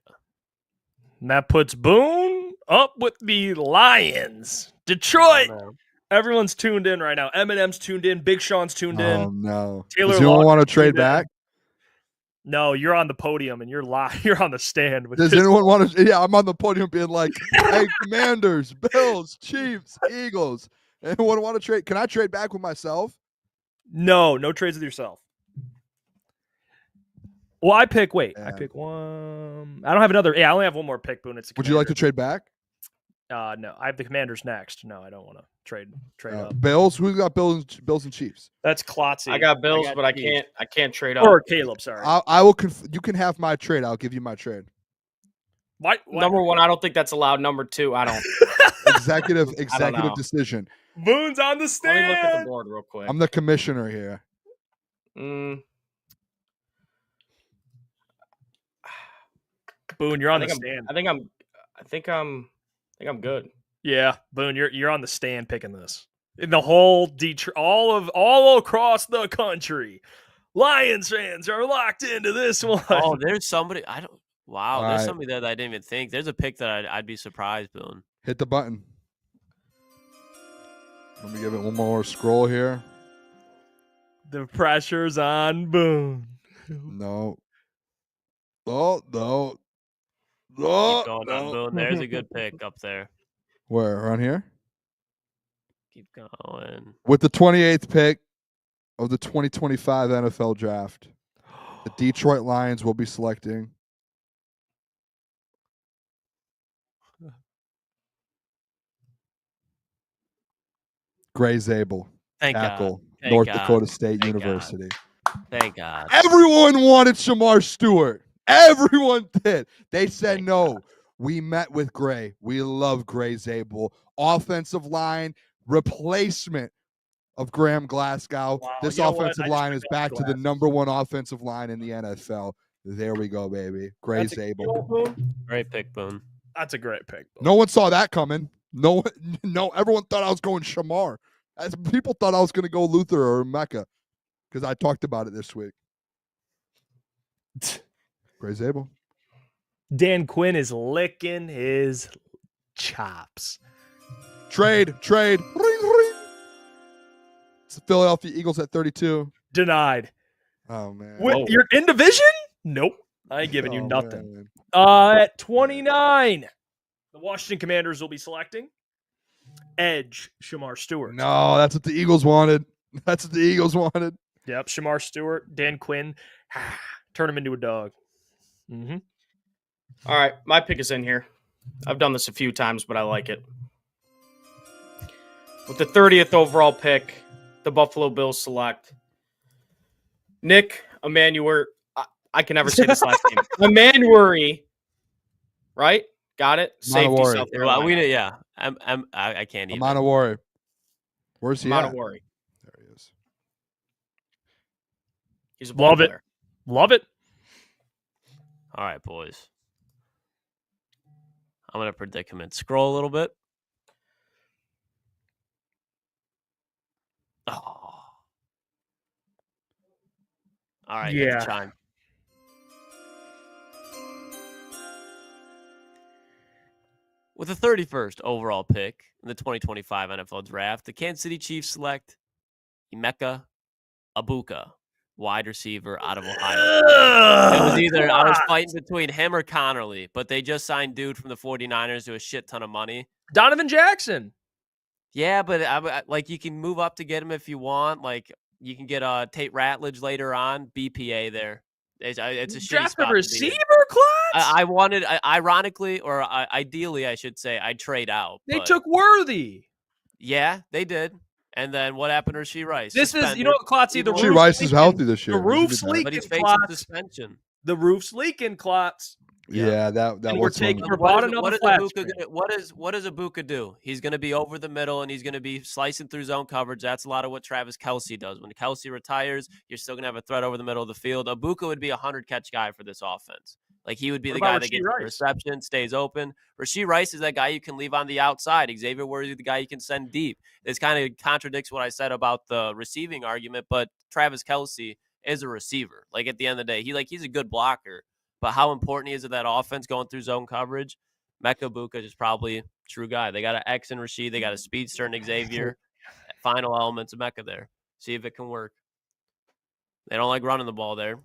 And that puts Boone up with the Lions. Detroit. Everyone's tuned in right now. Eminem's tuned in. Big Sean's tuned in. Oh no! Taylor Does anyone Lock want to tuned trade in. back? No, you're on the podium and you're live. You're on the stand. With Does this. anyone want to? Yeah, I'm on the podium being like, "Hey, Commanders, Bills, Chiefs, Eagles. Anyone want to trade? Can I trade back with myself?" No trades with yourself. Well, I pick one. I don't have another. Yeah, I only have one more pick, Boone. It's Would you like to trade back? No, I have the Commanders next. No, I don't want to trade up. Bills. Who's got Bills and Chiefs? That's Klotzy. I got Bills, but I can't trade up. Or Caleb, sorry. I will. You can have my trade. I'll give you my trade. What? Number one, I don't think that's allowed. Number two, I don't. Executive decision. Boone's on the stand. Let me look at the board real quick. I'm the commissioner here. Boone, you're on the stand. I think I'm good. Yeah, Boone, you're on the stand picking this. In the whole Detroit, all across the country, Lions fans are locked into this one. Oh, there's somebody. Wow, there's right. somebody there that I didn't even think. There's a pick that I'd be surprised, Boone. Hit the button. Let me give it one more scroll here. The pressure's on Boone. No. Oh, no. Keep Oh, going on, Boone. There's a good pick up there. Where? Around here? Keep going. With the 28th pick of the 2025 NFL Draft, the Detroit Lions will be selecting Gray Zabel, Thank tackle, God. Thank North God. Dakota State Thank University. Thank God. Everyone wanted Shamar Stewart. Everyone did. They said Thank no. God. We met with Gray. We love Gray Zabel. Offensive line replacement of Graham Glasgow. Wow, This you know what? offensive I just line is forgot back to the Glasgow. #1 offensive line in the NFL. There we go, baby. Gray That's a Zabel. good Boone. Great pick, Boone. That's a great pick. Boone. No one saw that coming. No, everyone thought I was going Shamar. As people thought I was going to go Luther or Mecca because I talked about it this week. Gray Zabel. Dan Quinn is licking his chops. Trade. Ring, ring. It's the Philadelphia Eagles at 32. Denied. Oh, man. You're in division? Nope. I ain't giving you Oh, nothing. man. At 29, the Washington Commanders will be selecting edge Shamar Stewart. No, that's what the Eagles wanted. That's what the Eagles wanted. Yep, Shamar Stewart, Dan Quinn. Turn him into a dog. Mm-hmm. All right, my pick is in here. I've done this a few times, but I like it. With the 30th overall pick, the Buffalo Bills select Nick Emanuel. I can never say this last name. Emanuel, right? Got it? Safety, Manawari. South Well, Carolina. I can't even. Amanawari. Where's he at? Emanuel. There he is. He's a ball Love it. player. Love it. All right, boys. I'm in a predicament. Scroll a little bit. Oh. All right, Yeah. get the chime. With the 31st overall pick in the 2025 NFL Draft, the Kansas City Chiefs select Emeka Egbuka, wide receiver out of Ohio. It was either I was fighting between him or Connerly, but they just signed dude from the 49ers to a shit ton of money. Donovan Jackson. Yeah, but like you can move up to get him if you want. Like you can get Tate Ratledge later on. BPA there. It's a shitty Draft spot a to be in. receiver class? I wanted, ironically, or ideally, I should say, I'd trade out. They but took Worthy. Yeah, they did. And then what happened to Rasheed Rice? This is, you know what, Klotzy, the Rasheed roof's Rice is leaking. healthy this year. The roof's He should be back. But he's leaking, facing Klotz. suspension. The roof's leaking, Klotz. Yeah, that And was we're taking one. we're bought another What is flat Egbuka screen. gonna, what does Egbuka do? He's going to be over the middle and he's going to be slicing through zone coverage. That's a lot of what Travis Kelce does. When Kelce retires, you're still going to have a threat over the middle of the field. Egbuka would be a 100-catch guy for this offense. Like he would be What the guy about that Rasheed gets Rice? the reception, stays open. Rasheed Rice is that guy you can leave on the outside. Xavier Worthy, the guy you can send deep. This kind of contradicts what I said about the receiving argument, but Travis Kelce is a receiver. Like at the end of the day, he's a good blocker. But how important he is to that offense going through zone coverage? Emeka Egbuka is probably a true guy. They got an X in Rasheed. They got a speedster in Xavier. Final elements of Emeka there. See if it can work. They don't like running the ball there.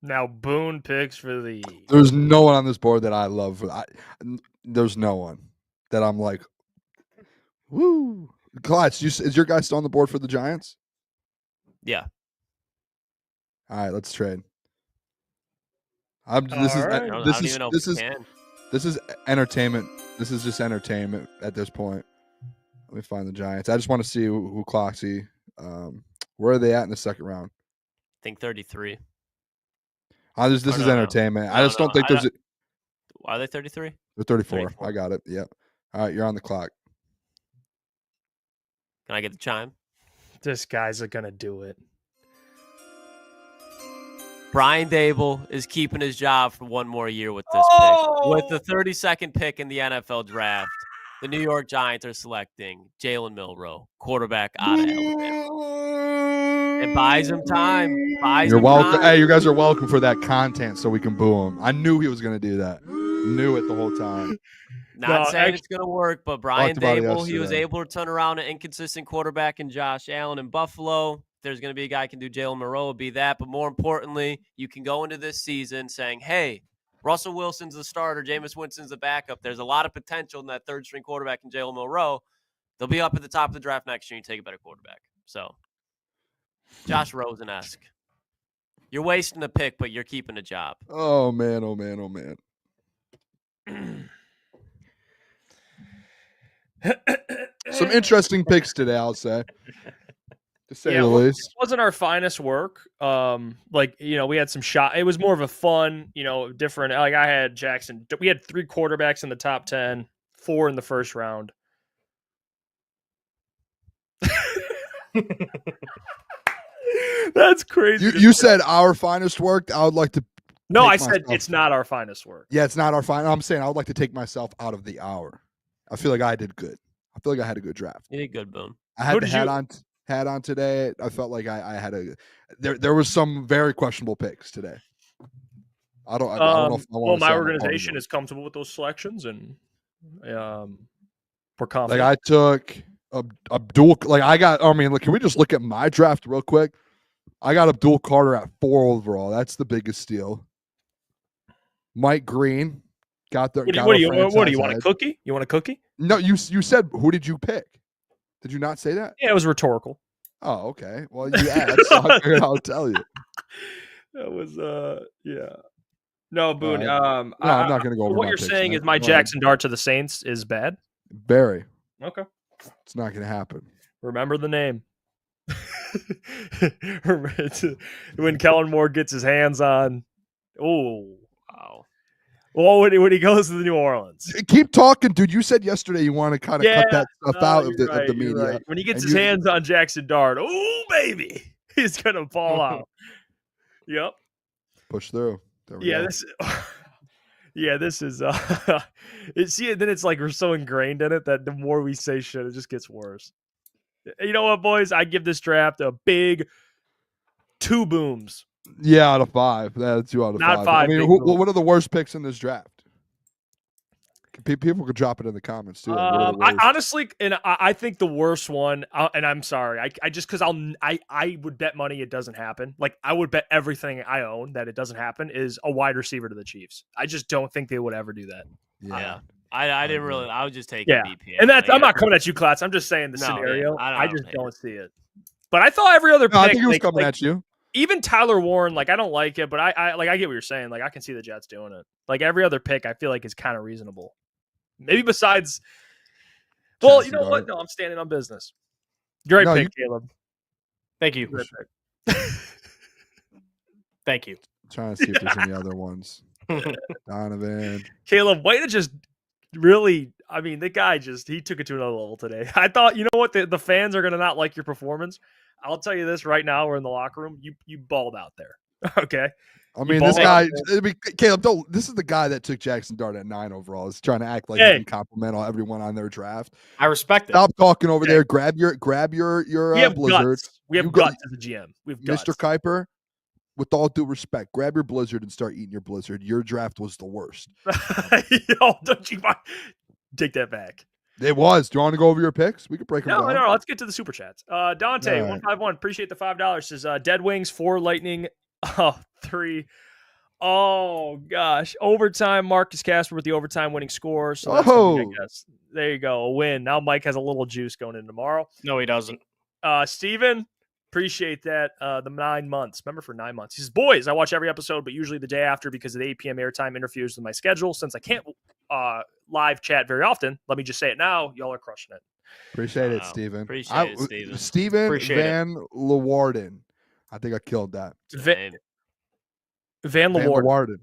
Now Boone picks for the There's no one on this board that I love. There's no one that I'm like, woo. Klotz, is your guy still on the board for the Giants? Yeah. All right, let's trade. This is entertainment. This is just entertainment at this point. Let me find the Giants. I just want to see who Cloxy. Where are they at in the second round? I think 33. This is entertainment. I just don't think there's. Are they 33? They're 34. 34. I got it. Yep. All right, you're on the clock. Can I get the chime? This guy's gonna do it. Brian Dable is keeping his job for one more year with this pick. With the 32nd pick in the NFL draft, the New York Giants are selecting Jalen Milroe, quarterback out of Alabama. It buys him time. You're welcome. Hey, you guys are welcome for that content so we can boo him. I knew he was going to do that. Knew it the whole time. Not saying it's going to work, but Brian Dable, he was able to turn around an inconsistent quarterback in Josh Allen in Buffalo. If there's going to be a guy who can do Jalen Milroe, it'll be that. But more importantly, you can go into this season saying, hey, Russell Wilson's the starter, Jameis Winston's the backup. There's a lot of potential in that third-string quarterback in Jalen Milroe. They'll be up at the top of the draft next year and you take a better quarterback. So, Josh Rosen-esque. You're wasting the pick, but you're keeping a job. Oh, man, oh, man, oh, man. Some interesting picks today, I'll say. To say the least. It wasn't our finest work. We had some shot. It was more of a fun, different. Like I had Jackson. We had 3 quarterbacks in the top 10, 4 in the first round. That's crazy. You said our finest work. I would like to. No, I said it's not our finest work. Yeah, it's not our finest. I'm saying I would like to take myself out of the hour. I feel like I did good. I feel like I had a good draft. You did good, Boone. I had the hat on today. I felt like I had there was some very questionable picks today. I don't know if I want to my organization is comfortable with those selections, and we're confident. Like I took Abdul. Can we just look at my draft real quick? I got Abdul Carter at 4 overall. That's the biggest steal. Mike Green got the. What do you want a cookie? You want a cookie? No, you said who did you pick? Did you not say that? Yeah, it was rhetorical. Oh, okay. Well, you asked, so I figured I'll tell you. That was yeah. No, Boone. No, I'm not going to go over what you're saying is my Jackson Dart to the Saints is bad? Barry. Okay. It's not going to happen. Remember the name. When Kellen Moore gets his hands on. Oh, wow. Well, when he goes to the New Orleans. Keep talking, dude. You said yesterday you want to kind of cut that stuff out of the media. Right. When he gets his hands on Jackson Dart, oh, baby, he's going to fall out. Yep. Push through. There we go. This is then it's like we're so ingrained in it that the more we say shit, it just gets worse. You know what, boys? I give this draft a big 2 booms. Yeah, out of 5. That's 2 out of 5. Not 5. I mean, what are the worst picks in this draft? People could drop it in the comments too. I honestly, and I think the worst one, and I'm sorry, I just because I would bet money it doesn't happen. Like I would bet everything I own that it doesn't happen is a wide receiver to the Chiefs. I just don't think they would ever do that. Yeah. I didn't really. I would just take BPA. And I'm not coming at you, Klotz. I'm just saying the scenario. I just don't see it. But I thought every other pick. I think he was coming at you. Even Tyler Warren, I don't like it, but I get what you're saying. Like I can see the Jets doing it. Like every other pick, I feel like is kind of reasonable. Maybe besides. Well, you know what? No, I'm standing on business. Great pick, Caleb. Thank you. Thank you. I'm trying to see if there's any other ones. Donovan. Caleb, way to just really. I mean, the guy he took it to another level today. I thought, you know what? The fans are going to not like your performance. I'll tell you this right now. We're in the locker room. You balled out there. Okay. I mean, this guy, Caleb, this is the guy that took Jackson Dart at 9 overall. Is trying to act like he can compliment everyone on their draft. I respect it. Stop talking over there. Grab your Blizzard. We have guts as a GM. We have guts. Mr. Kuiper, with all due respect, grab your Blizzard and start eating your Blizzard. Your draft was the worst. Yo, don't you take that back. It was. Do you want to go over your picks? We could break them down. No. Let's get to the super chats. Dante 151, appreciate the $5. Says Dead Wings 4, Lightning 3. Oh gosh, overtime. Marcus Casper with the overtime winning score. So I guess there you go, a win. Now Mike has a little juice going in tomorrow. No, he doesn't. Steven, appreciate that. The 9 months. Remember for 9 months. He says, boys, I watch every episode, but usually the day after because of the 8 p.m. airtime interferes with my schedule. Since I can't live chat very often, let me just say it now. Y'all are crushing it. Appreciate it, Steven. Appreciate it, Steven. Steven Van Leeuwarden. I think I killed that. Van Leeuwarden.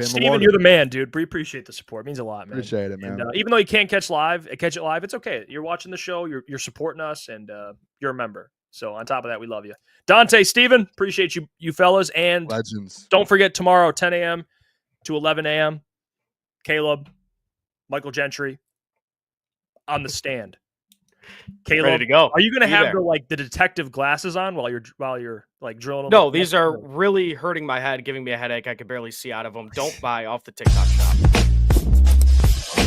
Steven, you're the man, dude. We appreciate the support. It means a lot, man. Appreciate it, man. And, even though you can't catch it live, it's okay. You're watching the show. You're supporting us, and you're a member. So on top of that, we love you. Dante, Steven, appreciate you fellas. And legends. Don't forget tomorrow, 10 a.m. to 11 a.m., Caleb, Michael Gentry on the stand. Caleb, ready to go. Are you going to Be have there. the detective glasses on while you're like drilling? them? No, these are really hurting my head, giving me a headache. I can barely see out of them. Don't buy off the TikTok shop.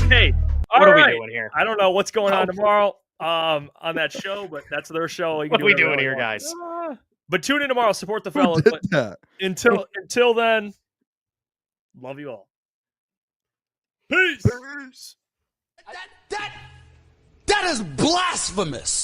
Hey, What are we right. doing here? I don't know what's going on tomorrow on that show, but that's their show. You can What do are we whatever doing you here, want. guys? But tune in tomorrow, support the Who fellas. did But that? until then, love you all. Peace. That is blasphemous.